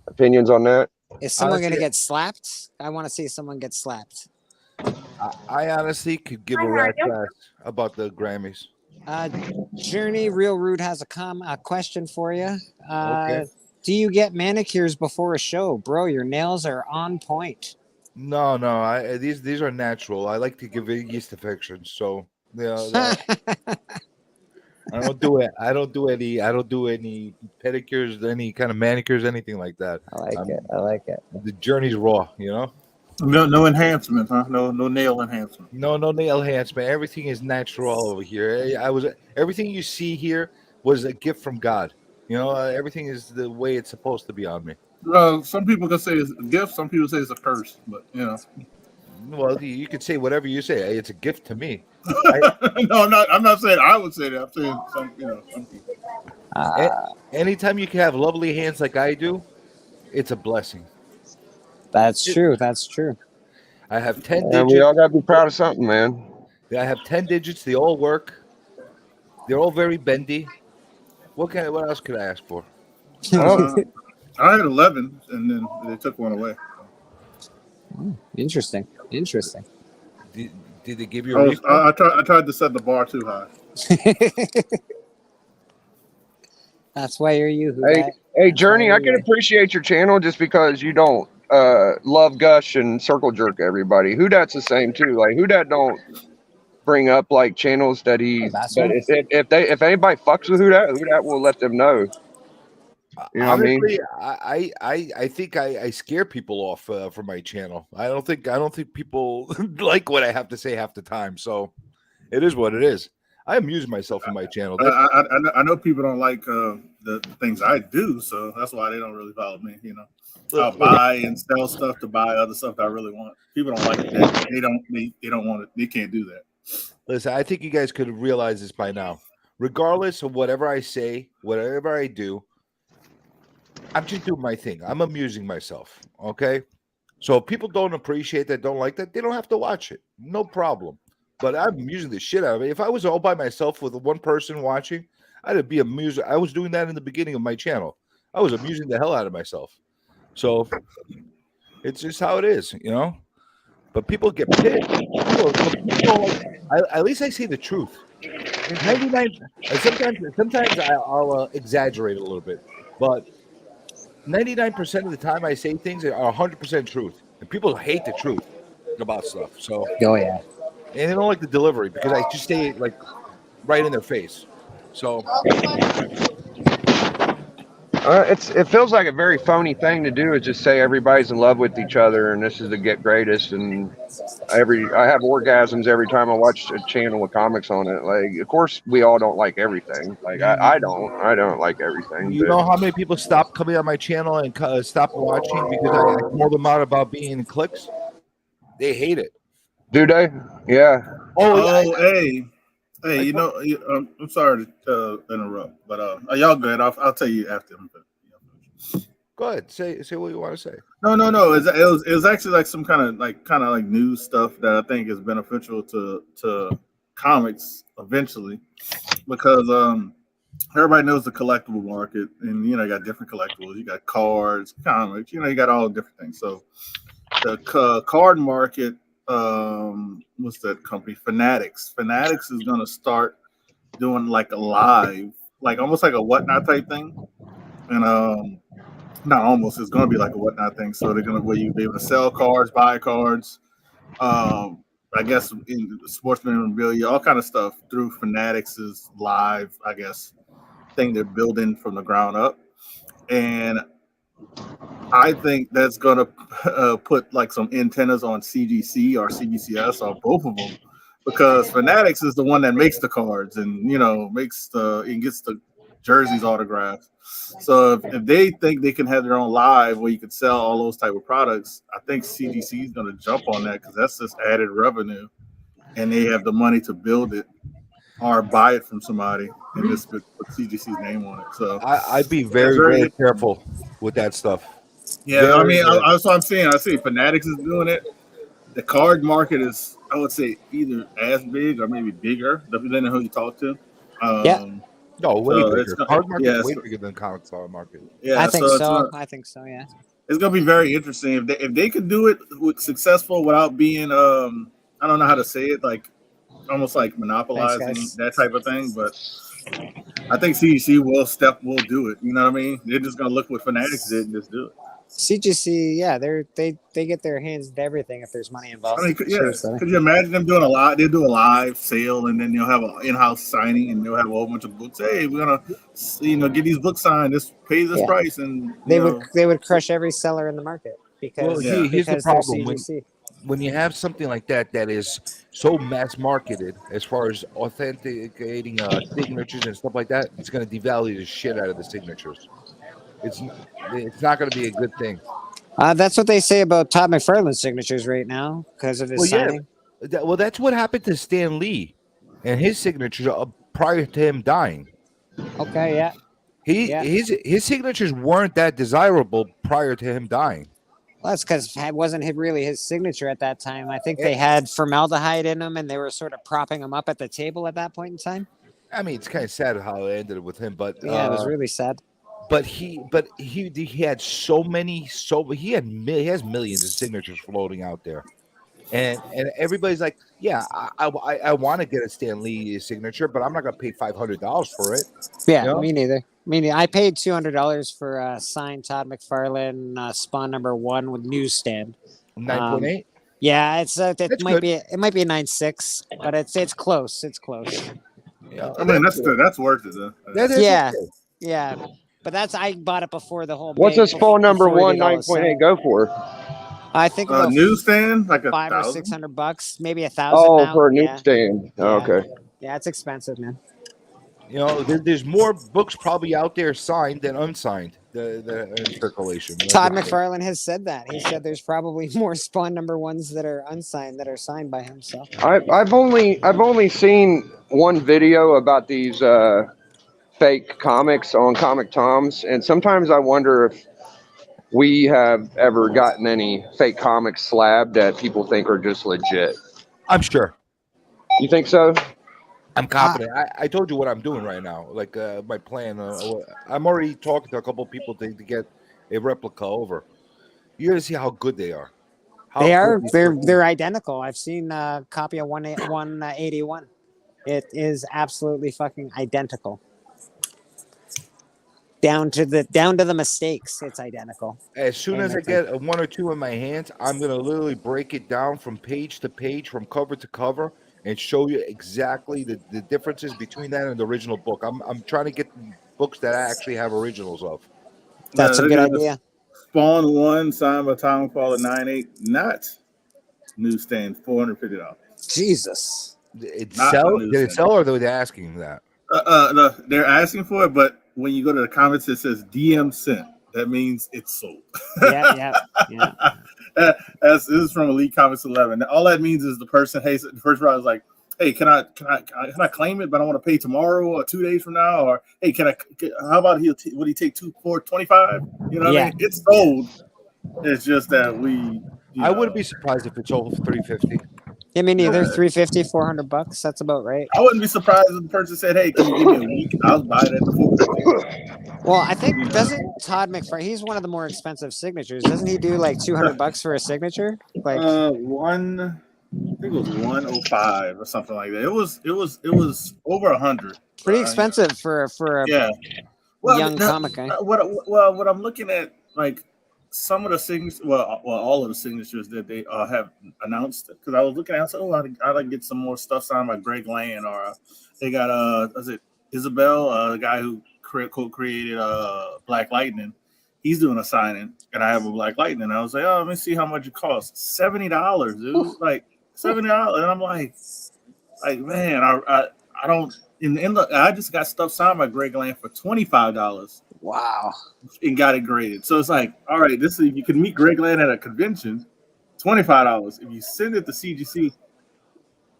opinions on that? Is someone going to get slapped? I want to see someone get slapped. I honestly could give a rat's ass about the Grammys. Journey Real Rude has a question for you. Okay. Do you get manicures before a show, bro? Your nails are on point. No. These are natural. I like to give yeast infections, so I don't do it. I don't do any pedicures, any kind of manicures, anything like that. I like it. The journey's raw, No enhancement, huh? No nail enhancement. No nail enhancement. Everything is natural over here. Everything you see here was a gift from God. Everything is the way it's supposed to be on me. Some people can say it's a gift. Some people say it's a curse. But Well, you could say whatever you say. Hey, it's a gift to me. No, I'm not saying I would say that. I'm saying some people. Anytime you can have lovely hands like I do, it's a blessing. That's true. That's true. I have 10 And digits. we all gotta be proud of something, man. I have 10 digits. They all work. They're all very bendy. What else could I ask for? Well, I had 11, and then they took one away. Interesting. Did they give you a refund? I tried to set the bar too high. That's why you're you. Hey, Journey, I can appreciate your channel just because you don't love gush and circle jerk everybody. Who that's the same too. Like who that don't bring up like channels that he. But if anybody fucks with who that will let them know. You know Honestly, what I mean? I think I scare people off for my channel. I don't think people like what I have to say half the time. So it is what it is. I amuse myself in my channel. I know people don't like the things I do, so that's why they don't really follow me. You know, I'll buy and sell stuff to buy other stuff that I really want. People don't like that. They don't want it. They can't do that. Listen, I think you guys could realize this by now. Regardless of whatever I say, whatever I do, I'm just doing my thing. I'm amusing myself. Okay. So if people don't appreciate that, don't like that, they don't have to watch it. No problem. But I'm amusing the shit out of it. If I was all by myself with one person watching, I'd be amused. I was doing that in the beginning of my channel. I was amusing the hell out of myself. So it's just how it is, you know. But people get pissed. At least I say the truth. 99. Sometimes I'll exaggerate a little bit, but 99% of the time I say things that are 100% truth, and people hate the truth about stuff. So yeah, and they don't like the delivery because I just say it like right in their face. So it feels like a very phony thing to do is just say everybody's in love with each other and this is the get greatest and I have orgasms every time I watch a channel with comics on it. Like, of course, we all don't like everything. Like, I don't like everything. You know how many people stop coming on my channel and stop watching because I told them out about being in clicks? They hate it. Do they? Yeah. Hey, you know, I'm sorry to interrupt, but y'all good? I'll tell you after. Go ahead, say what you want to say. No. It was actually like some kind of news stuff that I think is beneficial to comics eventually, because everybody knows the collectible market, and you know you got different collectibles. You got cards, comics. You know you got all different things. So the card market. What's that company? Fanatics. Fanatics is gonna start doing like a live, like almost like a whatnot type thing, and not almost. It's gonna be like a whatnot thing. So they're gonna where you be able to sell cards, buy cards. I guess in sports memorabilia, all kind of stuff through Fanatics' live, I guess, thing they're building from the ground up, and I think that's gonna put like some antennas on CGC or CGCS or both of them, because Fanatics is the one that makes the cards and you know gets the jerseys autographed. So if they think they can have their own live where you can sell all those type of products, I think CGC is gonna jump on that because that's just added revenue, and they have the money to build it or buy it from somebody and just put CGC's name on it. So I'd be very careful with that stuff. Yeah, I mean, that's what I'm saying. I see Fanatics is doing it. The card market is, I would say, either as big or maybe bigger, depending on who you talk to. No, way so bigger. Card market is way bigger than comic card market. Yeah, I think so. Yeah, it's gonna be very interesting if they can do it successful without being I don't know how to say it, like almost like monopolizing that type of thing, but I think CGC will do it. You know what I mean? They're just gonna look what Fanatics did and just do it. CGC, yeah, they get their hands into everything if there's money involved. I mean, could you imagine them doing they do a live sale and then they'll have an in-house signing and they'll have a whole bunch of books. Hey, we're gonna get these books signed. Just pay this price, and they would crush every seller in the market because here's the problem when you have something like that is so mass marketed as far as authenticating signatures and stuff like that. It's going to devalue the shit out of the signatures. It's not going to be a good thing. That's what they say about Todd McFarlane's signatures right now because of his signing. Well, that's what happened to Stan Lee and his signatures prior to him dying. Okay, yeah. His signatures weren't that desirable prior to him dying. Well, that's because it wasn't really his signature at that time. I think they had formaldehyde in them, and they were sort of propping him up at the table at that point in time. I mean, it's kind of sad how it ended with him, but Yeah, it was really sad. But he had so many, he has millions of signatures floating out there, and everybody's like, yeah, I want to get a Stan Lee signature, but I'm not gonna pay $500 for it. Yeah, you know? me neither. I paid $200 for a signed Todd McFarlane Spawn #1 with newsstand. 9.8. Yeah, it might good. be a 9.6, but it's close. It's close. Yeah, I mean that's worth it though. Yeah, yeah. But I bought it before the whole. What's a Spawn before we #1 did all the 9.8 go for? I think about newsstand like $500 or $600, maybe $1,000. Oh, now. for a Yeah. newsstand. Oh, okay. Yeah, it's expensive, man. You know, there's more books probably out there signed than unsigned. The in circulation. Todd McFarlane has said that. He said there's probably more Spawn #1s that are unsigned that are signed by him. So I've only seen one video about these fake comics on Comic Toms, and sometimes I wonder if we have ever gotten any fake comics slabbed that people think are just legit. I'm sure. You think so? I'm confident. I told you what I'm doing right now. Like my plan. I'm already talking to a couple of people to get a replica over. You're gonna see how good they are. They're identical. I've seen a copy of 181. It is absolutely fucking identical. Down to the mistakes, it's identical. As soon as I get one or two in my hands, I'm gonna literally break it down from page to page, from cover to cover, and show you exactly the differences between that and the original book. I'm trying to get books that I actually have originals of. That's a good idea. Spawn 1 signed by Tom McFarlane 9.8, not newsstand, $450. Jesus. Did it sell, or were they asking that? No, they're asking for it, but when you go to the comments, it says DM sent. That means it's sold. Yeah. This is from Elite Comics 11. All that means is the person, hey, the first round is like, hey, can I claim it, but I want to pay tomorrow or 2 days from now? Or hey, how about would he take 2 for 25? You know what I mean? It's sold. It's just that I wouldn't be surprised if it's over $350. Yeah, me neither. $350, $400. That's about right. I wouldn't be surprised if the person said, "Hey, can you give me a week? I'll buy it at the $450." Well, I think doesn't Todd McFarlane? He's one of the more expensive signatures. Doesn't he do like $200 for a signature? Like I think it was 105 or something like that. It was over 100. Pretty expensive for a young comic guy. What I'm looking at, like some of the signatures, all of the signatures that they have announced, because I was looking at, I said, I'd like to get some more stuff signed by Greg Land, or they got is it Isabel, the guy who co-created Black Lightning. He's doing a signing, and I have a Black Lightning. I was like, let me see how much it costs. $70, dude. Like $70, and I'm like, man, I don't. I just got stuff signed by Greg Land for $25. Wow. And got it graded. So it's like, all right, you can meet Greg Land at a convention, $25. If you send it to CGC,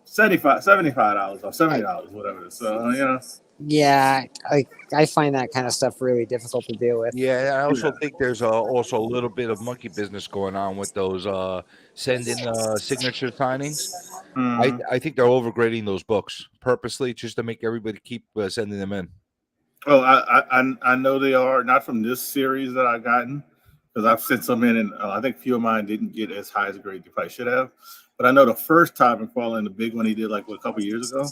$75 or $70, whatever. So Yeah, I find that kind of stuff really difficult to deal with. Yeah, I also think there's also a little bit of monkey business going on with those send-in signature signings. Mm-hmm. I think they're overgrading those books purposely just to make everybody keep sending them in. Oh, I know they are, not from this series that I've gotten, because I've sent some in, and I think a few of mine didn't get as high as a grade they probably should have. But I know the first time McFarlane, the big one he did like a couple years ago,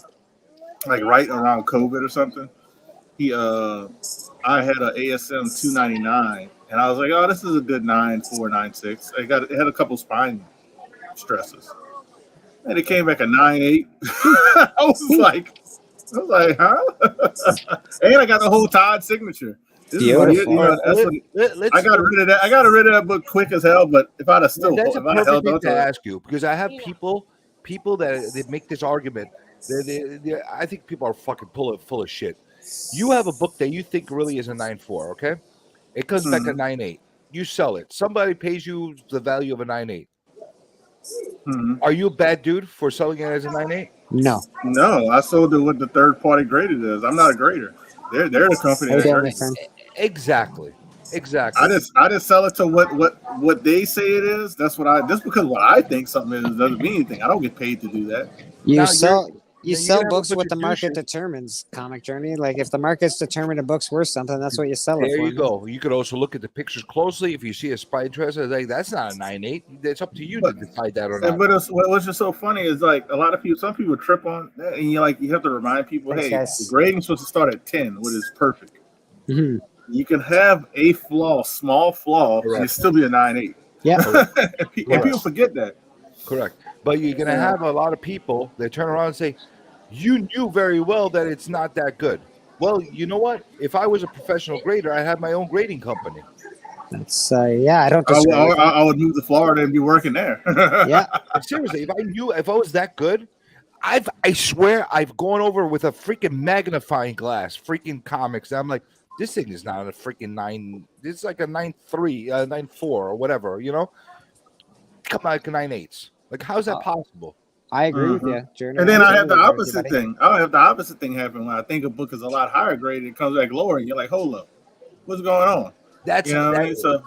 like right around COVID or something, I had an ASM 299, and I was like, oh, this is a good 9.4, 9.6. It had a couple spine stresses, and it came back a 9.8. I was like, huh? And I got the whole Todd signature. Beautiful. I got rid of that. I got rid of that book quick as hell. But if I'd have still, that's a perfect thing to it, ask you, because I have people that they make this argument. I think people are fucking full of shit. You have a book that you think really is a 9.4, okay? It comes back a 9.8. You sell it. Somebody pays you the value of a 9.8. Are you a bad dude for selling it as a 9.8? No, I sold it what the third party graded is. I'm not a grader. They're the company. Exactly. Exactly. I just sell it to what they say it is. That's what just because what I think something is doesn't mean anything. I don't get paid to do that. You Now sell you're you sell gonna have a books bunch what of the market douches. determines. Comic Journey, like if the market's determined a book's worth something, that's what you sell it There for. you man. go. You could also look at the pictures closely. If you see a spy dress, like that's not a 9.8. It's up to you to But decide that or not. but what's just so funny is like a lot of people, some people trip on that, and you have to remind people, Thanks, hey, guys. the grading's supposed to start at 10, which is perfect. Mhm. You can have a small flaw, and it Correct. still be a 9.8. Yeah. And people forget that. Correct. But you're gonna have a lot of people that turn around and say, "You knew very well that it's not that good." Well, you know what? If I was a professional grader, I have my own grading company. That's yeah. I don't disagree with that. I would move to Florida and be working there. Yeah. Seriously, if I was that good, I swear I've gone over with a freaking magnifying glass, freaking comics. And I'm like, this thing is not a freaking 9. This is like a 9.3, 9.4, or whatever. Come like 9.8s. Like, how's that possible? I agree with you, Journey. And then I have the totally agree with you, opposite buddy. thing. I have the opposite thing happen when I think a book is a lot higher graded, it comes back lower, and you're like, hold up, what's going on? That's You know what I mean? So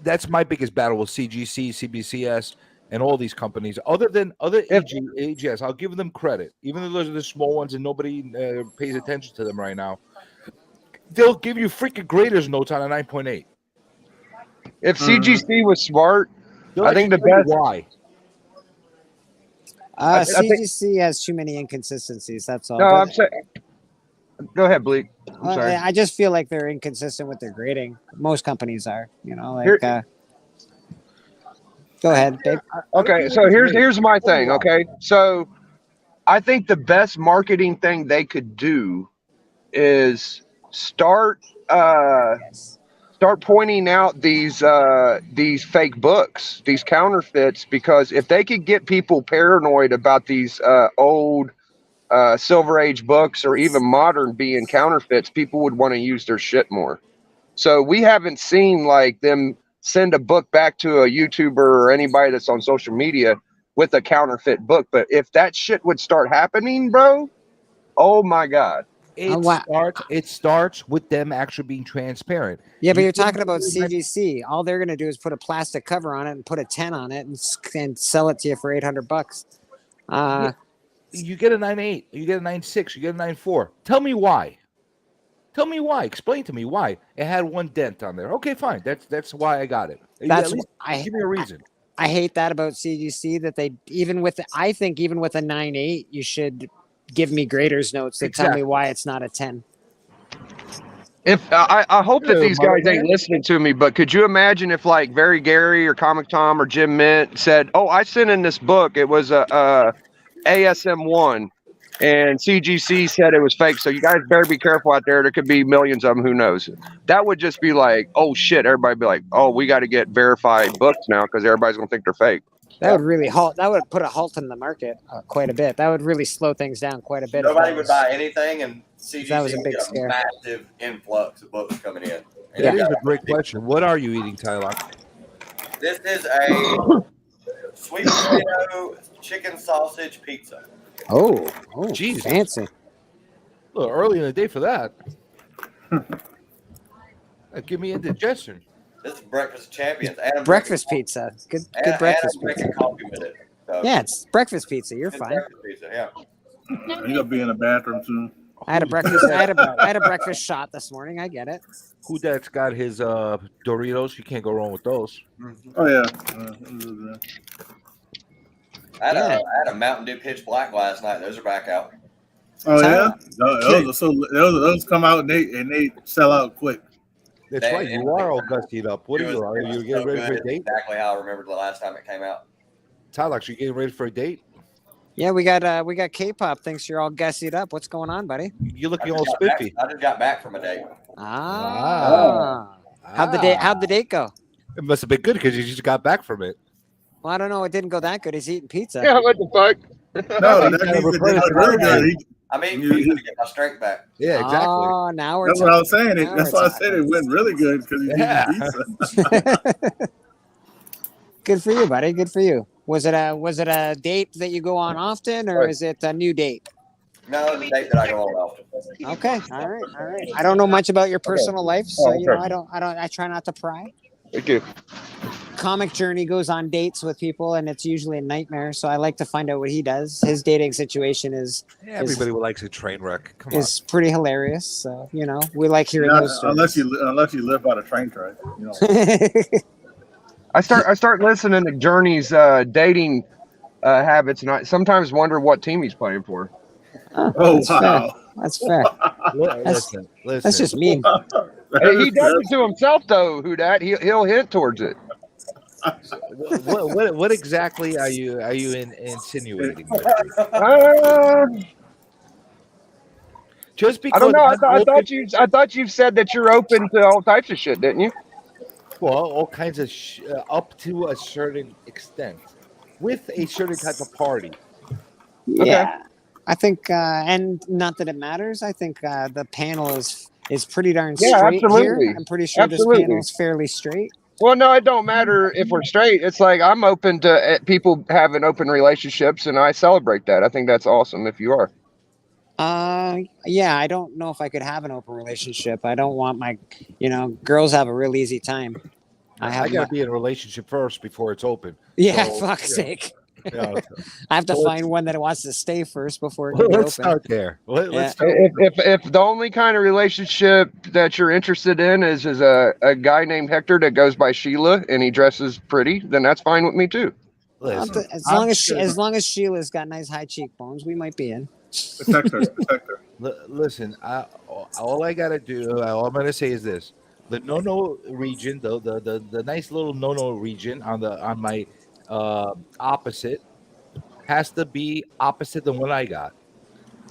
that's my biggest battle with CGC, CBCS, and all these companies. Other AGS, I'll give them credit, even though those are the small ones and nobody pays attention to them right now. They'll give you freaking graders notes on a 9.8. If CGC was smart, They'll I think the actually tell you best. why. I think- CGC has too many inconsistencies. That's all. No, But, I'm saying. Go ahead, Bleak. I'm sorry. I just feel like they're inconsistent with their grading. Most companies are. Like. Here- Go ahead, Dave. Okay, so here's my thing. Okay, so I think the best marketing thing they could do is start pointing out these fake books, these counterfeits, because if they could get people paranoid about these old Silver Age books or even modern being counterfeits, people would want to use their shit more. So we haven't seen like them send a book back to a YouTuber or anybody that's on social media with a counterfeit book. But if that shit would start happening, bro, oh my God. It starts with them actually being transparent. Yeah, but you're talking about CGC. All they're going to do is put a plastic cover on it and put a 10 on it and sell it to you for $800. You get a 9.8, you get a 9.6, you get a 9.4. Tell me why. Tell me why. Explain to me why. It had one dent on there. Okay, fine. That's why I got it. That's give me a reason. I hate that about CGC that they I think even with a 9.8, you should give me graders notes that tell me why it's not a 10. If I hope that these guys ain't listening to me, but could you imagine if like Very Gary or Comic Tom or Jim Mint said, "Oh, I sent in this book. It was a ASM1, and CGC said it was fake. So you guys better be careful out there. There could be millions of them. Who knows?" That would just be like, oh shit. Everybody be like, oh, we got to get verified books now because everybody's gonna think they're fake. That would really halt. That would put a halt in the market quite a bit. That would really slow things down quite a bit. Nobody would buy anything, and CGC that was a would big get scare. massive influx of books coming in. And That is a great question. What are you eating, Tyler? This is a sweet potato chicken sausage pizza. Oh, Jesus. fancy. A little early in the day for that. Give me indigestion. This is breakfast champions. And Breakfast pizza. Good breakfast and I'm pizza. drinking coffee with it. So Yeah, it's breakfast pizza. You're it's fine. breakfast pizza, yeah. you're gonna be in the bathroom soon. I had a breakfast. I had a breakfast shot this morning. I get it. Who that's got his Doritos? You can't go wrong with those. Oh yeah. I had a Mountain Dew Pitch Black last night. Those are back out. Oh yeah. Those come out and they sell out quick. That's right. You are all gussied up. What are you? Are you getting ready for a date? Exactly how I remembered the last time it came out. Tyler, you getting ready for a date? Yeah, we got K-pop. Thinks you're all gussied up. What's going on, buddy? You're looking all spiffy. I just got back from a date. How'd the date go? It must have been good because you just got back from it. Well, I don't know. It didn't go that good. He's eating pizza. Yeah, what the fuck? No, that means it did really good. I'm eating pizza to get my strength back. Yeah, exactly. Oh, now we're. That's what I was saying. That's why I said it went really good because he's eating pizza. Good for you, buddy. Good for you. Was it a date that you go on often, or is it a new date? No, it's a date that I go on often. Okay. All right. All right. I don't know much about your personal life, so you know, okay. I try not to pry. Thank you. Comic Journey goes on dates with people, and it's usually a nightmare. So I like to find out what he does. His dating situation is Everybody likes a train wreck. Come on. is pretty hilarious. So you know, we like hearing those stories. unless you live by the train track, you know. I start listening to Journey's dating habits, and I sometimes wonder what team he's playing for. Oh, that's fair. wow. That's fair. Listen. That's just mean. Hey, he does it to himself, though. Who that? He'll hint towards it. What exactly are you insinuating? Just because I don't know. I'm open- I thought you said that you're open to all types of shit, didn't you? well, all kinds of up to a certain extent, with a certain type of party. Yeah, I think, and not that it matters. I think the panel is pretty darn straight here. I'm pretty sure this panel is fairly straight. Well, no, it don't matter if we're straight. It's like I'm open to people having open relationships, and I celebrate that. I think that's awesome if you are. Yeah, I don't know if I could have an open relationship. I don't want my, girls have a real easy time. I gotta be in a relationship first before it's open. Yeah, So, fuck's sake. Yeah. I have to So find one that wants to stay first before it can be Let's open. start there. Let's start. If the only kind of relationship that you're interested in is a guy named Hector that goes by Sheila and he dresses pretty, then that's fine with me too. Listen, As long as Sheila's got nice high cheekbones, we might be in. Protect her. Listen, all I gotta do, all I'm gonna say is this: the no region, the nice little no region on my opposite has to be opposite than what I got.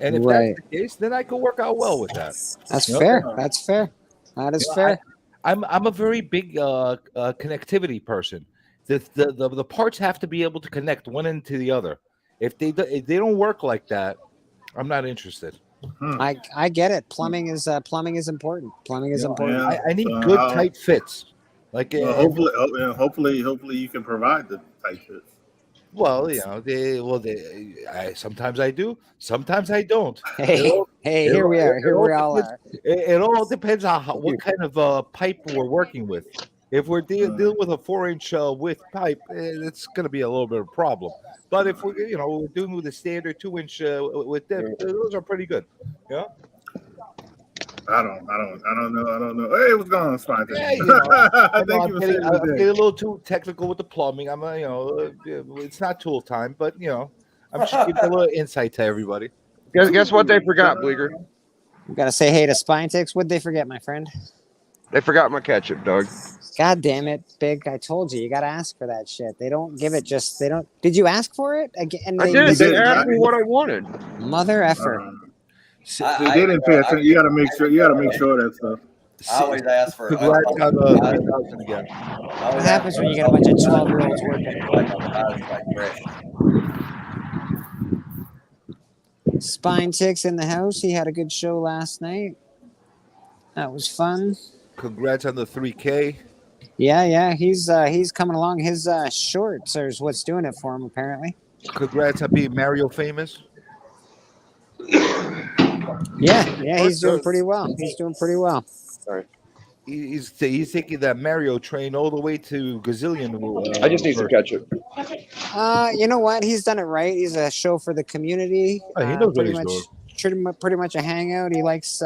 And if Right. that's the case, then I could work out well with that. That's fair. That's fair. That is fair. I'm a very big connectivity person. The parts have to be able to connect one into the other. If they don't work like that, I'm not interested. I get it. Plumbing is important. Plumbing is important. I need good tight fits. Like hopefully you can provide the tight fits. Well, sometimes I do, sometimes I don't. Here we are. Here we all are. It all depends on what kind of pipe we're working with. If we're dealing with a 4-inch width pipe, it's going to be a little bit of a problem. But if we're doing with a standard 2-inch with depth, those are pretty good. Yeah. I don't know. Hey, what's going on, Spine? Yeah, I'm getting a little too technical with the plumbing. It's not tool time, but I'm just giving a little insight to everybody. Guess what they forgot, Bleeker? We gotta say hey to Spinetix. What'd they forget, my friend? They forgot my ketchup, dog. God damn it, Big! I told you gotta ask for that shit. They don't give it. They don't. Did you ask for it again? I did. They asked me what I wanted. Mother effer. They didn't pay attention. You gotta make sure that stuff. I always ask for again. What happens when you get a bunch of 12-year-olds working? Spinetix in the house. He had a good show last night. That was fun. Congrats on the 3K. Yeah. He's coming along. His shorts are what's doing it for him, apparently. Congrats on being Mario famous. Yeah, he's doing pretty well. Sorry. He's taking that Mario train all the way to Gazillion. I just need some ketchup. You know what? He's done it right. He's a show for the community. He knows what he's doing. Pretty much a hangout. He likes.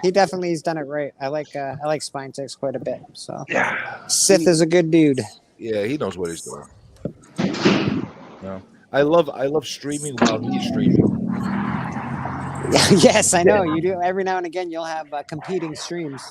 He definitely has done it right. I like Spinetix quite a bit. So yeah, Sith is a good dude. Yeah, he knows what he's doing. Yeah. I love streaming while he's streaming. Yes, I know you do. Every now and again, you'll have competing streams.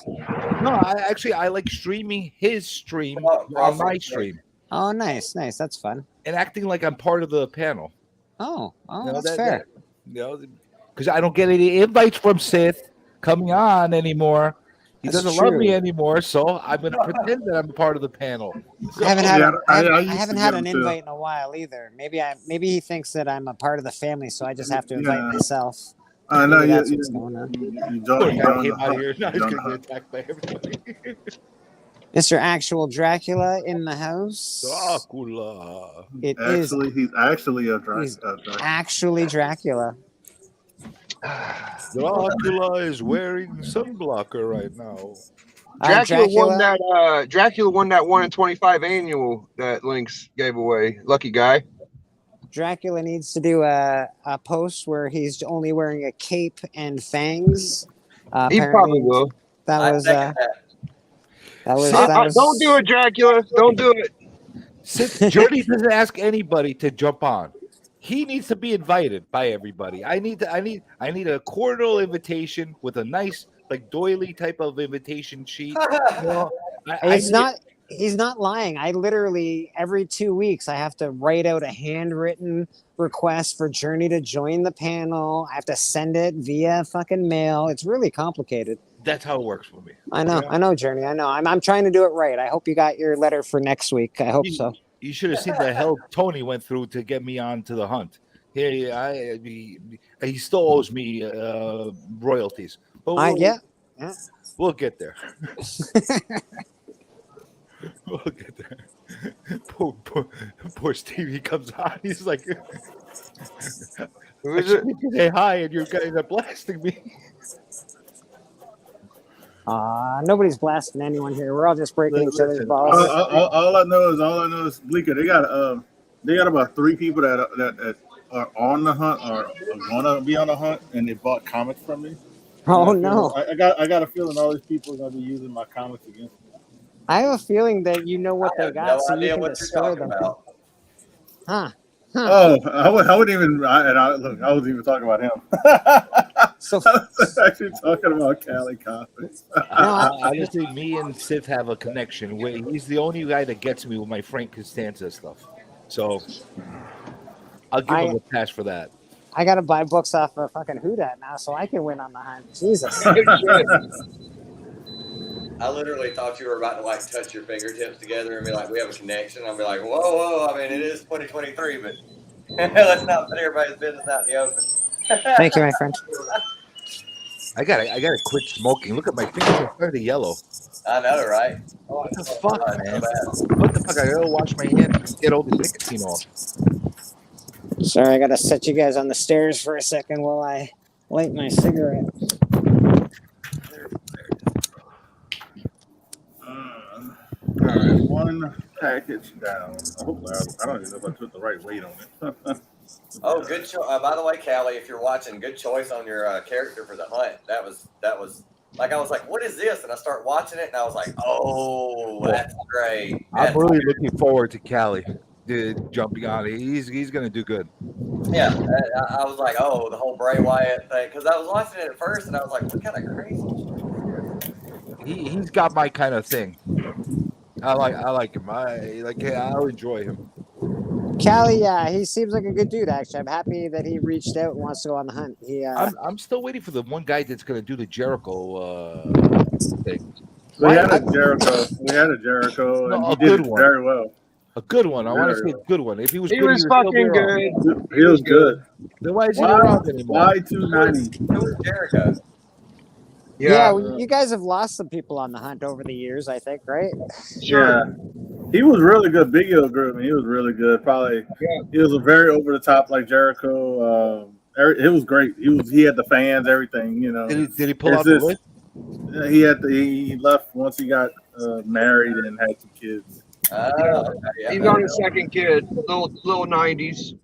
No, I like streaming his stream on my stream. Oh, nice. That's fun. And acting like I'm part of the panel. Oh, that's fair. Because I don't get any invites from Sith coming on anymore. He doesn't love me anymore, so I'm going to pretend that I'm a part of the panel. So, I haven't had an invite in a while either. Maybe he thinks that I'm a part of the family, so I just have to invite myself. I know that's what's going on. Mr. Actual Dracula in the house. Dracula. He's actually a Dracula. Actually Dracula. Dracula is wearing sunblocker right now. Dracula Dracula won that 1 in 25 annual that Lynx gave away. Lucky guy. Dracula needs to do a post where he's only wearing a cape and fangs. He probably will. That I was second that. Don't do it, Dracula. Don't do it. Since Journey doesn't ask anybody to jump on, he needs to be invited by everybody. I need a cordial invitation with a nice like doily type of invitation sheet. You know, He's not lying. I literally every 2 weeks I have to write out a handwritten request for Journey to join the panel. I have to send it via fucking mail. It's really complicated. That's how it works for me. I know, Journey. I know. I'm trying to do it right. I hope you got your letter for next week. I hope so. You should have seen the hell Tony went through to get me on to the hunt. He still owes me royalties. But we'll get there. We'll get there. Poor Steve. He comes on. He's like, Who is it? Say hi, and you guys are blasting me. Nobody's blasting anyone here. We're all just breaking each other's balls. All I know is Bleeker. They got about 3 people that are on the hunt or are gonna be on the hunt, and they bought comics from me. Oh no! I got a feeling all these people are gonna be using my comics against me. I have a feeling that you know what they got, no so idea you can what destroy you're them. talking about. Huh? Oh, I wouldn't even. I wasn't even talking about him. So I was actually talking about Cali Comics. Honestly, me and Sith have a connection. He's the only guy that gets me with my Frank Costanza stuff. So I'll give him a pass for that. I gotta buy books off of fucking Whodat now, so I can win on the hunt. Jesus. I literally thought you were about to like touch your fingertips together and be like, "We have a connection." I'll be like, "Whoa!" I mean, it is 2023, but let's not put everybody's business out in the open. Thank you, my friend. I gotta quit smoking. Look at my fingers; are starting to yellow. I know, right? What the fuck, man? What the fuck? I gotta wash my hands and get all the nicotine off. Sorry, I gotta set you guys on the stairs for a second while I light my cigarette. All right, 1 package down. Hopefully, I don't even know if I put the right weight on it. Oh, good choice. By the way, Callie, if you're watching, good choice on your character for the hunt. That was like, I was like, what is this? And I start watching it, and I was like, oh, that's great. I'm really looking forward to Callie jumping on it. He's gonna do good. Yeah, I was like, oh, the whole Bray Wyatt thing, because I was watching it at first, and I was like, what kind of crazy shit? He's got my kind of thing. I like him. I'll enjoy him. Callie, yeah, he seems like a good dude. Actually, I'm happy that he reached out and wants to go on the hunt. I'm still waiting for the one guy that's going to do the Jericho thing. We had a Jericho, No, and a he good did it one. very well. A good one. I want to say a good one. If he was He good, was he would still fucking be around. good. He was good. Then why is he not around anymore? Why 290? It was Jericho. Yeah, you guys have lost some people on the hunt over the years, I think, right? Yeah, he was really good. Big Hill Group, and he was really good. Probably, he was a very over the top like Jericho. It was great. He had the fans, everything. You know. Did he pull out the list? He left once he got married and had some kids. He's on his second kid, little 90s.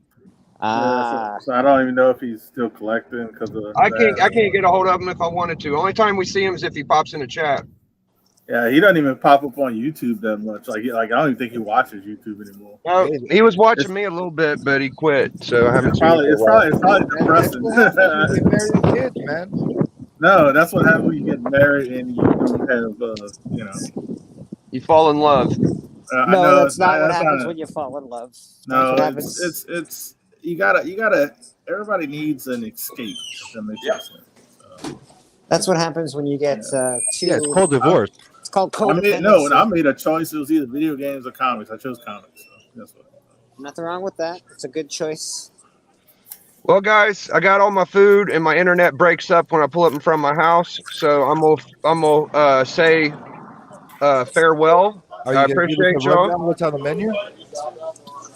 So I don't even know if he's still collecting because of. I can't get a hold of him if I wanted to. Only time we see him is if he pops in the chat. Yeah, he doesn't even pop up on YouTube that much. Like I don't even think he watches YouTube anymore. No, he was watching me a little bit, but he quit. So I haven't seen him. It's probably depressing. Married kids, man. No, that's what happens when you get married and you don't have, You fall in love. No, that's not what happens when you fall in love. No, it's you gotta. Everybody needs an escape. If that makes sense. That's what happens when you get too. Yeah, it's called divorce. It's called codependency. I made a choice. It was either video games or comics. I chose comics. So that's what. Nothing wrong with that. It's a good choice. Well, guys, I got all my food, and my internet breaks up when I pull up in front of my house. So I'm gonna say farewell. I appreciate y'all. What's on the menu?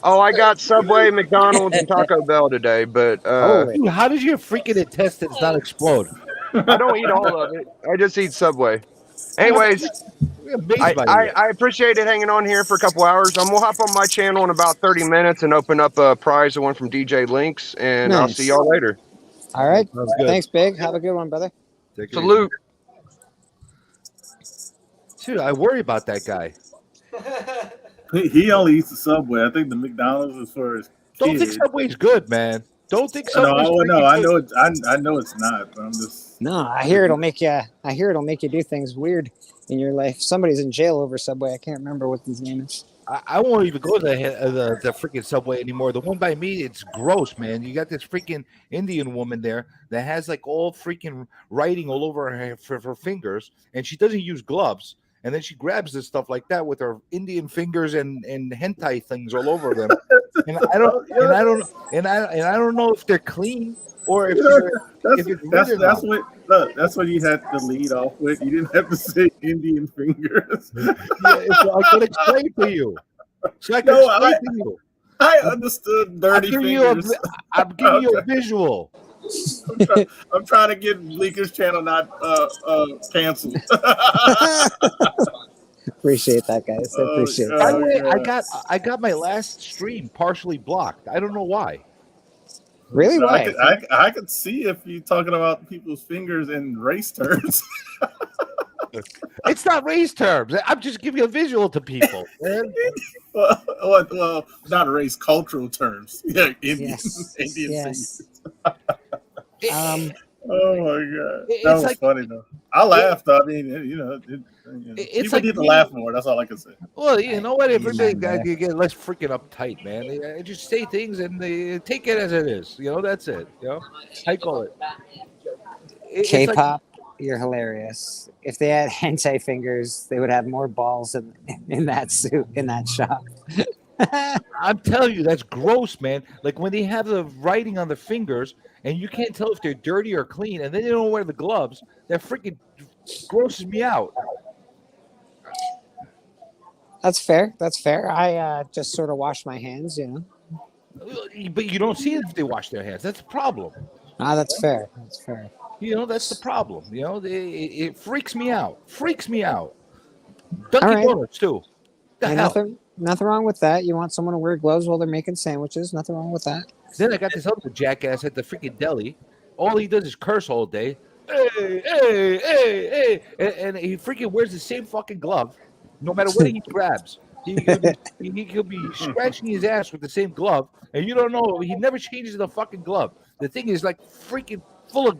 Oh, I got Subway, McDonald's, and Taco Bell today, but Dude, how does your freaking intestines not explode? I don't eat all of it. I just eat Subway. Anyways, We're amazed by you. I appreciate it hanging on here for a couple hours. I'm gonna hop on my channel in about 30 minutes and open up a prize, the one from DJ Links, and I'll see Nice. y'all later. All right. Sounds good. Thanks, Big. Have a good one, brother. Take it Salute. easy. Dude, I worry about that guy. He only eats the Subway. I think the McDonald's is for his Don't think kids. Subway's good, man. Don't think No, Subway's I know good. I know it's not, but I'm just. No, I hear it'll make you. I hear it'll make you do things weird in your life. Somebody's in jail over Subway. I can't remember what his name is. I won't even go to the freaking Subway anymore. The one by me, it's gross, man. You got this freaking Indian woman there that has like all freaking writing all over her fingers, and she doesn't use gloves. And then she grabs this stuff like that with her Indian fingers and hentai things all over them. And I don't know if they're clean or if That's what you had to lead off with. You didn't have to say Indian fingers. Yeah, I could explain to you. So I can explain to you. I understood dirty fingers. I'm giving you a visual. I'm trying to get Bleeker's channel not canceled. Appreciate that, guys. I appreciate By the way, that. I got my last stream partially blocked. I don't know why. Really? Why? I could see if you're talking about people's fingers in race terms. It's not race terms. I'm just giving a visual to people, man. well, not race, cultural terms. Yeah, Indian Yes. oh my god, It's that was like- funny though. I laughed. I mean, It's people like need to me- laugh more. That's all I can say. Well, you know what? Everybody man, got to get less freaking uptight, man. They just say things and they take it as it is. You know, that's it. You know, how you call it? It's like- K-pop, you're hilarious. If they had hentai fingers, they would have more balls in that suit in that shop. I'm telling you, that's gross, man. Like when they have the writing on the fingers and you can't tell if they're dirty or clean, and then they don't wear the gloves. That freaking grosses me out. That's fair. That's fair. I just sort of wash my hands, you know. But you don't see it if they wash their hands. That's the problem. Ah, that's fair. That's fair. You know, that's the problem. You know, it freaks me out. Freaks me out. Dunkin' All right. Donuts too. The Hey, hell? nothing wrong with that. You want someone to wear gloves while they're making sandwiches? Nothing wrong with that. Then I got this other jackass at the freaking deli. All he does is curse all day. Hey, hey, hey, hey. And he freaking wears the same fucking glove no matter what he grabs. He could be scratching his ass with the same glove, and you don't know. He never changes the fucking glove. The thing is like freaking full of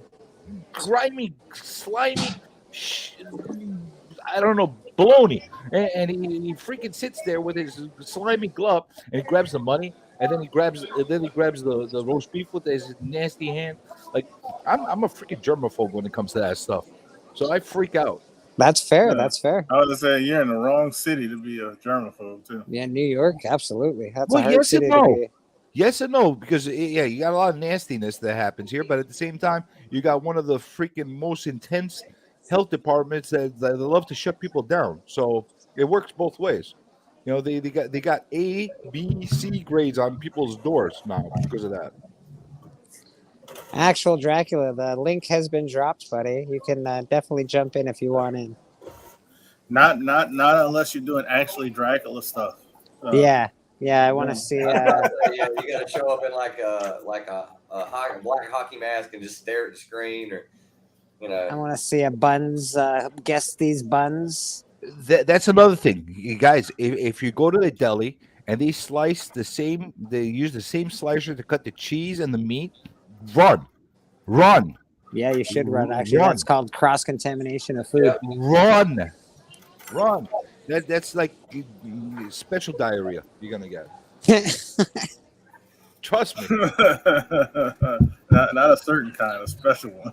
grimy, slimy, I don't know, baloney. And he freaking sits there with his slimy glove, and he grabs the money, and then he grabs the roast beef with his nasty hand. Like I'm a freaking germaphobe when it comes to that stuff, so I freak out. That's fair. Yeah. That's fair. I was gonna say you're in the wrong city to be a germaphobe too. Yeah, New York, absolutely. That's Well, a hard yes and city no. to be. Yes and no, because yeah, you got a lot of nastiness that happens here, but at the same time, you got one of the freaking most intense health departments that love to shut people down. So it works both ways. You know, they got A, B, C grades on people's doors now because of that. Actual Dracula, the link has been dropped, buddy. You can definitely jump in if you want in. Not unless you're doing actually Dracula stuff. Yeah, I want to see. Yeah, you got to show up in like a black hockey mask and just stare at the screen, or you know. I want to see a buns. Guess these buns. That's another thing, you guys. If you go to the deli and they use the same slicer to cut the cheese and the meat, run. Yeah, you should run. Actually, Run. that's called cross contamination of food. Run. That's like special diarrhea you're gonna get. Trust me. not a certain kind, a special one.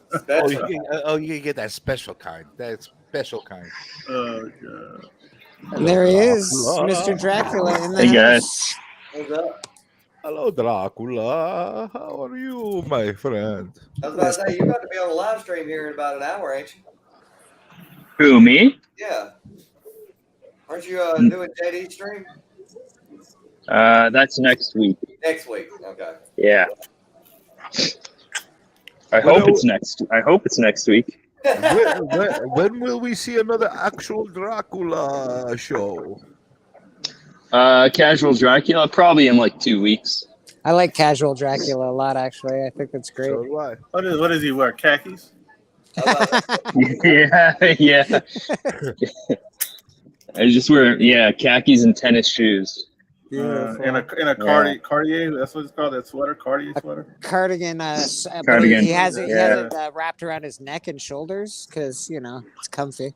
You can get that special kind. That special kind. Oh god. And there he is, Mr. Dracula. In the Hey, guys. house. What's up? Hello, Dracula. How are you, my friend? I was about to say, you're about to be on a live stream here in about an hour, ain't you? Who, me? Yeah. Aren't you doing JD stream? That's next week. Next week. Okay. Yeah. I hope it's next week. When will we see another actual Dracula show? Casual Dracula, probably in like 2 weeks. I like Casual Dracula a lot, actually. I think that's great. So do I. What does he wear? Khakis? yeah. I just wear khakis and tennis shoes. In a Cartier. That's what it's called. That sweater, Cartier sweater. Cardigan. Cardigan. He has it wrapped around his neck and shoulders because it's comfy.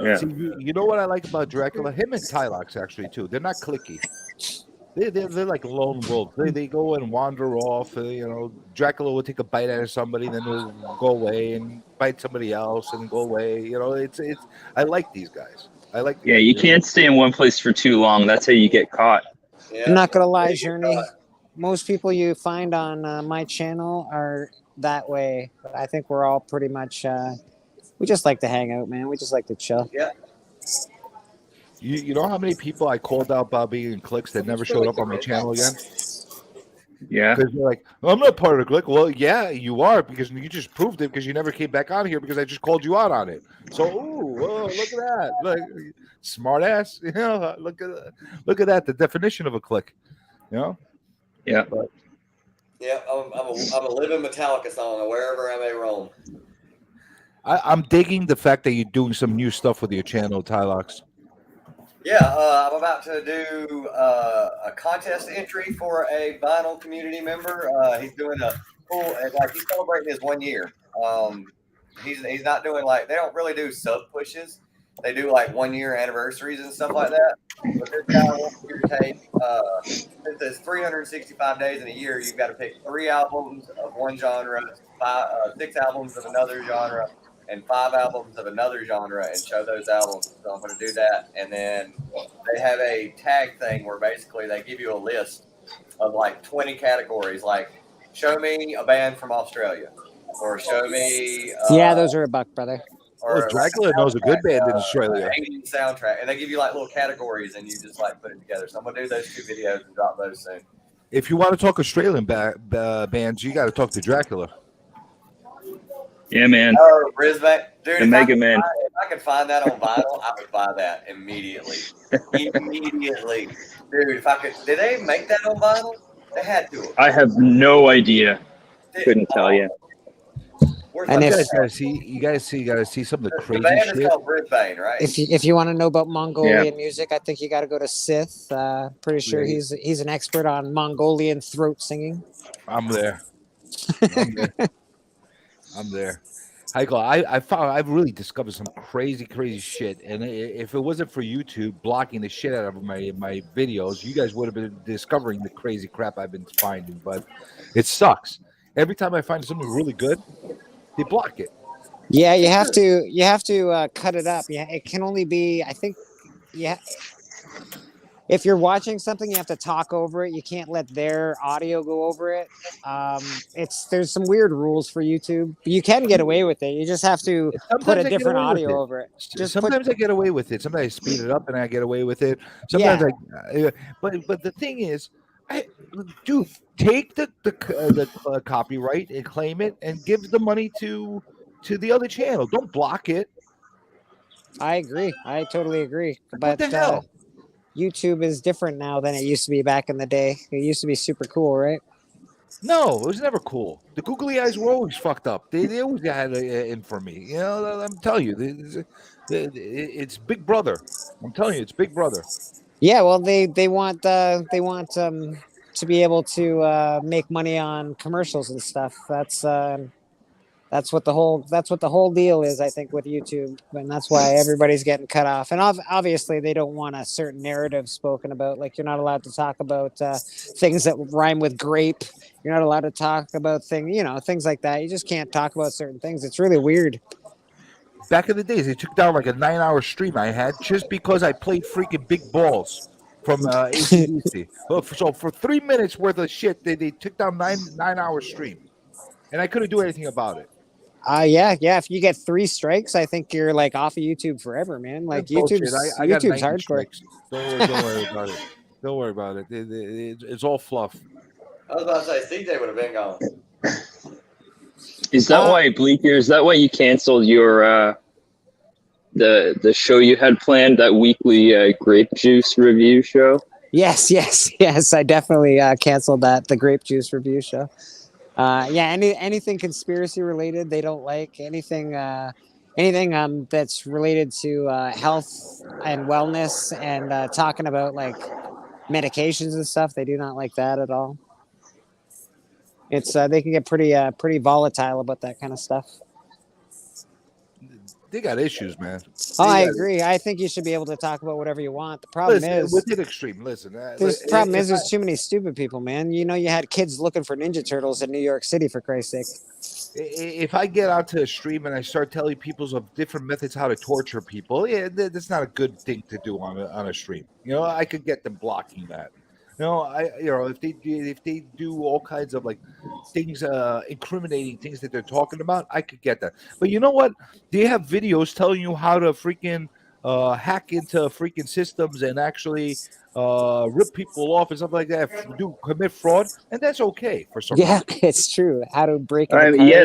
Yeah. See, you know what I like about Dracula? Him and Tylox actually too. They're not cliquey. They're like lone wolves. They go and wander off. Dracula will take a bite out of somebody, then he'll go away and bite somebody else and go away. It's. I like these guys. You can't stay in one place for too long. That's how you get caught. Yeah. I'm not gonna lie, Journey. Most people you find on my channel are that way. But I think we're all pretty much. We just like to hang out, man. We just like to chill. Yeah. You know how many people I called out about being in cliques that never showed up on my channel again? Yeah. Because they're like, I'm not part of the clique. Well, yeah, you are, because you just proved it because you never came back on here because I just called you out on it. So, look at that. Like, smart ass. Look at that. The definition of a clique. Yeah. But, yeah, I'm a living Metallica song wherever I may roam. I'm digging the fact that you're doing some new stuff with your channel, Tylox. Yeah, I'm about to do a contest entry for a vinyl community member. He's doing a cool, he's celebrating his 1 year. He's not doing they don't really do sub pushes. They do 1 year anniversaries and stuff like that. But this guy wants you to take, since there's 365 days in a year, you've got to pick 3 albums of one genre, 6 albums of another genre, and 5 albums of another genre and show those albums. So I'm going to do that. And then they have a tag thing where basically they give you a list of 20 categories, show me a band from Australia, or show me. Those are $1, brother. Or Dracula knows a good band in Australia. 80 soundtrack, and they give you little categories, and you just put it together. So I'm gonna do those 2 videos and drop those soon. If you want to talk Australian bands, you got to talk to Dracula. Yeah, man. Oh, Brisbane, dude. The Mega Man. If I could find that on vinyl, I would buy that immediately. Immediately, dude. If I could, did they make that on vinyl? They had to. I have no idea. Couldn't tell you. And you guys see some of the crazy the band shit. is called Brisbane, right? If you want to know about Mongolian music, I think you got to go to Sith. Pretty sure Yeah. he's an expert on Mongolian throat singing. I'm there. I'm there. I've really discovered some crazy shit. And if it wasn't for YouTube blocking the shit out of my videos, you guys would have been discovering the crazy crap I've been finding. But it sucks. Every time I find something really good, they block it. Yeah, you have to cut it up. Yeah, it can only be, I think, if you're watching something, you have to talk over it. You can't let their audio go over it. There's some weird rules for YouTube. You can get away with it. You just have to put a different audio over it. Sometimes I get away with it. Sometimes I speed it up and I get away with it. Sometimes but the thing is, dude, take the copyright and claim it and give the money to the other channel. Don't block it. I agree. I totally agree. But what the hell? YouTube is different now than it used to be back in the day. It used to be super cool, right? No, it was never cool. The googly eyes were always fucked up. They always had in for me. I'm telling you, it's Big Brother. I'm telling you, it's Big Brother. Yeah, well, they want to be able to make money on commercials and stuff. That's what the whole deal is, I think, with YouTube, and that's why everybody's getting cut off. And obviously, they don't want a certain narrative spoken about. Like, you're not allowed to talk about things that rhyme with grape. You're not allowed to talk about things like that. You just can't talk about certain things. It's really weird. Back in the days, they took down like a 9-hour stream I had just because I played freaking Big Balls from AC/DC. So for 3 minutes worth of shit, they took down 9-hour stream, and I couldn't do anything about it. Yeah. If you get 3 strikes, I think you're off of YouTube forever, man. Like, YouTube's hardcore. Don't worry about it. Don't worry about it. It's all fluff. I was about to say CJ would have been gone. Is that why, Bleeker? Is that why you canceled your the show you had planned, that weekly grape juice review show? Yes. I definitely canceled the grape juice review show. Yeah, anything conspiracy related, they don't like anything. Anything that's related to health and wellness and talking about like medications and stuff, they do not like that at all. It's they can get pretty volatile about that kind of stuff. They got issues, man. Oh, I agree. I think you should be able to talk about whatever you want. The problem is within extreme. Listen, there's too many stupid people, man. You know, you had kids looking for Ninja Turtles in New York City, for Christ's sake. If I get onto a stream and I start telling people of different methods how to torture people, that's not a good thing to do on a stream. You know, I could get them blocking that. If they do all kinds of like things, incriminating things that they're talking about, I could get that. But you know what? They have videos telling you how to freaking hack into freaking systems and actually rip people off and stuff like that, commit fraud, and that's okay for some reason. It's true. How to break into cars. Yeah,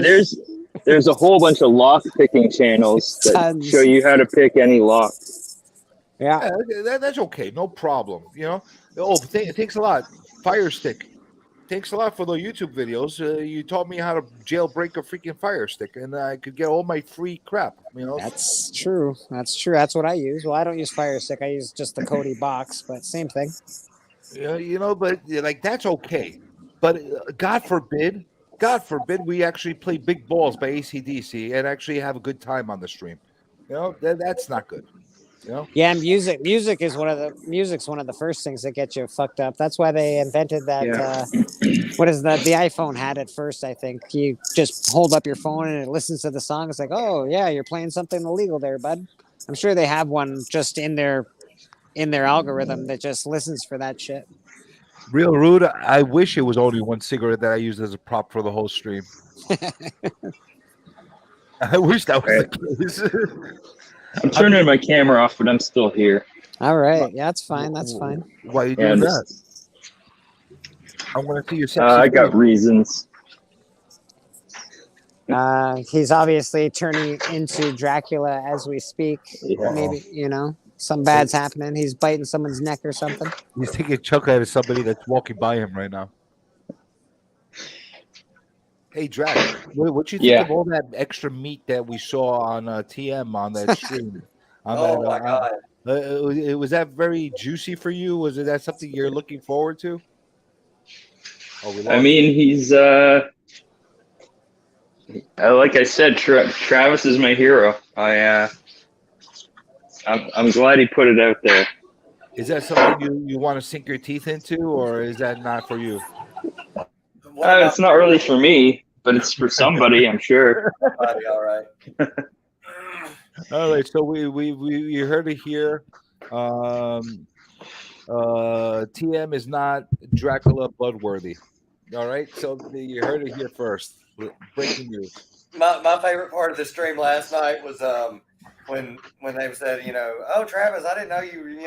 there's a whole bunch of lock picking channels that show you how to pick any lock. Yeah, that's okay, no problem. You know, it takes a lot. Fire Stick takes a lot for the YouTube videos. You taught me how to jailbreak a freaking Fire Stick, and I could get all my free crap. You know, that's true. That's what I use. Well, I don't use Fire Stick. I use just the Cody box, but same thing. But like that's okay. But God forbid we actually play Big Balls by AC/DC and actually have a good time on the stream. You know, that's not good. You know? Yeah, music is one of the first things that get you fucked up. That's why they invented that. Yeah. What is that? The iPhone had it first, I think. You just hold up your phone and it listens to the song. It's like, oh yeah, you're playing something illegal there, bud. I'm sure they have one just in their algorithm that just listens for that shit. Real rude. I wish it was only one cigarette that I used as a prop for the whole stream. I wish that was the case. I'm turning my camera off, but I'm still here. All right. Yeah, that's fine. That's fine. Why are you doing that? I want to see your sexy I got reasons. He's obviously turning into Dracula as we speak. Yeah. Maybe, some bad's happening. He's biting someone's neck or something. He's taking a chunk out of somebody that's walking by him right now. Hey, Drac, what you think of all that extra meat that we saw on TM on that stream? My God. Was that very juicy for you? Was that something you're looking forward to? I mean, he's like I said, Travis is my hero. I'm glad he put it out there. Is that something you want to sink your teeth into, or is that not for you? It's not really for me, but it's for somebody, I'm sure. All right. All right. So we heard it here. TM is not Dracula bloodworthy. All right. So you heard it here first. Breaking news. My favorite part of the stream last night was when they said, oh Travis, I didn't know you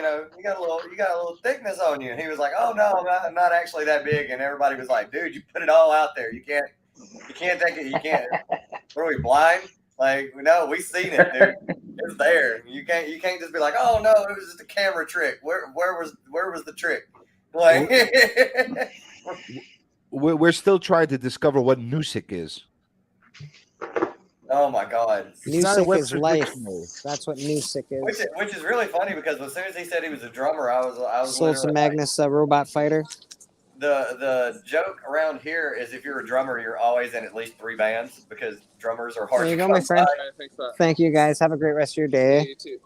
got a little thickness on you, and he was like, oh no, I'm not actually that big, and everybody was like, dude, you put it all out there. You can't take it. You can't. What are we, blind? Like, no, we seen it, dude. It's there. You can't just be like, oh no, it was just a camera trick. Where was the trick? Like, we're still trying to discover what Nusik is. oh my God. Nusik is life. That's what Nusik is. Which is really funny, because as soon as he said he was a drummer, I was Solstice Magnus, robot fighter. The joke around here is if you're a drummer, you're always in at least 3 bands, because drummers are hard there you to go, come my friend. by. Thank you, guys. Have a great rest of your day. You too.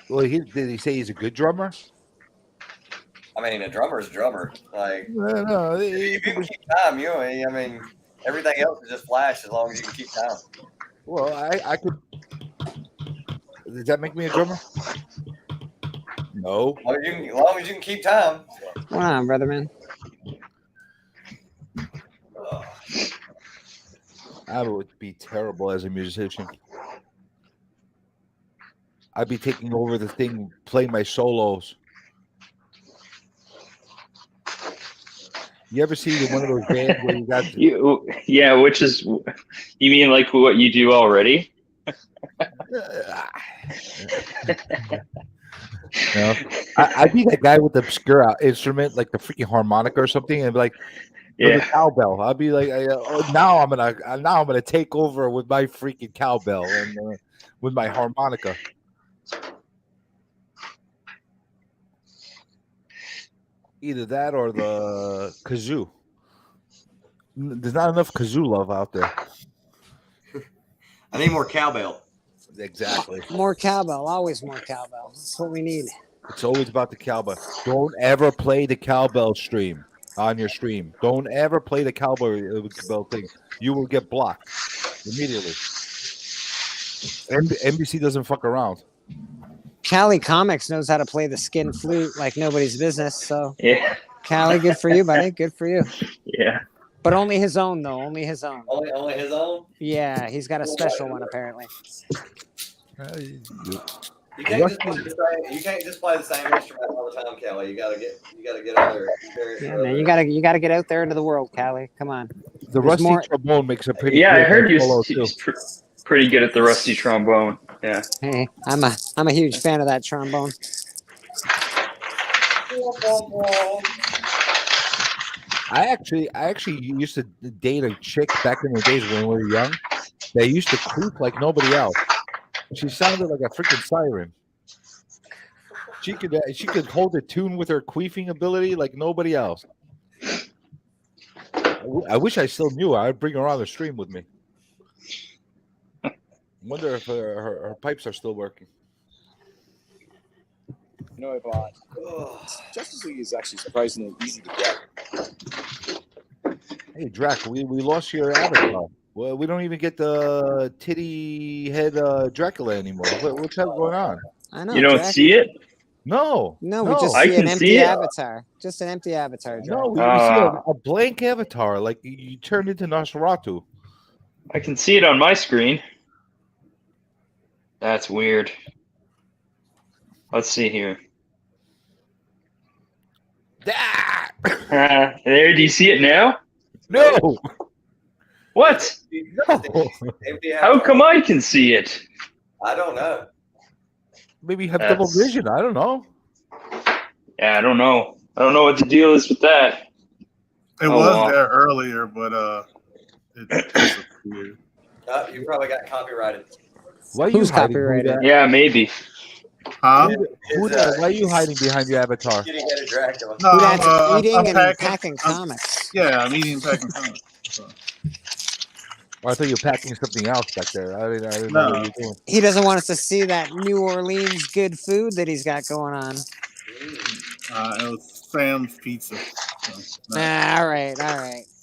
Well, did he say he's a good drummer? I mean, a drummer's a drummer. Like, no, if you can keep time, everything else is just flash as long as you can keep time. Well, I could. Does that make me a drummer? No. As long as you can keep time. Come on, brother, man. I would be terrible as a musician. I'd be taking over the thing, playing my solos. You ever see one of those bands where you got Yeah, which is, you mean like what you do already? No, I'd be that guy with the obscure instrument, like the freaking harmonica or something, and be like, or the cowbell. I'd be like, now I'm gonna take over with my freaking cowbell and with my harmonica. Either that or the kazoo. There's not enough kazoo love out there. I need more cowbell. Exactly. More cowbell, always more cowbell. That's what we need. It's always about the cowbell. Don't ever play the cowbell stream on your stream. Don't ever play the cowbell thing. You will get blocked immediately. NBC doesn't fuck around. Cali Comics knows how to play the skin flute like nobody's business. So yeah, Cali, good for you, buddy. Good for you. Yeah. But only his own, though. Only his own. Only his own? Yeah, he's got a special one, apparently. You can't just play the same instrument all the time, Kelly. You gotta get out there. Yeah, man, you gotta get out there into the world, Callie. Come on. The rusty trombone makes a pretty. Yeah, I heard solo he's pretty good at the rusty trombone. Yeah. Hey, I'm a huge fan of that trombone. I actually used to date a chick back in the days when we were young. They used to creep like nobody else. She sounded like a freaking siren. She could hold a tune with her queefing ability like nobody else. I wish I still knew her. I'd bring her on the stream with me. Wonder if her pipes are still working. You know, I bought Justice League is actually surprisingly easy to get. Hey, Drac, we lost your avatar. Well, we don't even get the titty head Dracula anymore. What's going on? I know. You don't see it? No. No, we just see an empty avatar. Just an empty avatar. No, we see a blank avatar. Like you turned into Nosferatu. I can see it on my screen. That's weird. Let's see here. There, do you see it now? No. What? No. How come I can see it? I don't know. Maybe you have double vision. I don't know. Yeah, I don't know. I don't know what the deal is with that. It was there earlier, but it disappeared. You probably got copyrighted. Why are you Who's hiding? copyrighted? Yeah, maybe. Huh? Why are you hiding behind your avatar? Dracula. No, That's eating I'm and packing comics. Yeah, I'm eating and packing comics. So. Well, I thought you were packing something else back there. I didn't know what you were doing. He doesn't want us to see that New Orleans good food that he's got going on. It was Sam's Pizza. So, All right.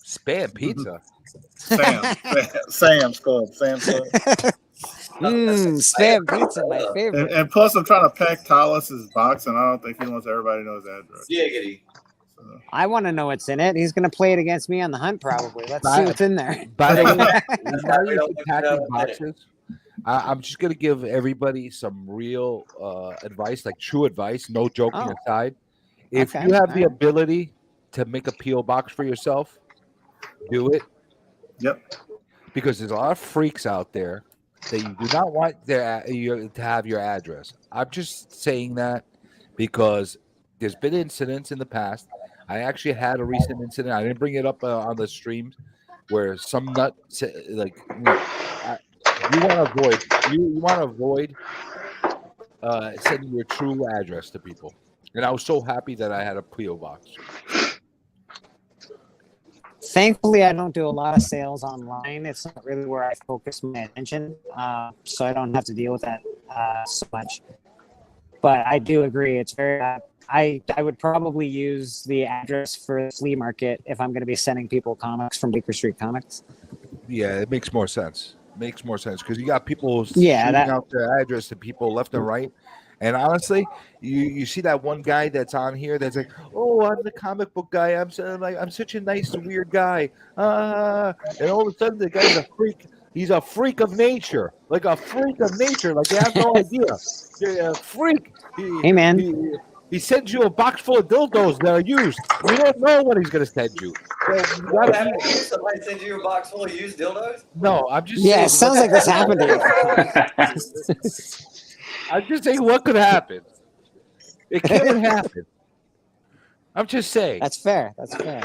Spam pizza. Sam's Club. Sam's Club. Spam pizza, my favorite. And plus, I'm trying to pack Talas's box, and I don't think he wants everybody to know his address. Giggity. I want to know what's in it. He's going to play it against me on the hunt, probably. Let's see what's in there. By the way, now you're packing boxes. I'm just going to give everybody some real advice, like true advice, no joking aside. If you have the ability to make a P.O. box for yourself, do it. Yep. Because there's a lot of freaks out there that you do not want to have your address. I'm just saying that because there's been incidents in the past. I actually had a recent incident. I didn't bring it up on the streams where some nut like you want to avoid sending your true address to people. And I was so happy that I had a P.O. box. Thankfully, I don't do a lot of sales online. It's not really where I focus my attention, so I don't have to deal with that so much. But I do agree. It's very. I would probably use the address for the flea market if I'm going to be sending people comics from Bleeker Street Comics. Yeah, it makes more sense. Makes more sense because you got people shooting out their address to people left and right. And honestly, you see that one guy that's on here that's like, "Oh, I'm the comic book guy. I'm such a nice weird guy." And all of a sudden, the guy's a freak. He's a freak of nature, like a freak of nature. Like you have no idea. You're a freak. Hey, man. He sends you a box full of dildos that are used. You don't know what he's gonna send you. So you What gotta happened to you? Somebody send you a box full of used dildos? No, I'm just Yeah, saying. it sounds like this happened to you. I'm just saying what could happen. It can happen. I'm just saying. That's fair. That's fair.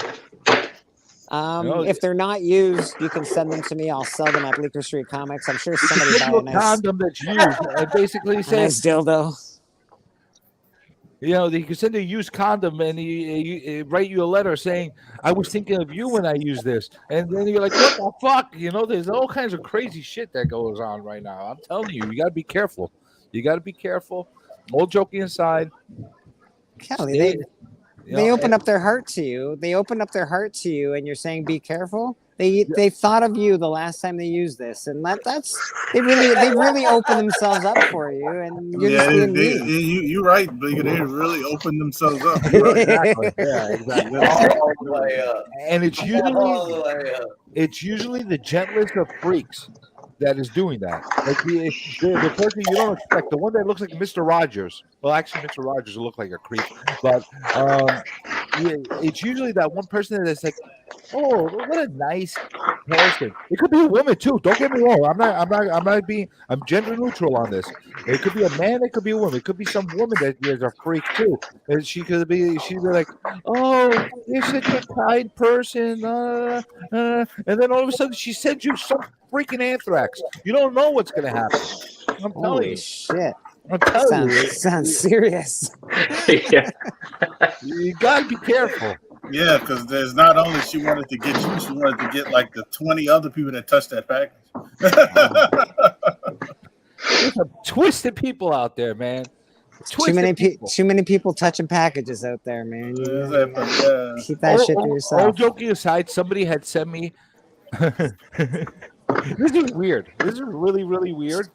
No, If they're not used, you can send them to me. I'll sell them at Bleeker Street Comics. I'm sure you can somebody send buy you a a nice, condom that's used and basically a say, nice dildo. you know, they can send a used condom and he write you a letter saying, "I was thinking of you when I used this," and then you're like, "What the fuck?" You know, there's all kinds of crazy shit that goes on right now. I'm telling you, you got to be careful. You got to be careful. All joking aside, Kelly, stay, they open up their heart to you. They open up their heart to you, and you're saying, "Be careful." They thought of you the last time they used this, and that's they really opened themselves up for you, and you're just being mean. You're right, Bleeker. They really opened themselves up. Yeah, exactly. Yeah, exactly. All the way up. And it's All the way up. usually the gentlest of freaks that is doing that. Like the person you don't expect, the one that looks like Mr. Rogers. Well, actually, Mr. Rogers will look like a creep, but yeah, it's usually that one person that's like, oh, what a nice person. It could be a woman too. Don't get me wrong. I'm gender neutral on this. It could be a man. It could be a woman. It could be some woman that is a freak too. And she'd be like, oh, you're such a kind person. And then all of a sudden she sends you some freaking anthrax. You don't know what's gonna happen. I'm telling Holy you. shit! I'm telling you. Sounds serious. Yeah. You gotta be careful. Yeah, because there's not only she wanted to get you, she wanted to get like the 20 other people that touched that package. There's some twisted people out there, man. Too many people touching packages out there, man. Keep that shit to yourself. All joking aside, somebody had sent me. This is weird. This is really, really weird.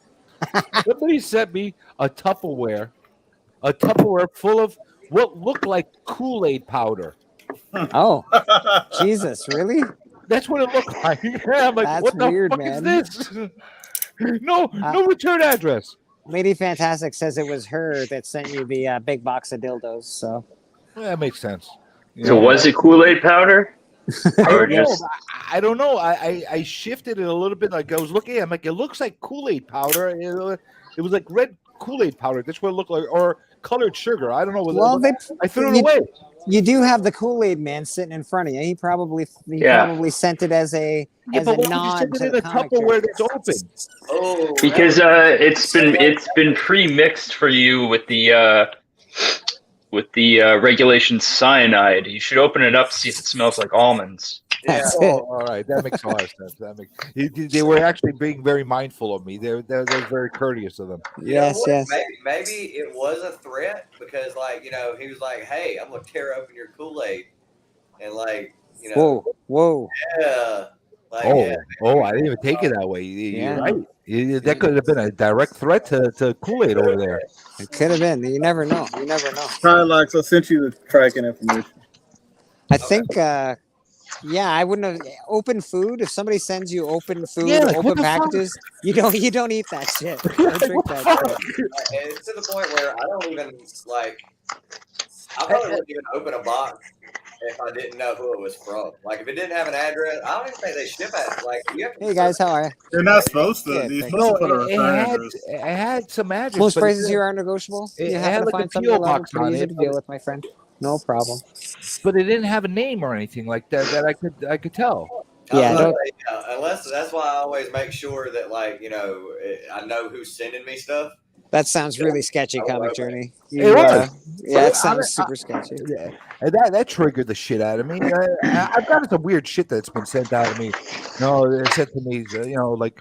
Somebody sent me a Tupperware full of what looked like Kool-Aid powder. Oh, Jesus, really? That's what it looked like. I'm like, That's what the weird, fuck man. is this? No return address. Lady Fantastic says it was her that sent you the big box of dildos. So that makes sense. So was it Kool-Aid powder? I don't know. I shifted it a little bit. Like I was looking at it, I'm like, it looks like Kool-Aid powder. It was like red Kool-Aid powder. That's what it looked like. Or colored sugar. I don't know. Well, I threw it away. You do have the Kool-Aid man sitting in front of you. He probably sent it as a nod to the comic Tupperware that's open. Oh, Because it's been pre-mixed for you with the regulation cyanide. You should open it up, see if it smells like almonds. That's Yeah. it. All right, that makes a lot of sense. They were actually being very mindful of me. They're very courteous of them. Yes, yes. Maybe it was a threat because, like, you know, he was like, "Hey, I'm gonna tear open your Kool-Aid," and like, you know, whoa, yeah. Like, I didn't even take it that way. You're right. That could have been a direct threat to Kool-Aid over there. It could have been. You never know. You never know. Like, so sent you the tracking information. I think, I wouldn't have open food. If somebody sends you open food, like, open packages, you don't eat that shit. Don't drink that shit. And it's to the point where I don't even like. I probably wouldn't even open a box if I didn't know who it was from. Like, if it didn't have an address, I don't even think they ship it. Like, you have to. Hey guys, how are you? They're not supposed to. Yeah, They're thanks. supposed to put a return address. It had some address. Most but prices it- here are negotiable. it You had happen to like a find something PO level box pretty on easy it, to deal with, my friend. No problem. But it didn't have a name or anything like that I could tell. Yeah, Unless that's why I always make sure that, like, you know, I know who's sending me stuff. that sounds really sketchy, Comic Journey. It was. Yeah, it sounds super sketchy. Yeah, and that triggered the shit out of me. I've got some weird shit that's been sent out of me. It said to me, like,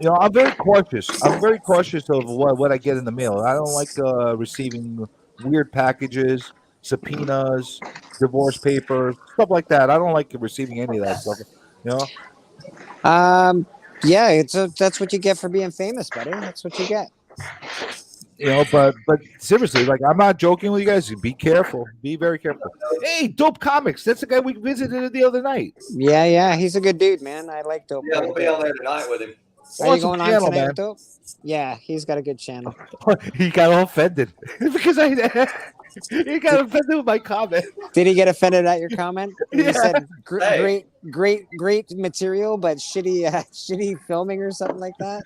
I'm very cautious. I'm very cautious of what I get in the mail. I don't like receiving weird packages, subpoenas, divorce papers, stuff like that. I don't like receiving any of that stuff. Yeah, that's what you get for being famous, buddy. That's what you get. But seriously, like, I'm not joking with you guys. Be careful. Be very careful. Hey, Dope Comics. That's the guy we visited the other night. Yeah, he's a good dude, man. I like Dope. Yeah, we'll be on there tonight with him. Are you some going on channel, tonight man. with Dope? Yeah, he's got a good channel. He got all offended because he got offended with my comment. Did he get offended at your comment? When you Yeah. said Hey. great material, but shitty, shitty filming or something like that?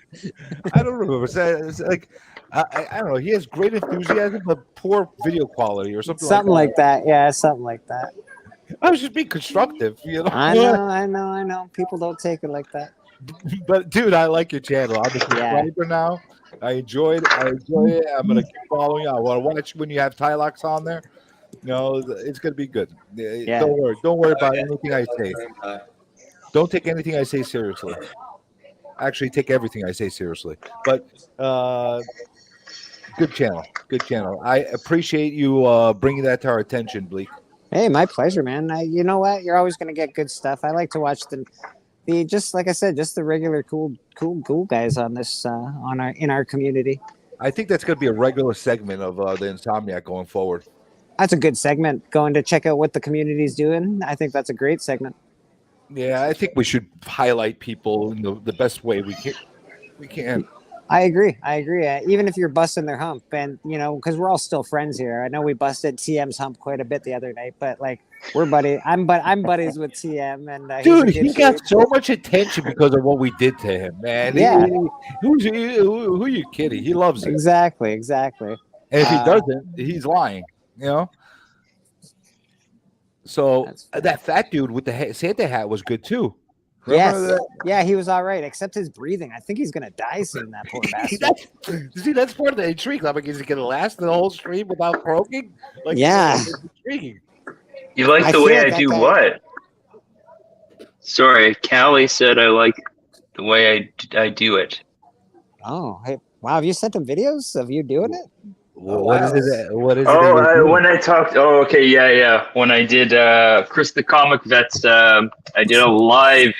I don't remember. It's like I don't know. He has great enthusiasm, but poor video quality or something Something like like that. Yeah, something like that. that. I was just being constructive, you know. I know. People don't take it like that. But dude, I like your channel. I'm a Yeah. subscriber now. I enjoy it. I'm gonna keep following you. I want to watch when you have Tylox on there. No, it's gonna be good. Yeah. Don't worry about anything I say. Don't take anything I say seriously. Actually, take everything I say seriously. But good channel. I appreciate you bringing that to our attention, Bleak. Hey, my pleasure, man. You know what? You're always gonna get good stuff. I like to watch the just like I said, just the regular cool guys on this in our community. I think that's going to be a regular segment of the Insomniac going forward. That's a good segment. Going to check out what the community's doing. I think that's a great segment. Yeah, I think we should highlight people in the best way we can. I agree. Even if you're busting their hump, and you know, because we're all still friends here. I know we busted TM's hump quite a bit the other night, but like we're buddy. I'm buddies with TM, and dude, he's a he good got dude. so much attention because of what we did to him, man. Yeah. Who are you kidding? He loves it. Exactly. And if he doesn't, he's lying. You know. So that fat dude with the Santa hat was good too. Yes. Yeah, he was all right, except his breathing. I think he's gonna die soon. That poor bastard. See, that's part of the intrigue. Like, is he gonna last the whole stream without croaking? Like, yeah. It's intriguing. You like the way I do what? Sorry, Callie said I like the way I do it. Oh, hey, wow! Have you sent him videos of you doing it? What is it? What is it? When I talked. Oh, okay, yeah. When I did Chris the Comic Vets, I did a live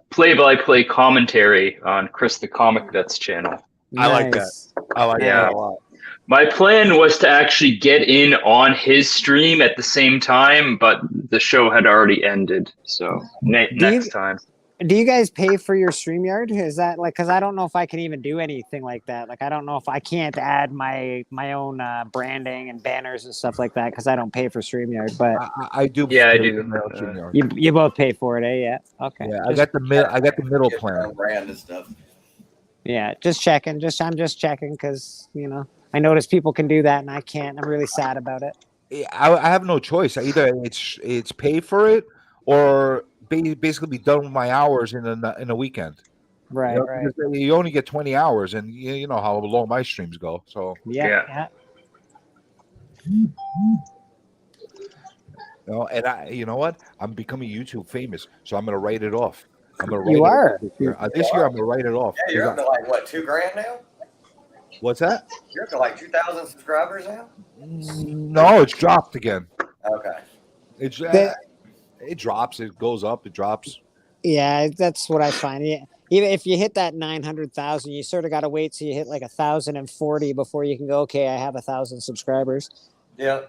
play-by-play commentary on Chris the Comic Vets channel. I like that. I like that a lot. My plan was to actually get in on his stream at the same time, but the show had already ended. So next time. Do you guys pay for your StreamYard? Is that like, because I don't know if I can even do anything like that. Like, I don't know if I can't add my own branding and banners and stuff like that because I don't pay for StreamYard. But I do. Yeah, I do. You both pay for it, eh? Yeah. Okay. Yeah, I got the middle plan. Brand and stuff. Yeah, just checking. I'm just checking because you know I notice people can do that and I can't. I'm really sad about it. Yeah, I have no choice. Either it's pay for it or basically be done with my hours in a weekend. Right, you know, right. You only get 20 hours, and you know how long my streams go. So yeah. You know, and you know what? I'm becoming YouTube famous, so I'm gonna write it off. I'm gonna write You it are. off this year. This year, I'm gonna write it off. Yeah, you're up to like what, $2,000 now? What's that? You're up to like 2,000 subscribers now? No, it's dropped again. Okay. It drops. It goes up. It drops. Yeah, that's what I find. Yeah. Even if you hit that 900,000, you sort of got to wait till you hit like 1,040 before you can go, okay, I have 1,000 subscribers. Yeah.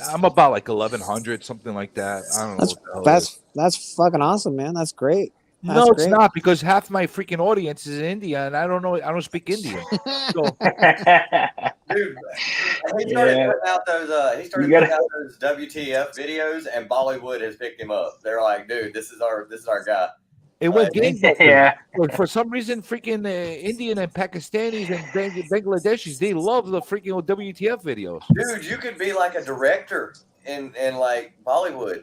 I'm about like 1,100, something like that. I don't know. That's fucking awesome, man. That's great. That's no, it's great. not, because half my freaking audience is in India, and I don't speak Indian. So. Dude, he started putting out those. Putting out those WTF videos, and Bollywood has picked him up. They're like, dude, this is our guy. It went gangbusters. For some reason, freaking Indian and Pakistanis and Bangladeshis, they love the freaking WTF videos. Dude, you could be like a director in like Bollywood.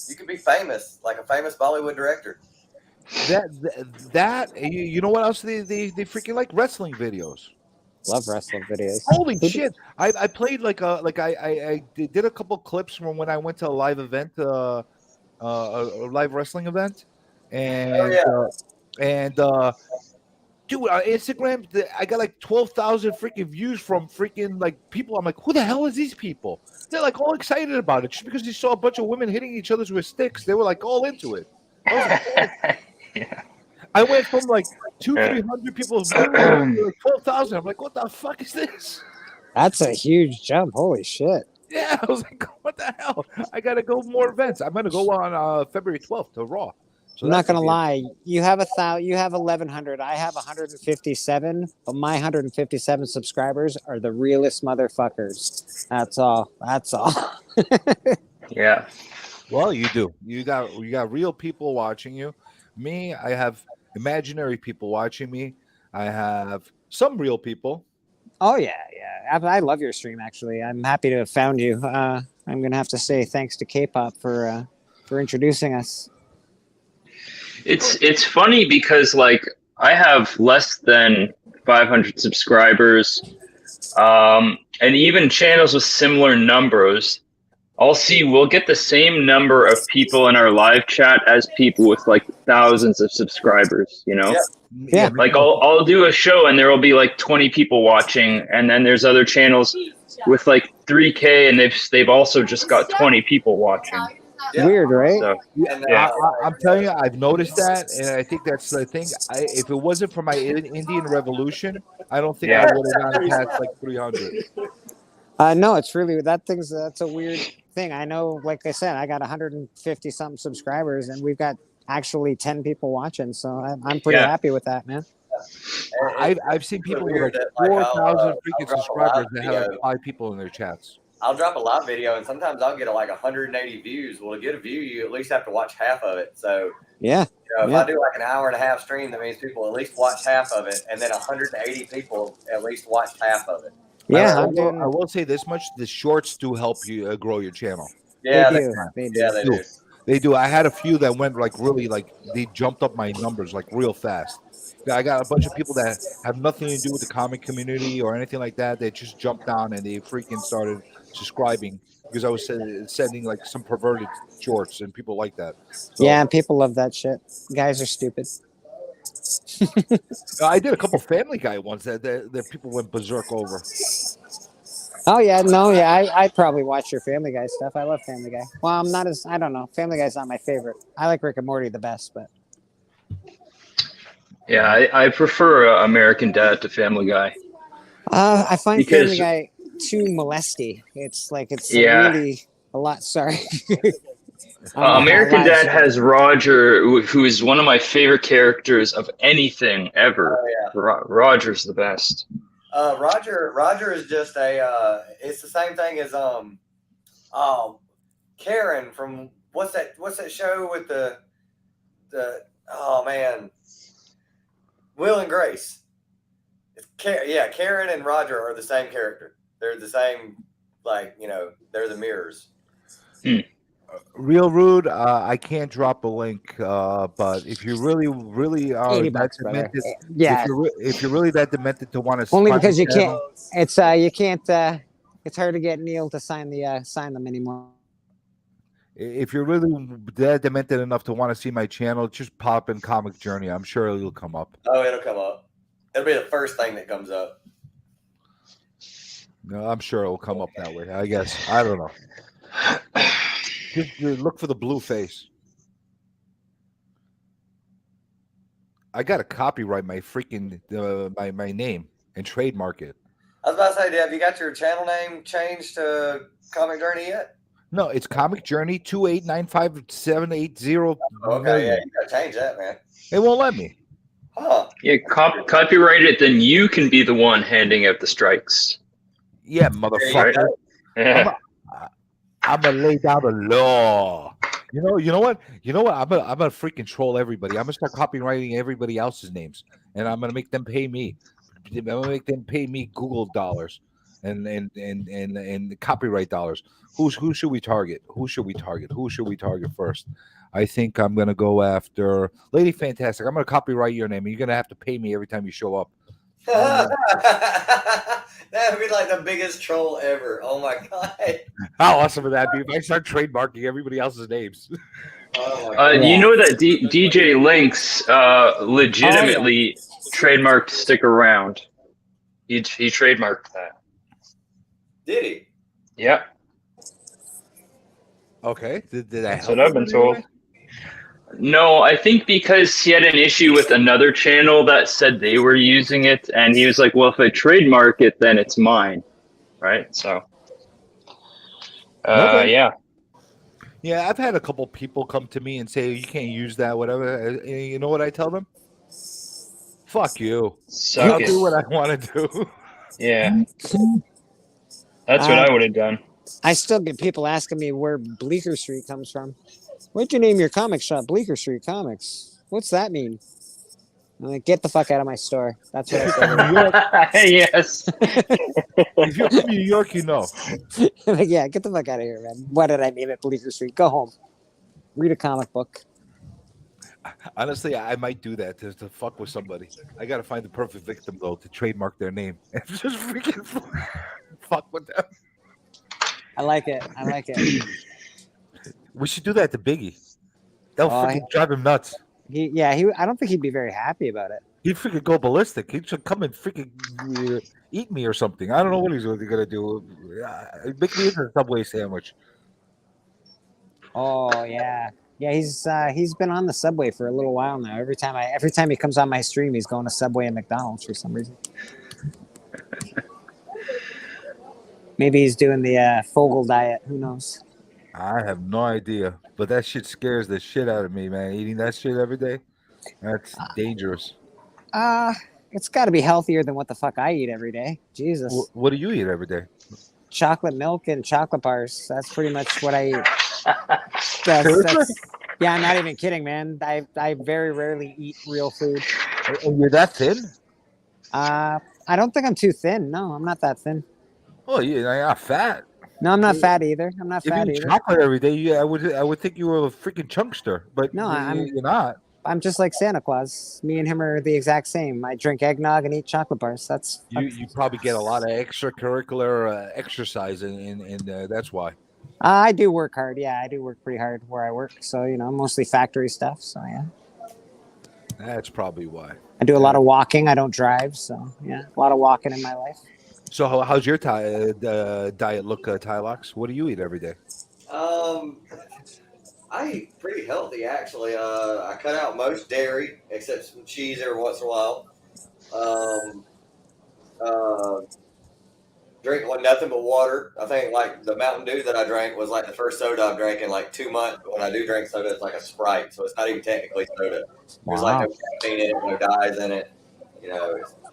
You could be famous, like a famous Bollywood director. That you know what else they freaking like? Wrestling videos. Love wrestling videos. Holy shit! I played I did a couple clips from when I went to a live event, a live wrestling event, and dude, on Instagram I got like 12,000 freaking views from freaking like people. I'm like, who the hell is these people? They're like all excited about it just because they saw a bunch of women hitting each other with sticks. They were like all into it. I went from like 200-300 people to like 12,000. I'm like, what the fuck is this? That's a huge jump. Holy shit. Yeah, I was like, what the hell? I gotta go more events. I'm gonna go on February 12th to Raw. So I'm not that's a gonna big- lie. You have 1,100. I have 157. But my 157 subscribers are the realest motherfuckers. That's all. That's all. Yeah. Well, you do. You got real people watching you. Me, I have imaginary people watching me. I have some real people. Oh yeah, yeah. I love your stream. Actually, I'm happy to have found you. I'm gonna have to say thanks to K-pop for introducing us. It's funny because like I have less than 500 subscribers, and even channels with similar numbers. We'll get the same number of people in our live chat as people with like thousands of subscribers, you know? Yeah. Like I'll do a show and there will be like 20 people watching, and then there's other channels with like 3K and they've also just got 20 people watching. Weird, right? So, Yeah, I'm telling you, I've noticed that, and I think that's the thing. If it wasn't for my Indian Revolution, I don't think I would have gotten past like 300. No, it's really that's a weird thing. I know, like I said, I got 150 something subscribers, and we've got actually 10 people watching. So I'm pretty happy with that, man. I've seen people with like that, like, 4,000 freaking I'll drop a subscribers live that have like video. 5 people in their chats. I'll drop a live video, and sometimes I'll get like 180 views. Well, to get a view, you at least have to watch half of it. So, yeah, if I do like an hour and a half stream, that means people at least watch half of it, and then 180 people at least watched half of it. Yeah, I will say this much: the shorts do help you grow your channel. Yeah, they do. Yeah, they do. They do. I had a few that went like really like they jumped up my numbers like real fast. I got a bunch of people that have nothing to do with the comic community or anything like that. They just jumped down and they freaking started subscribing because I was sending like some perverted shorts and people like that. So, yeah, people love that shit. Guys are stupid. I did a couple Family Guy ones that people went berserk over. Oh yeah, no, yeah, I probably watch your Family Guy stuff. I love Family Guy. Well, I don't know. Family Guy's not my favorite. I like Rick and Morty the best, but yeah, I prefer American Dad to Family Guy. I find Because- Family Guy too molesty. It's Yeah. really a lot. Sorry. American Dad has Roger, who is one of my favorite characters of anything ever. Oh, yeah. Roger's the best. Roger is just it's the same thing as Karen from what's that show with the oh man, Will and Grace. Karen and Roger are the same character. They're the same, like, they're the mirrors. Real rude. I can't drop a link, but if you really are $80, that brother. demented, Yeah. if you're really that demented to want to Only because you can't. It's you can't. It's hard to get Neil to sign them anymore. If you're really that demented enough to want to see my channel, just pop in Comic Journey. I'm sure it'll come up. Oh, it'll come up. It'll be the first thing that comes up. No, I'm sure it'll come up that way. I guess. I don't know. Just look for the blue face. I got to copyright my freaking my name and trademark it. I was about to say, have you got your channel name changed to Comic Journey yet? No, it's Comic Journey 2895780. Okay, yeah, you gotta change that, man. It won't let me. Huh? Yeah, copyright it, then you can be the one handing out the strikes. Yeah, motherfucker. Yeah. I'm gonna lay down the law. You know what? I'm gonna freaking troll everybody. I'm gonna start copywriting everybody else's names, and I'm gonna make them pay me. I'm gonna make them pay me Google dollars and copyright dollars. Who should we target? Who should we target first? I think I'm gonna go after Lady Fantastic. I'm gonna copyright your name, and you're gonna have to pay me every time you show up. That would be like the biggest troll ever. Oh my god! How awesome would that be if I start trademarking everybody else's names? Oh my You know that DJ Lynx legitimately trademarked "Stick Around." He trademarked that. Did he? Yep. Okay. Did I That's help what I've been him told. anyway? No, I think because he had an issue with another channel that said they were using it, and he was like, well, if I trademark it, then it's mine. Right? So, Okay. yeah. Yeah, I've had a couple people come to me and say you can't use that, whatever. And you know what I tell them? Fuck you. Suck I'll it. do what I want to do. Yeah. That's what I would have done. I still get people asking me where Bleeker Street comes from. What'd you name your comic shop? Bleeker Street Comics. What's that mean? I'm like, get the fuck out of my store. That's what I said. Yes. If you're from New York, you know. Like, yeah, get the fuck out of here, man. Why did I name it Bleeker Street? Go home. Read a comic book. Honestly, I might do that to fuck with somebody. I got to find the perfect victim, though, to trademark their name and just freaking fuck with them. I like it. I like it. We should do that to Biggie. That'll freaking drive him nuts. I don't think he'd be very happy about it. He'd freaking go ballistic. He should come and freaking eat me or something. I don't know what he's going to do. Make me into a Subway sandwich. Oh yeah, yeah. He's been on the Subway for a little while now. Every time he comes on my stream, he's going to Subway and McDonald's for some reason. Maybe he's doing the Fogel diet. Who knows? I have no idea, but that shit scares the shit out of me, man. Eating that shit every day, that's dangerous. It's got to be healthier than what the fuck I eat every day. Jesus. What do you eat every day? Chocolate milk and chocolate bars. That's pretty much what I eat. Yeah, I'm not even kidding, man. I very rarely eat real food. And you're that thin? I don't think I'm too thin. No, I'm not that thin. Oh, you're not fat. No, I'm not fat either. I'm not If fat you eat either. chocolate every day, I would think you were a freaking chunkster, but No, you're not. I'm just like Santa Claus. Me and him are the exact same. I drink eggnog and eat chocolate bars. That's You probably get a lot of extracurricular exercise, and that's why. I do work hard. Yeah, I do work pretty hard where I work. So mostly factory stuff. So yeah, That's probably why. I do a lot of walking. I don't drive. So yeah, a lot of walking in my life. So how's your diet look, Tylox? What do you eat every day? I eat pretty healthy actually. I cut out most dairy except some cheese every once in a while. Drink nothing but water. I think like the Mountain Dew that I drank was like the first soda I've drank in like 2 months. But when I do drink soda, it's like a Sprite, so it's not even technically soda. There's like no caffeine in it, no dyes in it,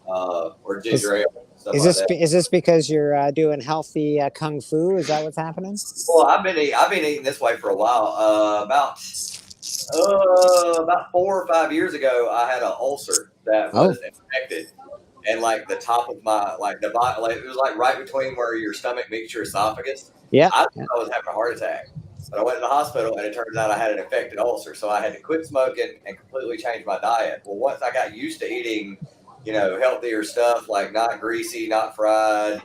or ginger ale. Is this because you're doing healthy kung fu? Is that what's happening? Well, I've been eating this way for a while. About 4 or 5 years ago, I had an ulcer that was infected, and like the top of my the bottom, it was like right between where your stomach meets your esophagus. Yeah, I thought I was having a heart attack, but I went to the hospital, and it turns out I had an infected ulcer, so I had to quit smoking and completely change my diet. Well, once I got used to eating healthier stuff, like not greasy, not fried,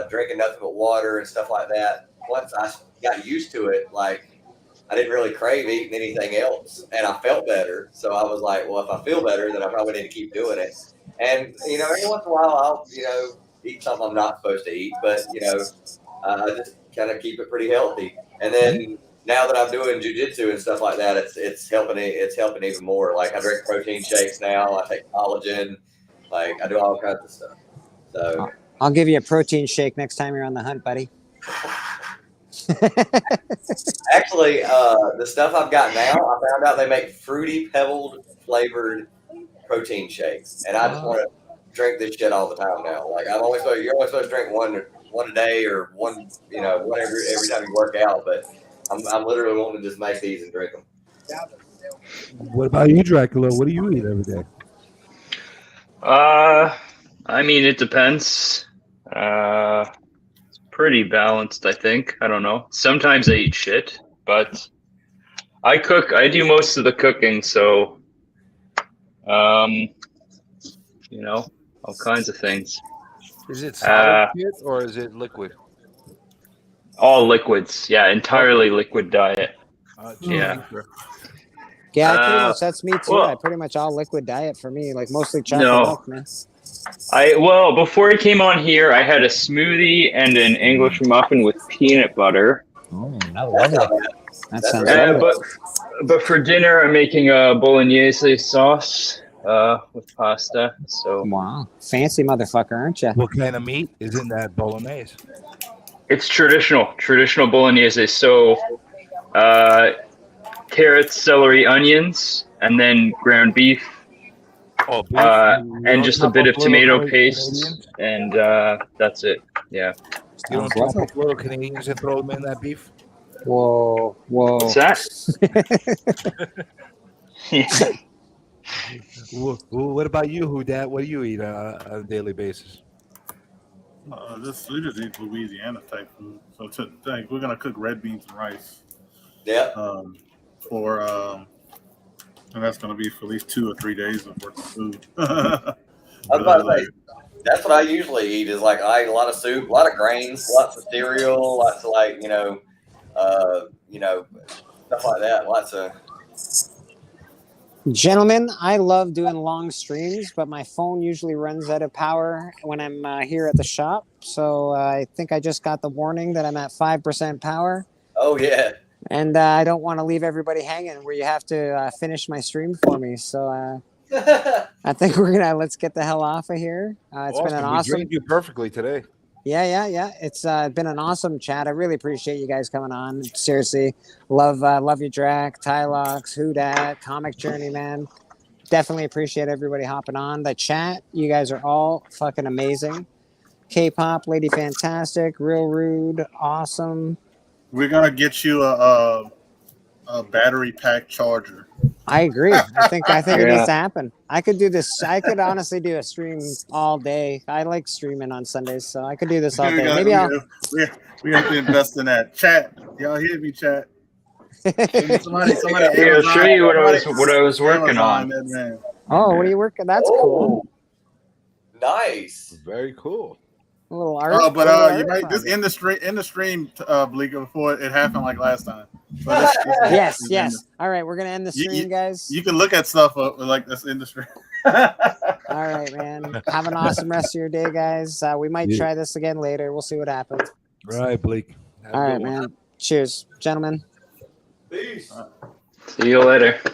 drinking nothing but water and stuff like that. Once I got used to it, like I didn't really crave eating anything else, and I felt better. So I was like, well, if I feel better, then I probably need to keep doing it. And every once in a while, I'll eat something I'm not supposed to eat, but I just kind of keep it pretty healthy. And then now that I'm doing jujitsu and stuff like that, it's helping. It's helping even more. Like I drink protein shakes now. I take collagen. Like I do all kinds of stuff. So I'll give you a protein shake next time you're on the hunt, buddy. Actually, the stuff I've got now, I found out they make fruity pebbled flavored protein shakes, and I just want to drink this shit all the time now. Like you're only supposed to drink one a day or one, whatever every time you work out. But I'm literally wanting to just make these and drink them. What about you, Dracula? What do you eat every day? I mean, it depends. It's pretty balanced, I think. I don't know. Sometimes I eat shit, but I cook. I do most of the cooking, so all kinds of things. Is it solid shit or is it liquid? All liquids. Yeah, entirely liquid diet. Yeah. Yeah, pretty much that's me too. I pretty much all liquid diet for me, like mostly chocolate milk, man. Before I came on here, I had a smoothie and an English muffin with peanut butter. Oh, I love it. That sounds lovely. But for dinner, I'm making a bolognese sauce with pasta. So wow, fancy motherfucker, aren't you? What kind of meat is in that bolognese? It's traditional bolognese. So carrots, celery, onions, and then ground beef. Oh, beef. And just a bit of tomato paste, Canadians? and that's it. Yeah. You don't chop up little Canadians and throw them in that beef? Whoa, whoa. What's that? What about you, Who Dat? What do you eat on a daily basis? We just eat Louisiana type food. So today we're gonna cook red beans and rice. Yeah. And that's gonna be for at least 2 or 3 days of worth of food. I was about to say, that's what I usually eat. Is like I eat a lot of soup, a lot of grains, lots of cereal, lots of stuff like that. Lots of. Gentlemen, I love doing long streams, but my phone usually runs out of power when I'm here at the shop. So I think I just got the warning that I'm at 5% power. Oh yeah. And I don't want to leave everybody hanging where you have to finish my stream for me. So I think let's get the hell off of here. It's been an awesome. We drained you perfectly today. Yeah. It's been an awesome chat. I really appreciate you guys coming on. Seriously, love you, Drac, Tylox, Who Dat, Comic Journey, man. Definitely appreciate everybody hopping on the chat. You guys are all fucking amazing. K-pop, Lady Fantastic, Real Rude, awesome. We're gonna get you a battery pack charger. I agree. I think it needs to happen. I could do this. I could honestly do a stream all day. I like streaming on Sundays, so I could do this all day. Maybe we have to invest in that. Chat, y'all hear me? Chat. Somebody. Here, I'll show you what I was working on. Oh, what are you working? That's cool. Nice. Very cool. A little art. Oh, but you might just end the stream, Bleeker, before it happened like last time. So Yes. All right, we're gonna end the stream, guys. You can look at stuff like this in the stream. All right, man. Have an awesome rest of your day, guys. We might try this again later. We'll see what happens. Right, Bleak. All right, man. Cheers, gentlemen. Peace. See you later.